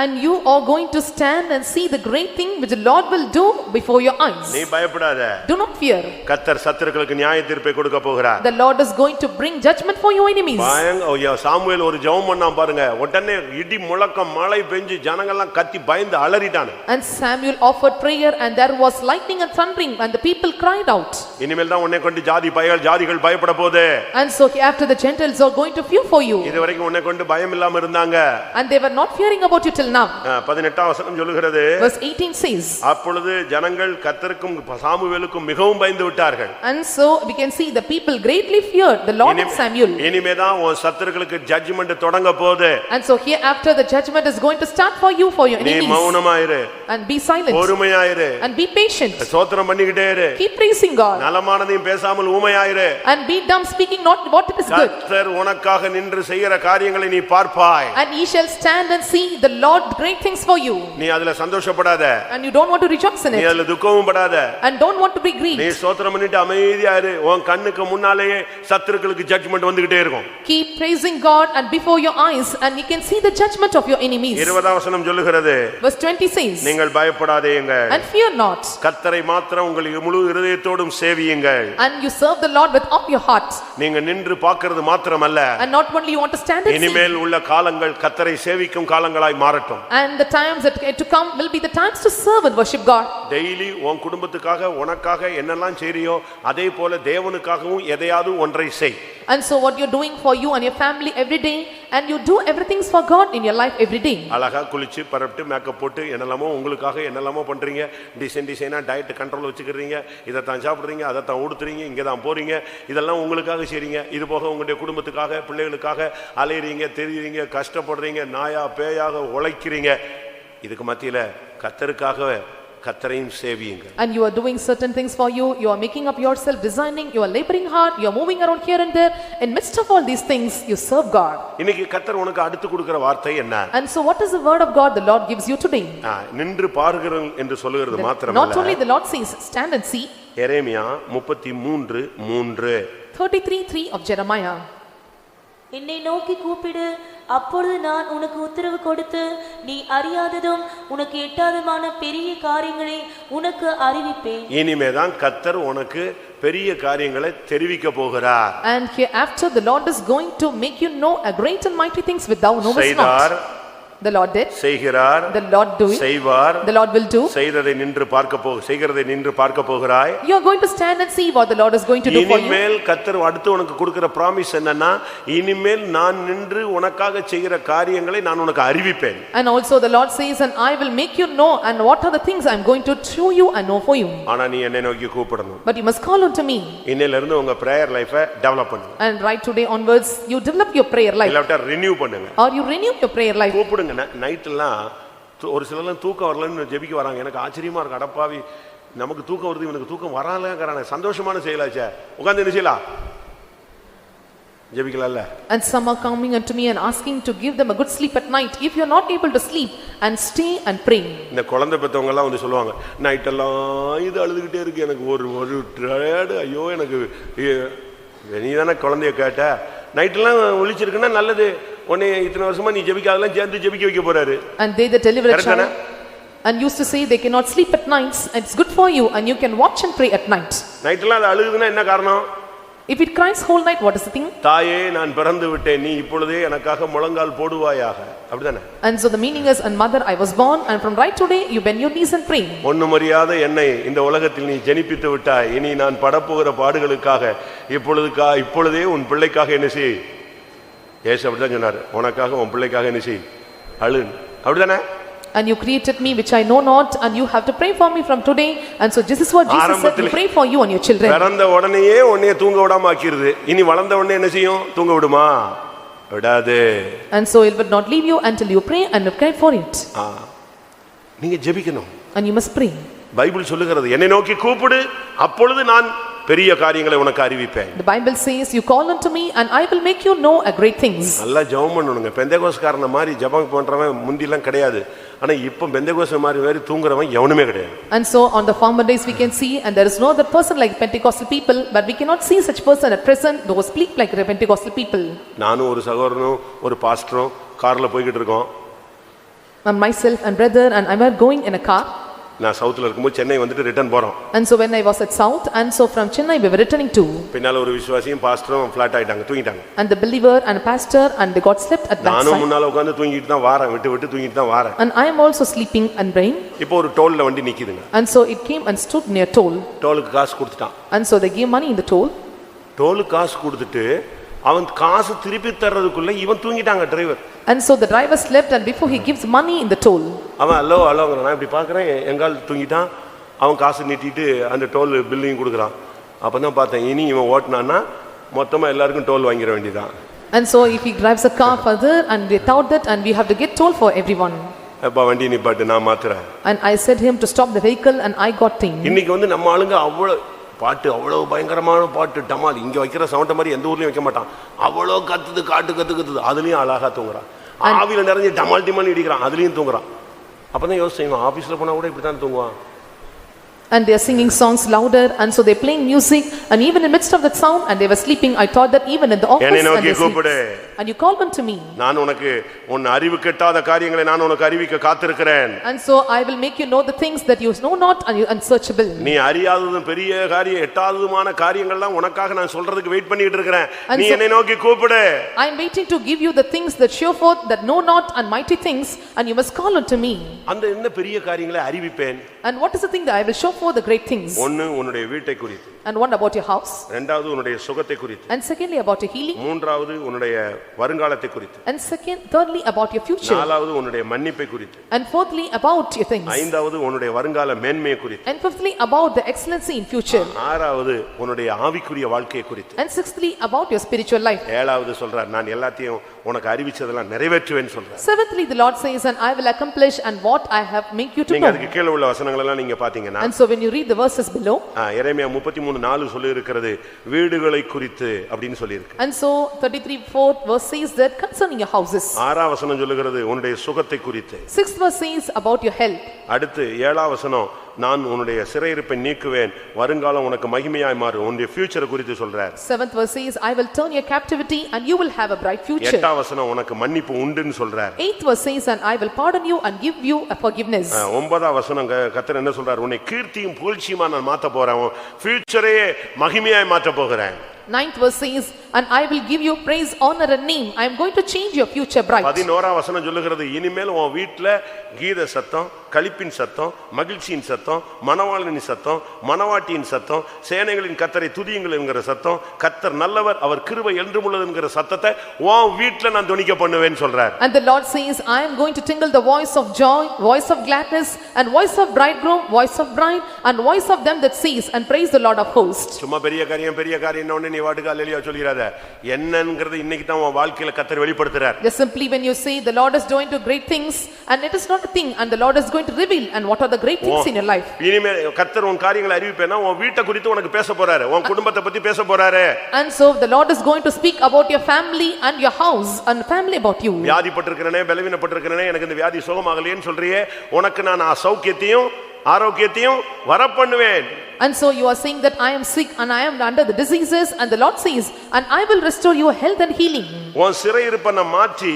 Speaker 2: And you are going to stand and see the great thing which the Lord will do before your eyes.
Speaker 1: நீ பயப்படாத.
Speaker 2: Do not fear.
Speaker 1: கர்த்தர் சத்துருக்களுக்கு நியாய தீர்ப்பை கொடுக்க போகிறார்.
Speaker 2: The Lord is going to bring judgment for your enemies.
Speaker 1: Samuel ஒரு ஜெபம் பண்ணான் பாருங்க, உடனே இடி முழக்கம் மழை பெஞ்சு ஜனங்கள்லாம் கத்தி பயந்து அலறிட்டாங்க.
Speaker 2: And Samuel offered prayer and there was lightning and thundering and the people cried out.
Speaker 1: இனிமேல் தான் உன்னை கொண்டு ஜாதிகள் பயப்பட போகுது.
Speaker 2: And so after the Gentiles are going to fear for you.
Speaker 1: இதுவரைக்கும் உன்னை கொண்டு பயம் இல்லாம இருந்தாங்க.
Speaker 2: And they were not fearing about you till now.
Speaker 1: 18 வசனம் சொல்லுகிறது,
Speaker 2: Verse 18 says,
Speaker 1: அப்பொழுது ஜனங்கள் கர்த்தருக்கும் சாமுவேலுக்கும் மிகவும் பயந்து விட்டார்கள்.
Speaker 2: And so we can see the people greatly feared the Lord and Samuel.
Speaker 1: இனிமே தான் உன் சத்துருக்களுக்கு ஜட்ஜ்மென்ட் தொடங்க போகுது.
Speaker 2: And so hereafter the judgment is going to start for you for your enemies.
Speaker 1: நீ மௌனமாயிரு.
Speaker 2: And be silent.
Speaker 1: பொறுமையாயிரு.
Speaker 2: And be patient.
Speaker 1: ஸ்தோத்திரம் பண்ணிக்கிட்டே இரு.
Speaker 2: Keep praising God.
Speaker 1: நலமானதையும் பேசாமல் ஊமையாயிரு.
Speaker 2: And be dumb, speaking not what is good.
Speaker 1: கர்த்தர் உனக்காக நின்று செய்கிற காரியங்களை நீ பார்ப்பாய்.
Speaker 2: And ye shall stand and see the Lord great things for you.
Speaker 1: நீ அதுல சந்தோஷப்படாத.
Speaker 2: And you don't want to rejoice in
Speaker 1: நீ
Speaker 2: it.
Speaker 1: அதுல துக்கமும் படாத.
Speaker 2: And don't want to be grieved.
Speaker 1: நீ ஸ்தோத்திரம் பண்ணிட்டு அமைதியா இரு. உன் கண்ணுக்கு முன்னாலேயே சத்துருக்களுக்கு ஜட்ஜ்மென்ட் வந்துகிட்டே இருக்கும்.
Speaker 2: Keep praising God and before your eyes and you can see the judgment of your enemies.
Speaker 1: 20 வசனம் சொல்லுகிறது,
Speaker 2: Verse 20 says,
Speaker 1: நீங்கள் பயப்படாதேயுங்கள்.
Speaker 2: And fear not.
Speaker 1: கர்த்தரை மாத்திரம் உங்கள் முழு இருதயத்தோடும் சேவியுங்கள்.
Speaker 2: And you serve the Lord with all your heart.
Speaker 1: நீங்க நின்று பார்க்கிறது மாத்திரமல்ல,
Speaker 2: And not only you want to stand and see.
Speaker 1: இனிமேல் உள்ள காலங்கள் கர்த்தரை சேவிக்கும் காலங்களாய் மாறட்டும்.
Speaker 2: And the times that to come will be the times to serve and worship God.
Speaker 1: Daily உன் குடும்பத்துக்காக உனக்காக என்னெல்லாம் செய்றியோ அதே போல தேவனுக்காகவும் எதையாவது ஒன்றை செய்.
Speaker 2: And so what you're doing for you and your family every day and you do everything for God in your life every day.
Speaker 1: அழகா குளிச்சு பரப்பிட்டு மேக்கப் போட்டு என்னெல்லாமோ உங்களுக்காக என்னெல்லாமோ பண்றீங்க. டிசைனா டயட் கண்ட்ரோல் வச்சுக்கிறீங்க. இதை தான் சாப்பிடுறீங்க, அதை தான் ஊடுத்துறீங்க, இங்கே தான் போறீங்க. இதெல்லாம் உங்களுக்காக செய்றீங்க. இது போக உங்களுடைய குடும்பத்துக்காக பிள்ளைகளுக்காக அலையறீங்க, தெரியுறீங்க, கஷ்டப்படுறீங்க, நாயா பேயாக உழைக்கிறீங்க. இதுக்கு மத்தியில கர்த்தரையும் சேவியுங்க.
Speaker 2: And you are doing certain things for you, you are making up yourself, designing, you are laboring hard, you are moving around here and there. In midst of all these things you serve God.
Speaker 1: இன்னைக்கு கர்த்தர் உனக்கு அடுத்து கொடுக்கிற வார்த்தை என்ன?
Speaker 2: And so what is the word of God the Lord gives you today?
Speaker 1: நின்று பாருங்கள் என்று சொல்லுகிறது மாத்திரமல்ல,
Speaker 2: Not only the Lord says stand and see.
Speaker 1: Jeremiah 33:3.
Speaker 2: 33:3 of Jeremiah.
Speaker 4: என்னை நோக்கி கூப்பிடு, அப்பொழுது நான் உனக்கு உத்தரவு கொடுத்து நீ அறியாததும் உனக்கு எட்டாததுமான பெரிய காரியங்களை உனக்கு அறிவிப்பேன்.
Speaker 1: இனிமேதான் கர்த்தர் உனக்கு பெரிய காரியங்களை தெரிவிக்க போகிறார்.
Speaker 2: And hereafter the Lord is going to make you know a great and mighty things which thou knowest not. The Lord did.
Speaker 1: செய்கிறார்.
Speaker 2: The Lord do it.
Speaker 1: செய்வார்.
Speaker 2: The Lord will do.
Speaker 1: செய்கிறதை நின்று பார்க்க போகிறாய்.
Speaker 2: You are going to stand and see what the Lord is going to do for you.
Speaker 1: இனிமேல் கர்த்தர் அடுத்து உனக்கு கொடுக்கிற promise என்னன்னா, இனிமேல் நான் நின்று உனக்காக செய்கிற காரியங்களை நான் உனக்கு அறிவிப்பேன்.
Speaker 2: And also the Lord says, and I will make you know and what are the things I am going to show you and know for you.
Speaker 1: ஆனா நீ என்னை நோக்கி கூப்பிடணும்.
Speaker 2: But you must call unto me.
Speaker 1: இன்னையில இருந்து உங்க prayer life-ஐ டெவலப் பண்ணுங்க.
Speaker 2: And right today onwards you develop your prayer life.
Speaker 1: இல்ல renew பண்ணுங்க.
Speaker 2: Or you renew your prayer life.
Speaker 1: கூப்பிடுங்க. நைட்லாம் ஒரு சிலர்லாம் தூக்கம் வரலன்னு ஜெபிக்க வராங்க. எனக்கு ஆச்சரியமா இருக்கு. அடப்பாவி, நமக்கு தூக்கம் வருது, இவனுக்கு தூக்கம் வராலங்கறானே. சந்தோஷமான செயலாச்சே. உட்கார்ந்து என்ன செய்யலாம்? ஜெபிக்கலாம்ல?
Speaker 2: And some are coming unto me and asking to give them a good sleep at night. If you are not able to sleep, and stay and pray.
Speaker 1: இந்த குழந்தை பெற்றவங்க எல்லாம் வந்து சொல்லுவாங்க, நைட்டெல்லாம் இது அழுதுகிட்டே இருக்கு, எனக்கு ஒரு டயர்டு, ஐயோ எனக்கு. நீ தானே குழந்தைய கேட்ட, நைட்டெல்லாம் ஒழிச்சிருக்குன்னா நல்லது, உன்னை இத்தனை வருஷமா நீ ஜெபிக்காதெல்லாம் சேர்ந்து ஜெபிக்க வைக்க போறாரு.
Speaker 2: And they that deliver a child and used to say they cannot sleep at nights, it's good for you and you can watch and pray at night.
Speaker 1: நைட்டெல்லாம் அது அழுகுதுன்னா என்ன காரணம்?
Speaker 2: If it cries whole night, what is the thing?
Speaker 1: தாயே நான் பிறந்து விட்டேன், நீ இப்பொழுதே எனக்காக முழங்கால் போடுவாயாக, அப்படிதானே?
Speaker 2: And so the meaning is, and mother, I was born, and from right today you bend your knees and pray.
Speaker 1: ஒண்ணும் அறியாத என்னை இந்த உலகத்தில் நீ ஜெனிப்பித்து விட்டாய், இனி நான் படப்போகிற பாடுகளுக்காக இப்பொழுதே உன் பிள்ளைக்காக என்ன செய். ஏசு அப்படிதான் சொன்னார், உனக்காக உன் பிள்ளைக்காக என்ன செய், அழு, அப்படிதானே?
Speaker 2: And you created me which I know not, and you have to pray for me from today. And so this is what Jesus said, to pray for you and your children.
Speaker 1: பிறந்த உடனேயே உன்னை தூங்க விடாம ஆக்கிருது, இனி வளர்ந்த உடனே என்ன செய்யும், தூங்க விடுமா? விடாது.
Speaker 2: And so it will not leave you until you pray and cry for it.
Speaker 1: நீங்க ஜெபிக்கணும்.
Speaker 2: And you must pray.
Speaker 1: Bible சொல்லுகிறது, என்னை நோக்கி கூப்பிடு, அப்பொழுது நான் பெரிய காரியங்களை உனக்கு அறிவிப்பேன்.
Speaker 2: The Bible says, you call unto me and I will make you know a great things.
Speaker 1: நல்லா ஜெபம் பண்ணணுங்க. பெந்தேகோஸ்காரன மாதிரி ஜெபம் பண்றவன் முந்திலாம் கிடையாது, ஆனா இப்போ பெந்தேகோஸ் மாதிரி தூங்குறவன் எவனுமே கிடையாது.
Speaker 2: And so on the former days we can see, and there is no other person like Pentecostal people, but we cannot see such person at present those speak like the Pentecostal people.
Speaker 1: நானும் ஒரு சகோதரனும் ஒரு பாஸ்டரும் கார்ல போயிட்டு இருக்கோம்.
Speaker 2: And myself and brother and I were going in a car.
Speaker 1: நான் சவுத்ல இருக்கும்போது சென்னை வந்துட்டு ரிட்டர்ன் போறோம்.
Speaker 2: And so when I was at south, and so from Chennai we were returning to.
Speaker 1: பின்னால ஒரு விசுவாசியும் பாஸ்டரும் ஃபிளாட் ஆயிட்டாங்க, தூங்கிட்டாங்க.
Speaker 2: And the believer and pastor and they got slept at that
Speaker 1: நானும்
Speaker 2: side.
Speaker 1: முன்னால உட்கார்ந்து தூங்கிட்டு தான் வாரேன், விட்டு தூங்கிட்டு தான் வாரேன்.
Speaker 2: And I am also sleeping and praying.
Speaker 1: இப்போ ஒரு டோல்ல வண்டி நிக்குதுங்க.
Speaker 2: And so it came and stood near toll.
Speaker 1: டோலுக்கு காசு கொடுத்துட்டான்.
Speaker 2: And so they gave money in the toll.
Speaker 1: டோலுக்கு காசு கொடுத்துட்டு அவன் காசு திருப்பி தர்றதுக்குள்ள இவன் தூங்கிட்டாங்க driver.
Speaker 2: And so the driver slept, and before he gives money in the toll.
Speaker 1: அவன் ஹலோங்கறான். நான் இப்படி பார்க்கறேன், எங்கால் தூங்கிட்டான். அவன் காசு நீட்டிட்டு அந்த டோல் பில்லையும் கொடுக்குறான். அப்பதான் பார்த்தேன், இனி இவன் ஓட்டுனான்னா மொத்தமா எல்லாருக்கும் டோல் வாங்கிட வேண்டியதான்.
Speaker 2: And so if he drives a car further and they thought that, and we have to get toll for everyone.
Speaker 1: அப்பா வண்டி நிப்பாட்டு, நான் மாத்துறேன்.
Speaker 2: And I said him to stop the vehicle, and I got thing.
Speaker 1: இன்னைக்கு வந்து நம்ம ஆளுங்க அவ்வளவு பாட்டு, அவ்வளவு பயங்கரமான பாட்டு, டமால் இங்க வைக்கிற சவுண்ட் மாதிரி எந்த ஊர்லயும் வைக்க மாட்டான். அவ்வளவு கத்துது, கத்துது, அதுலயும் அழகா தூங்குறான். ஆவியில நிறைஞ்சு டமால் டிமால் இடிக்கிறான், அதுலயும் தூங்குறான். அப்பதான் யோசிச்சேன், ஆபீஸ்ல போனா கூட இப்படித்தான் தூங்குவான்.
Speaker 2: And they are singing songs louder, and so they are playing music, and even in the midst of that sound, and they were sleeping. I thought that even in the office, and they sleep. And you called unto me.
Speaker 1: நான் உனக்கு உன் அறிவு கெட்டாத காரியங்களை நான் உனக்கு அறிவிக்க காத்திருக்கிறேன்.
Speaker 2: And so I will make you know the things that you know not and you unsearchable.
Speaker 1: நீ அறியாததும் பெரிய காரியம், எட்டாததுமான காரியங்கள்லாம் உனக்காக நான் சொல்றதுக்கு வெயிட் பண்ணிட்டு இருக்கேன். நீ என்னை நோக்கி கூப்பிடு.
Speaker 2: I am waiting to give you the things that show forth that know not and mighty things, and you must call unto me.
Speaker 1: அந்த என்ன பெரிய காரியங்களை அறிவிப்பேன்.
Speaker 2: And what is the thing that I will show forth the great things?
Speaker 1: ஒன்னு உன்னுடைய வீட்டை குறித்து.
Speaker 2: And one about your house.
Speaker 1: இரண்டாவது உன்னுடைய சுகத்தை குறித்து.
Speaker 2: And secondly about your healing.
Speaker 1: மூன்றாவது உன்னுடைய வருங்காலத்தை குறித்து.
Speaker 2: And thirdly about your future.
Speaker 1: நாலாவது உன்னுடைய மன்னிப்பை குறித்து.
Speaker 2: And fourthly about your things.
Speaker 1: ஐந்தாவது உன்னுடைய வருங்கால மேன்மையை குறித்து.
Speaker 2: And fifthly about the excellency in future.
Speaker 1: ஆறாவது உன்னுடைய ஆவிக்குரிய வாழ்க்கையை குறித்து.
Speaker 2: And sixthly about your spiritual life.
Speaker 1: ஏழாவது சொல்றார், நான் எல்லாத்தையும் உனக்கு அறிவிச்சதெல்லாம் நிறைவேற்றுவேன்னு சொல்றார்.
Speaker 2: Seventhly the Lord says, and I will accomplish and what I have make you to know.
Speaker 1: நீங்க அதுக்கு கீழ உள்ள வசனங்கள் எல்லாம் நீங்க பாத்தீங்கன்னா,
Speaker 2: and so when you read the verses below,
Speaker 1: எரேமியா 33:4 சொல்லி இருக்கிறது வீடுகளை குறித்து அப்படினு சொல்லி இருக்கு.
Speaker 2: and so 33:4 verse says that concerning your houses.
Speaker 1: ஆறாம் வசனம் சொல்லுகிறது உன்னுடைய சுகத்தை குறித்து.
Speaker 2: Sixth verse says about your health.
Speaker 1: அடுத்து ஏழாம் வசனம், நான் உன்னுடைய சிறையிருப்பை நீக்குவேன், வருங்காலம் உனக்கு மகிமையாய் மாறும், உன்னுடைய ஃபியூச்சர் குறித்து சொல்றார்.
Speaker 2: Seventh verse says, I will turn your captivity and you will have a bright future.
Speaker 1: எட்டாம் வசனம் உனக்கு மன்னிப்பு உண்டுன்னு சொல்றார்.
Speaker 2: Eighth verse says, and I will pardon you and give you a forgiveness.
Speaker 1: ஒன்பதாம் வசனம் கர்த்தர் என்ன சொல்றார், உன்னை கீர்த்தியும் புகழ்ச்சியுமா நான் மாத்த போறேன், ஃபியூச்சரே மகிமையாய் மாத்த போகிறேன்.
Speaker 2: Ninth verse says, and I will give you praise, honor and name. I am going to change your future bright.
Speaker 1: 11ஆம் வசனம் சொல்லுகிறது, இனிமேல் உன் வீட்ல கீத சத்தம், களிப்பின் சத்தம், மகிழ்ச்சியின் சத்தம், மணவாளனின் சத்தம், மணவாட்டியின் சத்தம், சேனைகளின் கர்த்தரை துதியுங்கள் என்கிற சத்தம், கர்த்தர் நல்லவர், அவர் கிருபை என்றும் உள்ளது என்கிற சத்தத்தை உன் வீட்ல நான் துணிக்க பண்ணுவேன்னு சொல்றார்.
Speaker 2: And the Lord says, I am going to tingle the voice of joy, voice of gladness, and voice of bridegroom, voice of bride, and voice of them that sees and praise the Lord of hosts.
Speaker 1: சும்மா பெரிய காரியம் நீ வாட்டுக்கு அல்லேலூயா சொல்லிராத. என்னங்கிறது இன்னைக்கு தான் உன் வாழ்க்கையில கர்த்தர் வெளிப்படுத்துறார்.
Speaker 2: Just simply when you say the Lord is doing great things, and it is not a thing, and the Lord is going going to reveal and what are the great things in your life.
Speaker 1: இனிமே கர்த்தர் உன் காரியங்களை அறிவிப்பேனா உன் வீட்டை குறித்து உனக்கு பேச போறாரு, உன் குடும்பத்தை பத்தி பேச போறாரு.
Speaker 2: And so the Lord is going to speak about your family and your house and family about you.
Speaker 1: வியாதிப்பட்டிருக்கிறனே, பலவீனப்பட்டிருக்கிறனே, எனக்கு இந்த வியாதி சுகமாகலையேன்னு சொல்றியே, உனக்கு நான் சௌக்கியத்தையும் ஆரோக்கியத்தையும் வரப்பண்ணுவேன்.
Speaker 2: And so you are saying that I am sick and I am under the diseases, and the Lord says, and I will restore your health and healing.
Speaker 1: உன் சிறையிருப்பை மாற்றி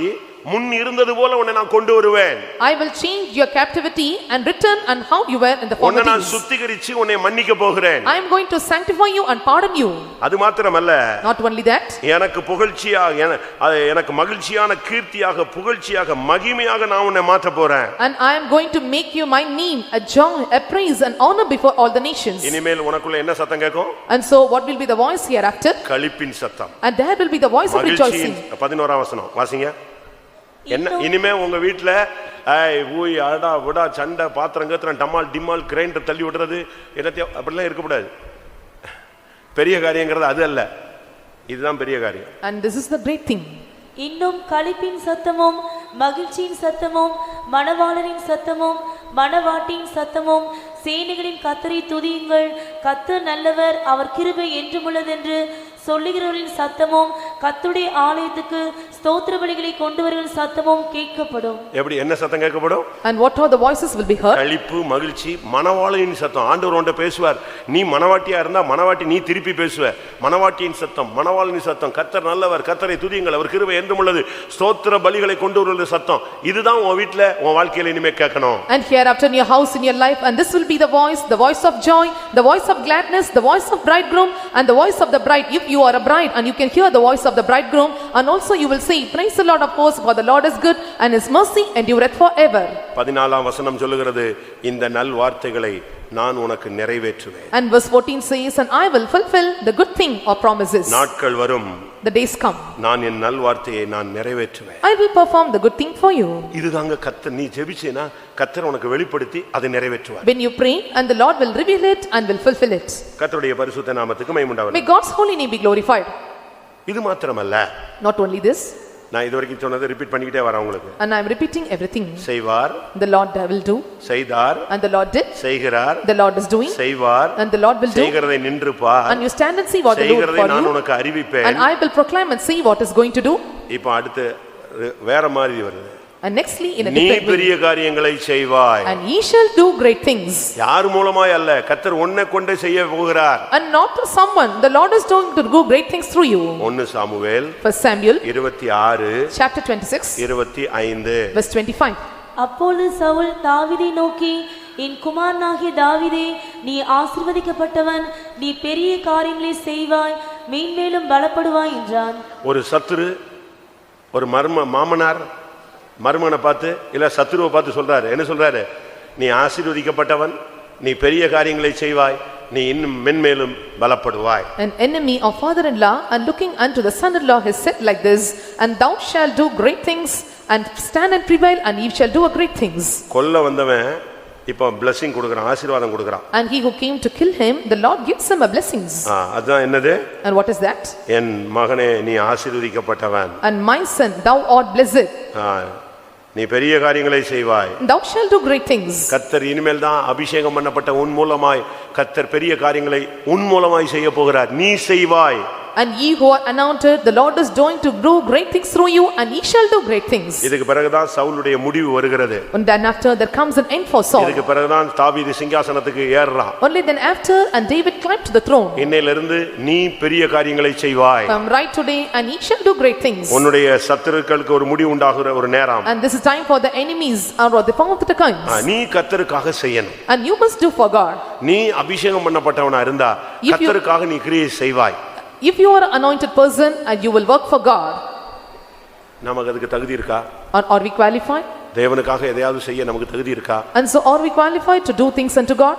Speaker 1: முன் இருந்தது போல உன்னை நான் கொண்டு வருவேன்.
Speaker 2: I will change your captivity and return and how you were in the former days.
Speaker 1: உன்னை நான் சுத்திகரிச்சு உன்னை மன்னிக்க போகிறேன்.
Speaker 2: I am going to sanctify you and pardon you.
Speaker 1: அது மாத்திரமல்ல,
Speaker 2: not only that,
Speaker 1: எனக்கு புகழ்ச்சியாக எனக்கு மகிழ்ச்சியான கீர்த்தியாக புகழ்ச்சியாக மகிமையாக நான் உன்னை மாற்ற போறேன்.
Speaker 2: and I am going to make you my name a joy, a praise and honor before all the nations.
Speaker 1: இனிமேல் உனக்குள்ள என்ன சத்தம் கேட்கும்?
Speaker 2: And so what will be the voice hereafter?
Speaker 1: களிப்பின் சத்தம்.
Speaker 2: and there will be the voice of rejoicing.
Speaker 1: 11ஆம் வசனம் வாசிங்க. என்ன இனிமே உங்க வீட்ல ஊய் அடா விடா சண்டை பாத்திரங்கத்திரம் டமால் டிமால் கிரைண்டர் தள்ளி விடுறது என்னத்தையும் அப்படிலாம் இருக்கக்கூடாது. பெரிய காரியங்கிறது அது அல்ல, இதுதான் பெரிய காரியம்.
Speaker 2: and this is the great thing.
Speaker 4: இன்னும் களிப்பின் சத்தமும் மகிழ்ச்சியின் சத்தமும் மணவாளனின் சத்தமும் மணவாட்டியின் சத்தமும் சேனைகளின் கர்த்தரை துதியுங்கள், கர்த்தர் நல்லவர், அவர் கிருபை என்றுமுள்ளதென்று சொல்லுகிறவர்களின் சத்தமும் கர்த்தருடைய ஆலயத்துக்கு ஸ்தோத்திர பலிகளை கொண்டு வருகிற சத்தமும் கேட்கப்படும்.
Speaker 1: எப்படி என்ன சத்தம் கேட்கப்படும்?
Speaker 2: and what are the voices will be heard?
Speaker 1: களிப்பு மகிழ்ச்சி மணவாளனின் சத்தம். ஆண்டவர் உன்கிட்ட பேசுவார். நீ மணவாட்டியா இருந்தா மணவாட்டி நீ திருப்பி பேசுவ. மணவாட்டியின் சத்தம், மணவாளனின் சத்தம், கர்த்தர் நல்லவர், கர்த்தரை துதியுங்கள், அவர் கிருபை என்றுமுள்ளது, ஸ்தோத்திர பலிகளை கொண்டு வருகிற சத்தம். இதுதான் உன் வீட்ல உன் வாழ்க்கையில இனிமே கேட்கணும்.
Speaker 2: and hereafter in your house, in your life, and this will be the voice of joy, the voice of gladness, the voice of bridegroom and the voice of the bride. If you are a bride and you can hear the voice of the bridegroom, and also you will say, praise the Lord of hosts, for the Lord is good and his mercy endureth forever.
Speaker 1: 14ஆம் வசனம் சொல்லுகிறது, இந்த நல் வார்த்தைகளை நான் உனக்கு நிறைவேற்றுவேன்.
Speaker 2: and verse 14 says, and I will fulfill the good thing or promises.
Speaker 1: நாட்கள் வரும்,
Speaker 2: the days come,
Speaker 1: நான் என் நல் வார்த்தையை நான் நிறைவேற்றுவேன்.
Speaker 2: I will perform the good thing for you.
Speaker 1: இதுதாங்க கர்த்தர். நீ ஜெபிச்சேனா கர்த்தர் உனக்கு வெளிப்படுத்தி அதை நிறைவேற்றுவார்.
Speaker 2: when you pray and the Lord will reveal it and will fulfill it.
Speaker 1: கர்த்தருடைய பரிசுத்த நாமத்துக்கு மகிமை உண்டாவதாக.
Speaker 2: may God's holy name be glorified.
Speaker 1: இது மாத்திரமல்ல,
Speaker 2: not only this,
Speaker 1: நான் இதுவரைக்கும் சொன்னதை ரிப்பீட் பண்ணிக்கிட்டே வரேன் உங்களுக்கு.
Speaker 2: and I am repeating everything.
Speaker 1: செய்வார்,
Speaker 2: the Lord will do,
Speaker 1: செய்தார்,
Speaker 2: and the Lord did,
Speaker 1: செய்கிறார்,
Speaker 2: the Lord is doing,
Speaker 1: செய்வார்,
Speaker 2: and the Lord will do,
Speaker 1: செய்கிறதை நின்று பார்,
Speaker 2: and you stand and see what the Lord for
Speaker 1: செய்கிறதை நான்
Speaker 2: you,
Speaker 1: உனக்கு அறிவிப்பேன்.
Speaker 2: and I will proclaim and see what is going to do.
Speaker 1: இப்போ அடுத்து வேற மாதிரி வருது.
Speaker 2: and nextly in a
Speaker 1: நீ
Speaker 2: different
Speaker 1: பெரிய
Speaker 2: way,
Speaker 1: காரியங்களை செய்வாய்.
Speaker 2: and ye shall do great things.
Speaker 1: யார் மூலமாய் அல்ல, கர்த்தர் உன்னை கொண்டு செய்ய போகிறார்.
Speaker 2: and not to someone, the Lord is going to do great things through you.
Speaker 1: 1 Samuel
Speaker 2: 1 Samuel
Speaker 1: 26
Speaker 2: chapter 26
Speaker 1: 25
Speaker 2: verse 25.
Speaker 4: அப்பொழுது சவுல் தாவீதை நோக்கி, என் குமாரனாகிய தாவீதே, நீ ஆசீர்வதிக்கப்பட்டவன், நீ பெரிய காரியங்களை செய்வாய், மேன்மேலும் பலப்படுவாய் என்றான்.
Speaker 1: ஒரு சத்துரு ஒரு மாமனார் மருமகனை பார்த்து இல்ல சத்துருவை பார்த்து சொல்றாரு. என்ன சொல்றாரு? நீ ஆசீர்வதிக்கப்பட்டவன், நீ பெரிய காரியங்களை செய்வாய், நீ இன்னும் மென்மேலும் பலப்படுவாய்.
Speaker 2: An enemy of father-in-law and looking unto the son-in-law has said like this, and thou shalt do great things and stand and prevail, and ye shall do great things.
Speaker 1: கொல்ல வந்தவன் இப்போ blessing கொடுக்கறான், ஆசீர்வாதம் கொடுக்கறான்.
Speaker 2: and he who came to kill him, the Lord gives him a blessings.
Speaker 1: அதான் என்னது?
Speaker 2: and what is that?
Speaker 1: என் மகனே நீ ஆசீர்வதிக்கப்பட்டவன்,
Speaker 2: and my son, thou art blessed,
Speaker 1: நீ பெரிய காரியங்களை செய்வாய்,
Speaker 2: thou shalt do great things.
Speaker 1: கர்த்தர் இனிமேல் தான் அபிஷேகம் பண்ணப்பட்ட உன் மூலமாய் கர்த்தர் பெரிய காரியங்களை உன் மூலமாய் செய்ய போகிறார். நீ செய்வாய்.
Speaker 2: and ye who are anointed, the Lord is going to do great things through you, and ye shall do great things.
Speaker 1: இதுக்கு பிறகுதான் சவுலுடைய முடிவு வருகிறது.
Speaker 2: and then after there comes an end for Saul.
Speaker 1: இதுக்கு பிறகுதான் தாவீது சிங்காசனத்துக்கு ஏறுறான்.
Speaker 2: only then after and David climbed to the throne.
Speaker 1: இன்னையிலிருந்து நீ பெரிய காரியங்களை செய்வாய்.
Speaker 2: from right today and ye shall do great things.
Speaker 1: உன்னுடைய சத்துருக்களுக்கு ஒரு முடிவு உண்டாகுற ஒரு நேரம்.
Speaker 2: and this is time for the enemies or the form of the comes.
Speaker 1: நீ கர்த்தருக்காக செய்யணும்.
Speaker 2: and you must do for God.
Speaker 1: நீ அபிஷேகம் பண்ணப்பட்டவனா இருந்தா கர்த்தருக்காக நீ கிரியை செய்வாய்.
Speaker 2: if you are an anointed person and you will work for God,
Speaker 1: நமக்கு அதுக்கு தகுதி இருக்கா?
Speaker 2: are we qualified?
Speaker 1: தேவனுக்காக எதையாவது செய்ய நமக்கு தகுதி இருக்கா?
Speaker 2: and so are we qualified to do things unto God?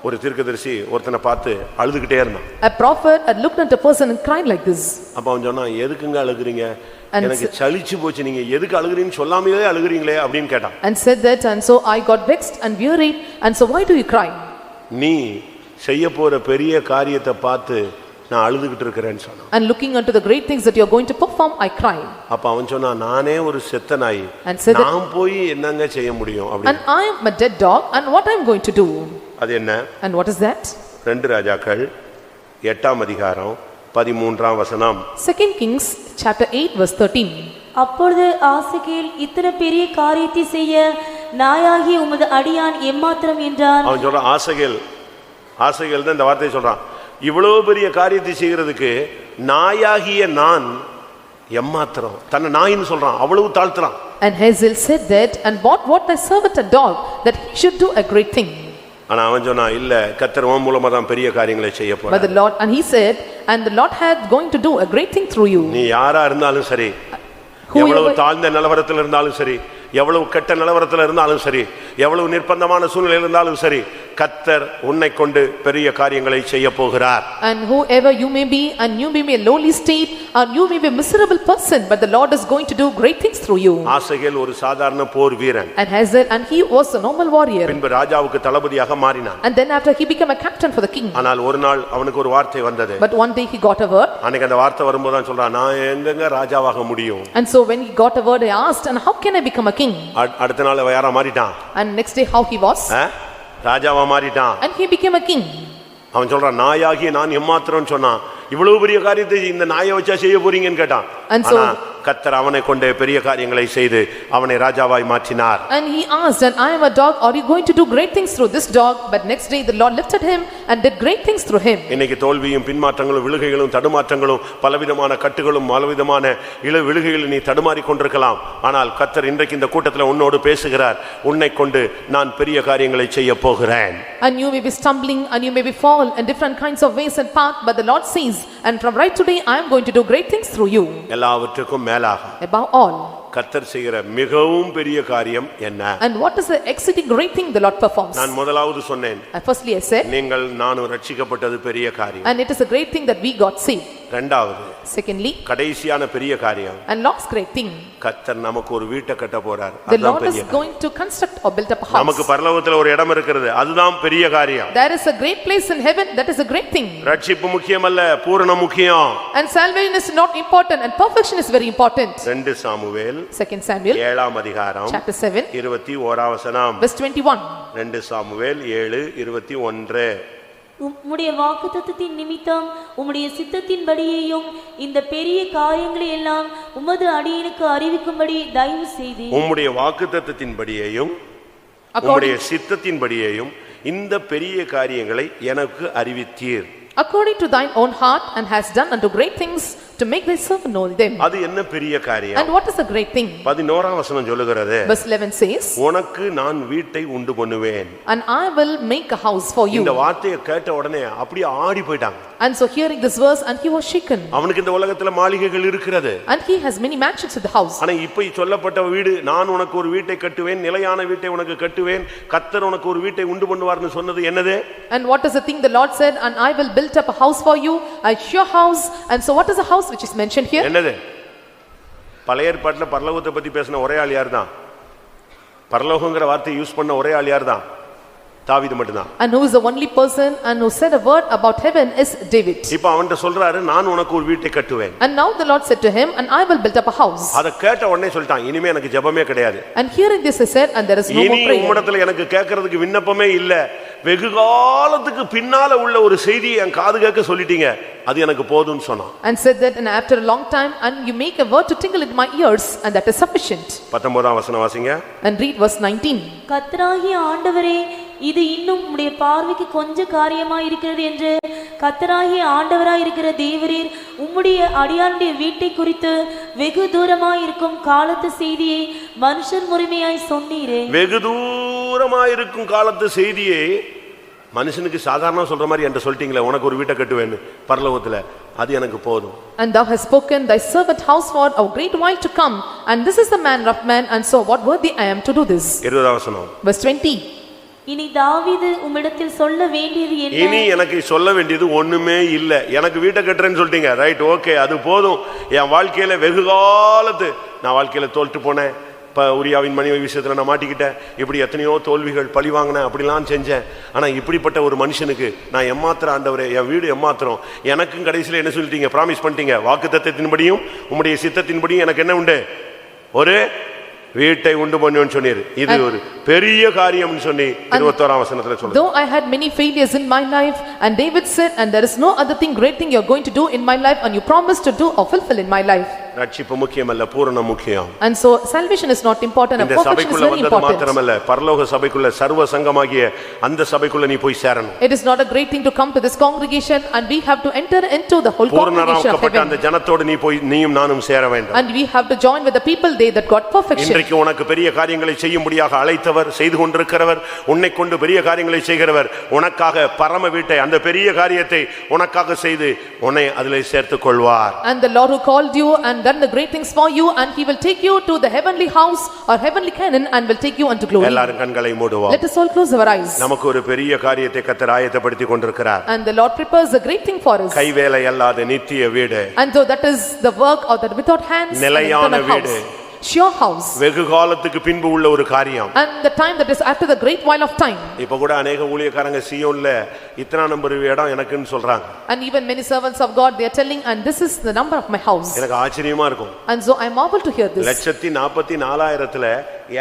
Speaker 1: ஒரு தீர்க்கதரிசி ஒருத்தனை பார்த்து அழுதுகிட்டே இருந்தான்.
Speaker 2: a prophet had looked at a person and cried like this.
Speaker 1: அப்ப அவன் சொன்னா, எதுக்குங்க அழுகுறீங்க? எனக்கு சலிச்சு போச்சு, நீங்க எதுக்கு அழுகுறீங்கன்னு சொல்லாமலே அழுகுறீங்களே அப்படின்னு கேட்டான்.
Speaker 2: and said that, and so I got vexed and wearied, and so why do you cry?
Speaker 1: நீ செய்ய போற பெரிய காரியத்தை பார்த்து நான் அழுதுகிட்டு இருக்கிறேன்னு சொன்னான்.
Speaker 2: And looking unto the great things that you are going to perform, I cried.
Speaker 1: அப்ப அவன் சொன்னான், நானே ஒரு செத்த நாய்,
Speaker 2: And said that-
Speaker 1: நான் போய் என்னங்க செய்ய முடியும்
Speaker 2: And
Speaker 1: அப்படின்னு.
Speaker 2: I am a dead dog, and what I am going to do?
Speaker 1: அது என்ன?
Speaker 2: And what is that?
Speaker 1: 2 ராஜாக்கள் 8ஆம் அதிகாரம் 13ஆம் வசனம்.
Speaker 2: 2 Kings chapter 8 verse 13.
Speaker 4: அப்பொழுது ஆசகேல் இத்தனை பெரிய காரியத்தை செய்ய நாயாகி உமது அடியான் எம்மாத்திரம் என்றான்.
Speaker 1: அவன் சொல்றான், ஆசகேல் தான் இந்த வார்த்தையை சொல்றான், இவ்வளவு பெரிய காரியத்தை செய்கிறதுக்கு நாயாகிய நான் எம்மாத்திரம், தன்னை நாயின்னு சொல்றான், அவ்வளவு தாழ்த்துறான்.
Speaker 2: And Hazael said that, and what thy servant a dog, that he should do a great thing.
Speaker 1: ஆனா அவன் சொன்னான், இல்ல கர்த்தர் உன் மூலமா தான் பெரிய காரியங்களை செய்ய
Speaker 2: But
Speaker 1: போறார்.
Speaker 2: the Lord, and he said, and the Lord had going to do a great thing through you.
Speaker 1: நீ யாரா இருந்தாலும் சரி,
Speaker 2: Whoever-
Speaker 1: எவ்வளவு தாழ்ந்த நிலவரத்தில் இருந்தாலும் சரி, எவ்வளவு கெட்ட நிலவரத்தில் இருந்தாலும் சரி, எவ்வளவு நிர்பந்தமான சூழ்நிலையில் இருந்தாலும் சரி, கர்த்தர் உன்னை கொண்டு பெரிய காரியங்களை செய்ய போகிறார்.
Speaker 2: And whoever you may be, and you may be a lowly state, or you may be a miserable person, but the Lord is going to do great things through you.
Speaker 1: ஆசகேல் ஒரு சாதாரண போர் வீரன்.
Speaker 2: And Hazael, and he was a normal warrior.
Speaker 1: பின்பு ராஜாவுக்கு தளபதியாக மாறினான்.
Speaker 2: And then after he became a captain for the king.
Speaker 1: ஆனால் ஒரு நாள் அவனுக்கு ஒரு வார்த்தை வந்தது.
Speaker 2: But one day he got a word.
Speaker 1: அன்னைக்கு அந்த வார்த்தை வரும்போது தான் சொல்றான், நான் எங்கங்க ராஜாவாக முடியும்.
Speaker 2: And so when he got a word, he asked, and how can I become a king?
Speaker 1: அடுத்த நாள் அவன் யாரா மாறிட்டான்?
Speaker 2: And next day how he was?
Speaker 1: ராஜாவா மாறிட்டான்.
Speaker 2: And he became a king.
Speaker 1: அவன் சொல்றான், நாயாகிய நான் எம்மாத்திரம்னு சொன்னான். இவ்வளவு பெரிய காரியத்தை இந்த நாயை வச்சா செய்ய போறீங்கன்னு கேட்டான்.
Speaker 2: And so-
Speaker 1: ஆனா கர்த்தர் அவனை கொண்டு பெரிய காரியங்களை செய்து அவனை ராஜாவாய் மாற்றினார்.
Speaker 2: And he asked, and I am a dog, are you going to do great things through this dog? But next day the Lord lifted him and did great things through him.
Speaker 1: இன்னைக்கு தோல்வியும் பின்மாற்றங்களும் விழுகைகளும் தடுமாற்றங்களும் பலவிதமான கட்டுகளும் பலவிதமான விழுகைகளில் நீ தடுமாறி கொண்டிருக்கலாம். ஆனால் கர்த்தர் இன்றைக்கு இந்த கூட்டத்தில் உன்னோடு பேசுகிறார், உன்னை கொண்டு நான் பெரிய காரியங்களை செய்ய போகிறேன்.
Speaker 2: And you may be stumbling, and you may be fall in different kinds of ways and path, but the Lord says, and from right today I am going to do great things through you.
Speaker 1: எல்லாவற்றுக்கும் மேலாக
Speaker 2: Above all.
Speaker 1: கர்த்தர் செய்கிற மிகவும் பெரிய காரியம் என்ன?
Speaker 2: And what is the exceeding great thing the Lord performs?
Speaker 1: நான் முதலாவது சொன்னேன்,
Speaker 2: And firstly I said,
Speaker 1: நீங்கள் நானும் ரட்சிக்கப்பட்டது பெரிய காரியம்.
Speaker 2: and it is a great thing that we got saved.
Speaker 1: இரண்டாவது
Speaker 2: Secondly,
Speaker 1: கடைசியான பெரிய காரியம்,
Speaker 2: and last great thing,
Speaker 1: கர்த்தர் நமக்கு ஒரு வீட்டை கட்ட போறார்.
Speaker 2: the
Speaker 1: அதுதான்
Speaker 2: Lord is
Speaker 1: பெரிய காரியம்.
Speaker 2: going to construct or build up a
Speaker 1: நமக்கு
Speaker 2: house.
Speaker 1: பரலோகத்தில் ஒரு இடம் இருக்கிறது, அதுதான் பெரிய காரியம்.
Speaker 2: There is a great place in heaven, that is a great thing.
Speaker 1: ரட்சிப்பு முக்கியமல்ல, பூரணம் முக்கியம்.
Speaker 2: And salvation is not important, and perfection is very important.
Speaker 1: 2 Samuel
Speaker 2: 2 Samuel
Speaker 1: 7ஆம் அதிகாரம்
Speaker 2: chapter 7
Speaker 1: 21ஆம் வசனம்.
Speaker 2: verse 21.
Speaker 1: 2 சாமுவேல் 7:21.
Speaker 4: உம்முடைய வாக்குத்தத்தத்தின் நிமித்தம் உம்முடைய சித்தத்தின்படியேயும் இந்த பெரிய காரியங்களை எல்லாம் உமது அடியனுக்கு அறிவிக்கும்படி தயவு செய்து
Speaker 1: உம்முடைய வாக்குத்தத்தத்தின்படியேயும் உம்முடைய சித்தத்தின்படியேயும் இந்த பெரிய காரியங்களை எனக்கு அறிவித்தீர்.
Speaker 2: According to thine own heart, and has done unto great things to make thy servant know them.
Speaker 1: அது என்ன பெரிய காரியம்?
Speaker 2: And what is a great thing?
Speaker 1: 11ஆம் வசனம் சொல்லுகிறது,
Speaker 2: Verse 11 says,
Speaker 1: உனக்கு நான் வீட்டை உண்டு பண்ணுவேன்.
Speaker 2: and I will make a house for you.
Speaker 1: இந்த வார்த்தையை கேட்ட உடனே அப்படியே ஆடி போயிட்டாங்க.
Speaker 2: And so hearing this verse, and he was shaken.
Speaker 1: அவனுக்கு இந்த உலகத்துல மாளிகைகள் இருக்கிறது,
Speaker 2: And he has many mansions in the house.
Speaker 1: ஆனா இப்ப சொல்லப்பட்ட வீடு, நான் உனக்கு ஒரு வீட்டை கட்டுவேன், நிலையான வீட்டை உனக்கு கட்டுவேன், கர்த்தர் உனக்கு ஒரு வீட்டை உண்டு பண்ணுவார்னு சொன்னது என்னது?
Speaker 2: And what is the thing the Lord said, and I will build up a house for you, a sure house. And so what is the house which is mentioned here?
Speaker 1: என்னது? பழைய ஏற்பாட்டுல பரலோகத்தை பத்தி பேசின ஒரே ஆள் யார் தான்? பரலோகங்கிற வார்த்தையை யூஸ் பண்ண ஒரே ஆள் யார் தான்? தாவீது மட்டும்தான்.
Speaker 2: And who is the only person and who said a word about heaven is David.
Speaker 1: இப்ப அவன்கிட்ட சொல்றாரு, நான் உனக்கு ஒரு வீட்டை கட்டுவேன்.
Speaker 2: And now the Lord said to him, and I will build up a house.
Speaker 1: அத கேட்ட உடனே சொல்லிட்டான், இனிமே எனக்கு ஜெபமே கிடையாது.
Speaker 2: And hearing this he said, and there is no more
Speaker 1: இனி
Speaker 2: prayer.
Speaker 1: உம்மிடத்துல எனக்கு கேட்கிறதுக்கு விண்ணப்பமே இல்ல, வெகு காலத்துக்கு பின்னால உள்ள ஒரு செய்தியை என் காது கேட்க சொல்லிட்டீங்க, அது எனக்கு போதும்னு சொன்னான்.
Speaker 2: And said that, and after a long time, and you make a word to tingle in my ears, and that is sufficient.
Speaker 1: 19ஆம் வசனம் வாசிங்க.
Speaker 2: And read verse 19.
Speaker 4: கர்த்தராகிய ஆண்டவரே, இது இன்னும் உம்முடைய பார்வைக்கு கொஞ்ச காரியமாய் இருக்கிறது என்று கர்த்தராகிய ஆண்டவராய் இருக்கிற தேவரீர் உம்முடைய அடியானுடைய வீட்டை குறித்து வெகு தூரமாய் இருக்கும் காலத்து செய்தியை மனுஷர் முறைமையாய் சொன்னீரே.
Speaker 1: வெகு தூரமாயிருக்கும் காலத்து செய்தியை மனுஷனுக்கு சாதாரண சொல்ற மாதிரி என்கிட்ட சொல்லிட்டீங்களே, உனக்கு ஒரு வீட்டை கட்டுவேன்னு பரலோகத்துல, அது எனக்கு போதும்.
Speaker 2: And thou hast spoken thy servant house for a great while to come, and this is the manner of man, and so what worthy I am to do this.
Speaker 1: 20ஆம் வசனம்.
Speaker 2: Verse 20.
Speaker 4: இனி தாவீது உம்மிடத்தில் சொல்ல வேண்டியது என்ன?
Speaker 1: இனி எனக்கு சொல்ல வேண்டியது ஒண்ணுமே இல்ல. எனக்கு வீட்டை கட்டுறேன்னு சொல்லிட்டீங்க, ரைட், ஓகே, அது போதும். என் வாழ்க்கையில வெகு காலத்து நான் வாழ்க்கையில தோல்ட்டு போனேன், உரியாவின் மனைவி விஷயத்துல நான் மாட்டிக்கிட்டேன், இப்படி எத்தனையோ தோல்விகள் பழி வாங்கினேன், அப்படிலாம் செஞ்சேன். ஆனா இப்படிப்பட்ட ஒரு மனுஷனுக்கு நான் எம்மாத்திரம் ஆண்டவரே, என் வீடு எம்மாத்திரம், எனக்கும் கடைசியில் என்ன சொல்லிட்டீங்க, பிராமிஸ் பண்ணிட்டீங்க, வாக்குத்தத்தத்தின்படியும் உம்முடைய சித்தத்தின்படியும் எனக்கு என்ன உண்டு, ஒரு வீட்டை உண்டு பண்ணுவேன்னு சொன்னீர். இது ஒரு பெரிய காரியம்னு சொல்லி 21ஆம் வசனத்துல சொல்லுங்க.
Speaker 2: Though I had many failures in my life, and David said, and there is no other thing, great thing you are going to do in my life, and you promised to do or fulfill in my life.
Speaker 1: ரட்சிப்பு முக்கியமல்ல, பூரணம் முக்கியம்.
Speaker 2: And so salvation is not important, and perfection is
Speaker 1: சபைக்குள்ள
Speaker 2: very
Speaker 1: வந்தது
Speaker 2: important.
Speaker 1: மாத்திரமல்ல, பரலோக சபைக்குள்ள சர்வ சங்கமாகிய அந்த சபைக்குள்ள நீ போய் சேரணும்.
Speaker 2: It is not a great thing to come to this congregation, and we have to enter into the whole congregation of heaven.
Speaker 1: அந்த ஜனத்தோடு நீ போய் நீயும் நானும் சேர வேண்டும்.
Speaker 2: And we have to join with the people they that got perfection.
Speaker 1: இன்றைக்கு உனக்கு பெரிய காரியங்களை செய்யும்படியாக அழைத்தவர், செய்து கொண்டிருக்கிறவர், உன்னை கொண்டு பெரிய காரியங்களை செய்கிறவர், உனக்காக பரம வீட்டை, அந்த பெரிய காரியத்தை உனக்காக செய்து உன்னை அதிலே சேர்த்துக் கொள்வார்.
Speaker 2: And the Lord who called you and done the great things for you, and he will take you to the heavenly house or heavenly Canaan and will take you unto glory.
Speaker 1: எல்லாரும் கண்களை மூடுவோம்.
Speaker 2: Let us all close our eyes.
Speaker 1: நமக்கு ஒரு பெரிய காரியத்தை கர்த்தர் ஆயத்தப்படுத்தி கொண்டிருக்கிறார்.
Speaker 2: And the Lord prepares a great thing for us.
Speaker 1: கைவேலை அல்லாத நித்திய வீடு.
Speaker 2: And so that is the work of that without hands,
Speaker 1: நிலையான வீடு,
Speaker 2: sure house.
Speaker 1: வெகு காலத்துக்கு பின்பு உள்ள ஒரு காரியம்.
Speaker 2: And the time that is after the great while of time.
Speaker 1: இப்ப கூட अनेक ஊழியக்காரங்க சீயோன்ல இத்தனை நம்பர் இடம் எனக்குன்னு சொல்றாங்க.
Speaker 2: And even many servants of God, they are telling, and this is the number of my house.
Speaker 1: எனக்கு ஆச்சரியமா இருக்கும்.
Speaker 2: And so I marvel to hear this.
Speaker 1: 144,000ல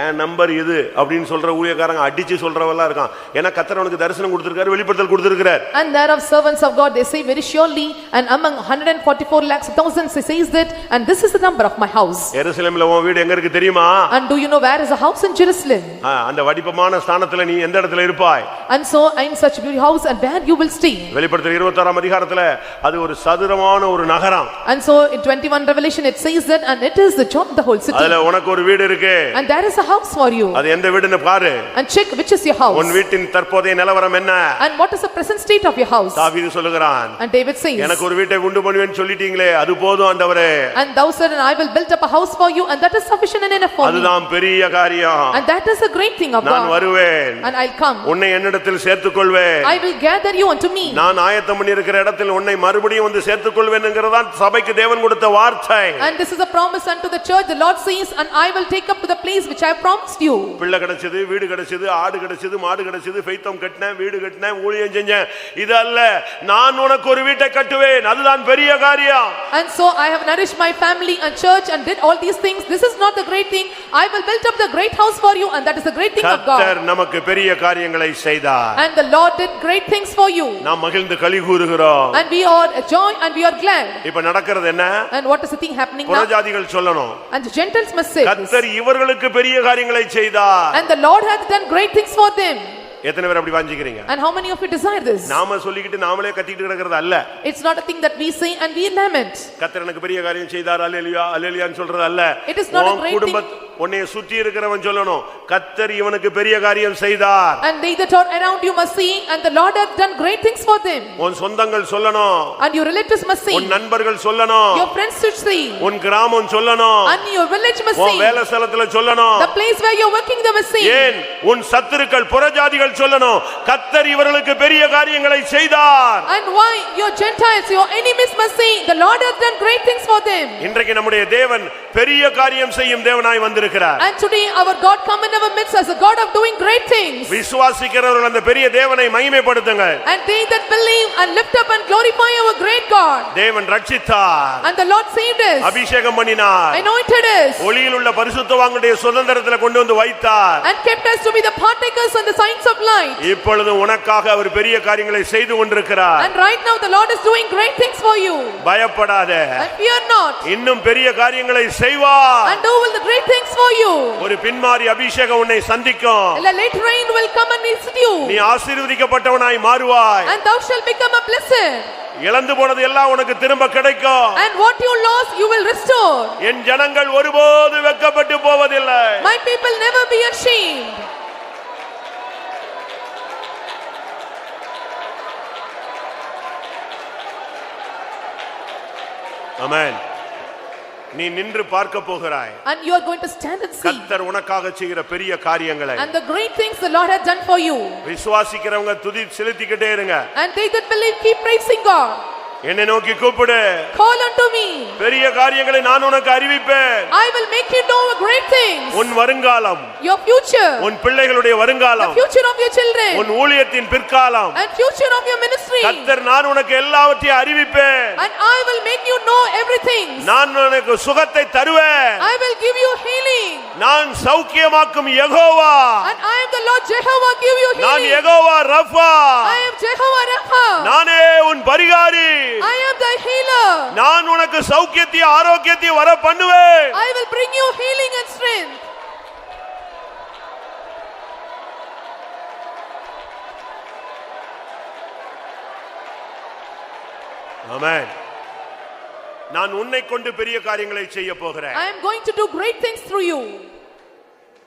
Speaker 1: என் நம்பர் இது அப்படினு சொல்ற ஊழியக்காரங்க அடிச்சு சொல்றவங்களா இருக்கான். ஏனா கர்த்தர் அவனுக்கு தரிசனம் கொடுத்திருக்காரு, வெளிப்படுத்தல் கொடுத்திருக்கார்.
Speaker 2: And there are servants of God, they say very surely, and among 144 lakhs thousands he says that, and this is the number of my house.
Speaker 1: எருசலேம்ல உன் வீடு எங்க இருக்கு தெரியுமா?
Speaker 2: And do you know where is a house in Jerusalem?
Speaker 1: அந்த வடிவமான ஸ்தானத்துல நீ எந்த இடத்துல இருப்பாய்?
Speaker 2: And so in such a beautiful house, and where you will stay.
Speaker 1: வெளிப்படுத்தல் 26ஆம் அதிகாரத்துல அது ஒரு சதுரமான ஒரு நகரம்.
Speaker 2: And so in 21 Revelation it says that, and it is the whole city.
Speaker 1: அதுல உனக்கு ஒரு வீடு இருக்கு.
Speaker 2: And there is a house for you.
Speaker 1: அது எந்த வீடுன்னு பாரு.
Speaker 2: And check which is your house.
Speaker 1: உன் வீட்டின் தற்போதைய நிலவரம் என்ன?
Speaker 2: And what is the present state of your house?
Speaker 1: தாவீது சொல்லுகிறான்.
Speaker 2: And David says,
Speaker 1: எனக்கு ஒரு வீட்டை உண்டு பண்ணுவேன்னு சொல்லிட்டீங்களே, அது போதும் ஆண்டவரே.
Speaker 2: And thou said, and I will build up a house for you, and that is sufficient and enough for me.
Speaker 1: அதுதான் பெரிய காரியம்.
Speaker 2: And that is a great thing of God.
Speaker 1: நான் வருவேன்.
Speaker 2: And I'll come.
Speaker 1: உன்னை என்னிடத்தில் சேர்த்துக்கொள்வேன்.
Speaker 2: I will gather you unto me.
Speaker 1: நான் ஆயத்தம் பண்ணி இருக்கிற இடத்தில் உன்னை மறுபடியும் வந்து சேர்த்துக்கொள்வேன் என்கிறதான் சபைக்கு தேவன் கொடுத்த வார்த்தை.
Speaker 2: And this is a promise unto the church. The Lord says, and I will take up to the place which I promised you.
Speaker 1: பிள்ளை கிடைச்சது, வீடு கிடைச்சது, ஆடு கிடைச்சது, மாடு கிடைச்சது, ஃபெய்த்தம் கட்டினேன், வீடு கட்டினேன், ஊழியம் செஞ்சேன், இது அல்ல. நான் உனக்கு ஒரு வீட்டை கட்டுவேன், அதுதான் பெரிய காரியம்.
Speaker 2: And so I have nourished my family and church and did all these things. This is not the great thing. I will build up the great house for you, and that is the great thing of God.
Speaker 1: கர்த்தர் நமக்கு பெரிய காரியங்களை செய்தார்.
Speaker 2: And the Lord did great things for you.
Speaker 1: நாம் மகிழ்ந்து களி கூறுகிறோம்.
Speaker 2: And we are joy and we are glad.
Speaker 1: இப்ப நடக்கிறது என்ன?
Speaker 2: And what is the thing happening now?
Speaker 1: புறஜாதிகள் சொல்லணும்.
Speaker 2: And the Gentiles must say this.
Speaker 1: கர்த்தர் இவர்களுக்கு பெரிய காரியங்களை செய்தார்.
Speaker 2: And the Lord hath done great things for them.
Speaker 1: எத்தனை பேர் அப்படி வாஞ்சிக்கிறீங்க?
Speaker 2: And how many of you desire this?
Speaker 1: நாம சொல்லிக்கிட்டு நாமளே கத்திட்டு கிடக்கிறது அல்ல.
Speaker 2: It's not a thing that we say and we lament.
Speaker 1: கர்த்தர் எனக்கு பெரிய காரியம் செய்தார், அல்லேலூயா அல்லேலூயான்னு சொல்றது அல்ல.
Speaker 2: It is not a great thing.
Speaker 1: உன்னை சுத்தி இருக்கிறவன் சொல்லணும், கர்த்தர் இவனுக்கு பெரிய காரியம் செய்தார்.
Speaker 2: And they that are around you must see, and the Lord hath done great things for them.
Speaker 1: உன் சொந்தங்கள் சொல்லணும்.
Speaker 2: And your relatives must see.
Speaker 1: உன் நண்பர்கள் சொல்லணும்.
Speaker 2: Your friends should see.
Speaker 1: உன் கிராமம் சொல்லணும்.
Speaker 2: And your village must see.
Speaker 1: உன் வேலை ஸ்தலத்துல சொல்லணும்.
Speaker 2: The place where you are working they must see.
Speaker 1: ஏன் உன் சத்துருக்கள் புறஜாதிகள் சொல்லணும், கர்த்தர் இவர்களுக்கு பெரிய காரியங்களை செய்தார்.
Speaker 2: And why your Gentiles, your enemies must see, the Lord hath done great things for them.
Speaker 1: இன்றைக்கு நம்முடைய தேவன் பெரிய காரியம் செய்யும் தேவனாய் வந்திருக்கிறார்.
Speaker 2: And today our God come in our midst as a God of doing great things.
Speaker 1: விசுவாசிக்கிறவர்கள் அந்த பெரிய தேவனை மகிமைப்படுத்துங்க.
Speaker 2: And they that believe and lift up and glorify our great God.
Speaker 1: தேவன் ரட்சித்தார்.
Speaker 2: And the Lord saved us.
Speaker 1: அபிஷேகம் பண்ணினார்.
Speaker 2: Anointed us.
Speaker 1: ஒளியில் உள்ள பரிசுத்தவான்களுடைய சுதந்திரத்திலே கொண்டு வந்து வைத்தார்.
Speaker 2: And kept us to be the partakers and the signs of light.
Speaker 1: இப்பொழுது உனக்காக அவர் பெரிய காரியங்களை செய்து கொண்டிருக்கிறார்.
Speaker 2: And right now the Lord is doing great things for you.
Speaker 1: பயப்படாதே.
Speaker 2: And fear not.
Speaker 1: இன்னும் பெரிய காரியங்களை செய்வார்.
Speaker 2: And do will the great things for you.
Speaker 1: ஒரு பின்மாரி அபிஷேகம் உன்னை சந்திக்கும்.
Speaker 2: And a late rain will come and visit you.
Speaker 1: நீ ஆசீர்வதிக்கப்பட்டவனாய் மாறுவாய்.
Speaker 2: And thou shalt become a blessed.
Speaker 1: இழந்து போனது எல்லாம் உனக்கு திரும்ப கிடைக்கும்.
Speaker 2: And what you lost you will restore.
Speaker 1: என் ஜனங்கள் ஒருபோது வெட்கப்பட்டு போவதில்லை.
Speaker 2: My people never be ashamed.
Speaker 1: ஆமென். நீ நின்று பார்க்க போகிறாய்.
Speaker 2: And you are going to stand and see.
Speaker 1: கர்த்தர் உனக்காக செய்கிற பெரிய காரியங்களை.
Speaker 2: And the great things the Lord has done for you.
Speaker 1: விசுவாசிக்கிறவங்க துதி செலுத்திக்கிட்டே இருங்க.
Speaker 2: And they that believe keep praising God.
Speaker 1: என்னை நோக்கி கூப்பிடு.
Speaker 2: Call unto me.
Speaker 1: பெரிய காரியங்களை நான் உனக்கு அறிவிப்பேன்.
Speaker 2: I will make you know great things.
Speaker 1: உன் வருங்காலம்,
Speaker 2: Your future,
Speaker 1: உன் பிள்ளைகளுடைய
Speaker 2: the
Speaker 1: வருங்காலம்,
Speaker 2: future of your children,
Speaker 1: உன் ஊழியத்தின் பிற்காலம்,
Speaker 2: and future of your ministry.
Speaker 1: கர்த்தர் நான் உனக்கு எல்லாவற்றையும் அறிவிப்பேன்.
Speaker 2: And I will make you know everything.
Speaker 1: நான் உனக்கு சுகத்தை தருவேன்.
Speaker 2: I will give you healing.
Speaker 1: நான் சௌக்கியமாக்கும் Jehovah.
Speaker 2: And I am the Lord Jehovah, give you
Speaker 1: நான்
Speaker 2: healing.
Speaker 1: Jehovah Rapha.
Speaker 2: I am Jehovah Rapha.
Speaker 1: நானே உன் பரிகாரி.
Speaker 2: I am thy healer.
Speaker 1: நான் உனக்கு சௌக்கியத்தையும் ஆரோக்கியத்தையும் வர பண்ணுவேன்.
Speaker 2: I will bring you healing and strength.
Speaker 1: ஆமென். நான் உன்னை கொண்டு பெரிய காரியங்களை செய்ய போகிறேன்.
Speaker 2: I am going to do great things through you.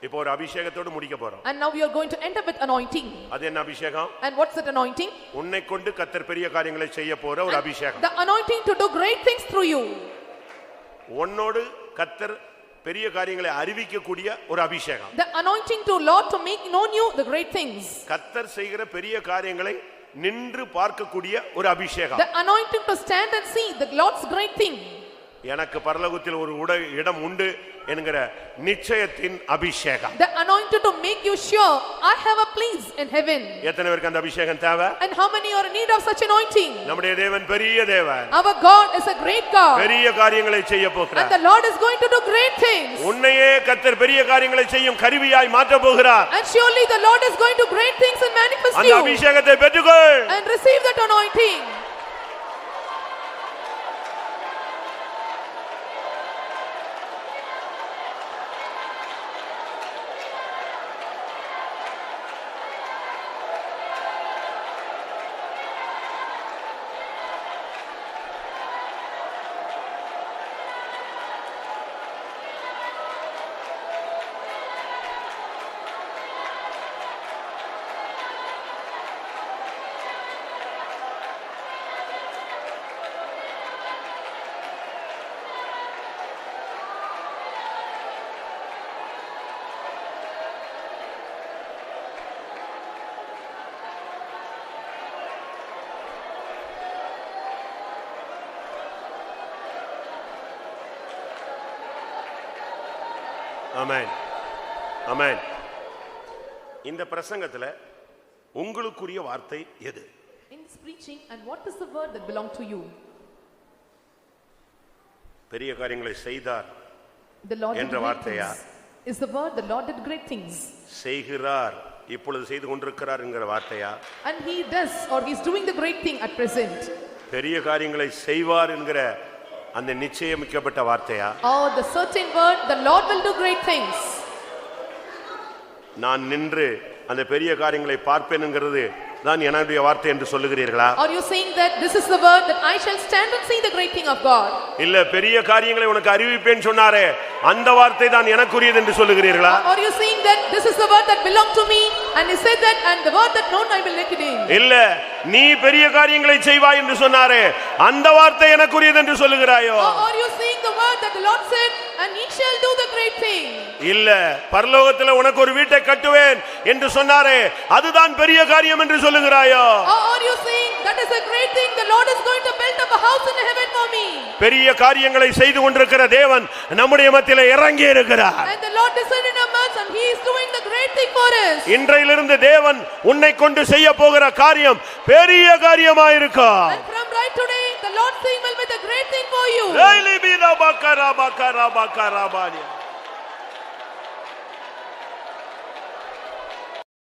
Speaker 1: இப்போ ஒரு அபிஷேகத்தோடு முடிக்க போறோம்.
Speaker 2: And now we are going to end up with anointing.
Speaker 1: அது என்ன அபிஷேகம்?
Speaker 2: And what's that anointing?
Speaker 1: உன்னை கொண்டு கர்த்தர் பெரிய காரியங்களை செய்ய போற ஒரு அபிஷேகம்.
Speaker 2: The anointing to do great things through you.
Speaker 1: உன்னோடு கர்த்தர் பெரிய காரியங்களை அறிவிக்க கூடிய ஒரு அபிஷேகம்.
Speaker 2: The anointing to Lord to make known you the great things.
Speaker 1: கர்த்தர் செய்கிற பெரிய காரியங்களை நின்று பார்க்கக்கூடிய ஒரு அபிஷேகம்.
Speaker 2: The anointing to stand and see the Lord's great thing.
Speaker 1: எனக்கு பரலோகத்தில் ஒரு இடம் உண்டு என்கிற நிச்சயத்தின் அபிஷேகம்.
Speaker 2: The anointing to make you sure I have a place in heaven.
Speaker 1: எத்தனை பேருக்கு அந்த அபிஷேகம் தேவை?
Speaker 2: And how many are in need of such anointing?
Speaker 1: நம்முடைய தேவன் பெரிய தேவன்.
Speaker 2: Our God is a great God.
Speaker 1: பெரிய காரியங்களை செய்ய
Speaker 2: And
Speaker 1: போகிறார்.
Speaker 2: the Lord is going to do great things.
Speaker 1: உன்னையே கர்த்தர் பெரிய காரியங்களை செய்யும் கருவியாய் மாற்ற போகிறார்.
Speaker 2: And surely the Lord is going to great things and manifest
Speaker 1: அந்த
Speaker 2: you.
Speaker 1: அபிஷேகத்தை பெற்றுக்கொள்.
Speaker 2: And receive that anointing.
Speaker 1: ஆமென். ஆமென். இந்த பிரசங்கத்துல உங்களுக்குரிய வார்த்தை எது?
Speaker 2: In this preaching, and what is the word that belong to you?
Speaker 1: பெரிய காரியங்களை செய்தார்
Speaker 2: The Lord did
Speaker 1: என்ற
Speaker 2: great
Speaker 1: வார்த்தையா?
Speaker 2: things. Is the word the Lord did great things?
Speaker 1: செய்கிறார், இப்பொழுது செய்து கொண்டிருக்கிறார் என்கிற வார்த்தையா?
Speaker 2: And he does, or he is doing the great thing at present.
Speaker 1: பெரிய காரியங்களை செய்வார் என்கிற அந்த நிச்சயமிக்கப்பட்ட வார்த்தையா?
Speaker 2: Oh, the certain word, the Lord will do great things.
Speaker 1: நான் நின்று அந்த பெரிய காரியங்களை பார்ப்பேன் என்கிறது தான் என்னுடைய வார்த்தை என்று சொல்லுகிறீர்களா?
Speaker 2: Are you saying that this is the word that I shall stand and see the great thing of God?
Speaker 1: இல்ல, பெரிய காரியங்களை உனக்கு அறிவிப்பேன் சொன்னாரே அந்த வார்த்தை தான் எனக்குரியது என்று சொல்லுகிறீர்களா?
Speaker 2: Are you saying that this is the word that belong to me, and he said that, and the word that known I will let it in?
Speaker 1: இல்ல, நீ பெரிய காரியங்களை செய்வாய் என்று சொன்னாரே அந்த வார்த்தை எனக்குரியது என்று சொல்லுகிறாயோ?
Speaker 2: Or are you saying the word that the Lord said, and he shall do the great thing?
Speaker 1: இல்ல, பரலோகத்தில் உனக்கு ஒரு வீட்டை கட்டுவேன் என்று சொன்னாரே அதுதான் பெரிய காரியம் என்று சொல்லுகிறாயோ?
Speaker 2: Or are you saying that is a great thing, the Lord is going to build up a house in heaven for me?
Speaker 1: பெரிய காரியங்களை செய்து கொண்டிருக்கிற தேவன் நம்முடைய மத்தியிலே இறங்கி இருக்கிறார்.
Speaker 2: And the Lord descended in our midst, and he is doing the great thing for us.
Speaker 1: இன்றையிலிருந்து தேவன் உன்னை கொண்டு செய்ய போகிற காரியம் பெரிய காரியமாயிருக்கும்.
Speaker 2: And from right today, the Lord's thing will be the great thing for you.
Speaker 1: லேலி Beetha Baqarah Baqarah Baqarah Bania.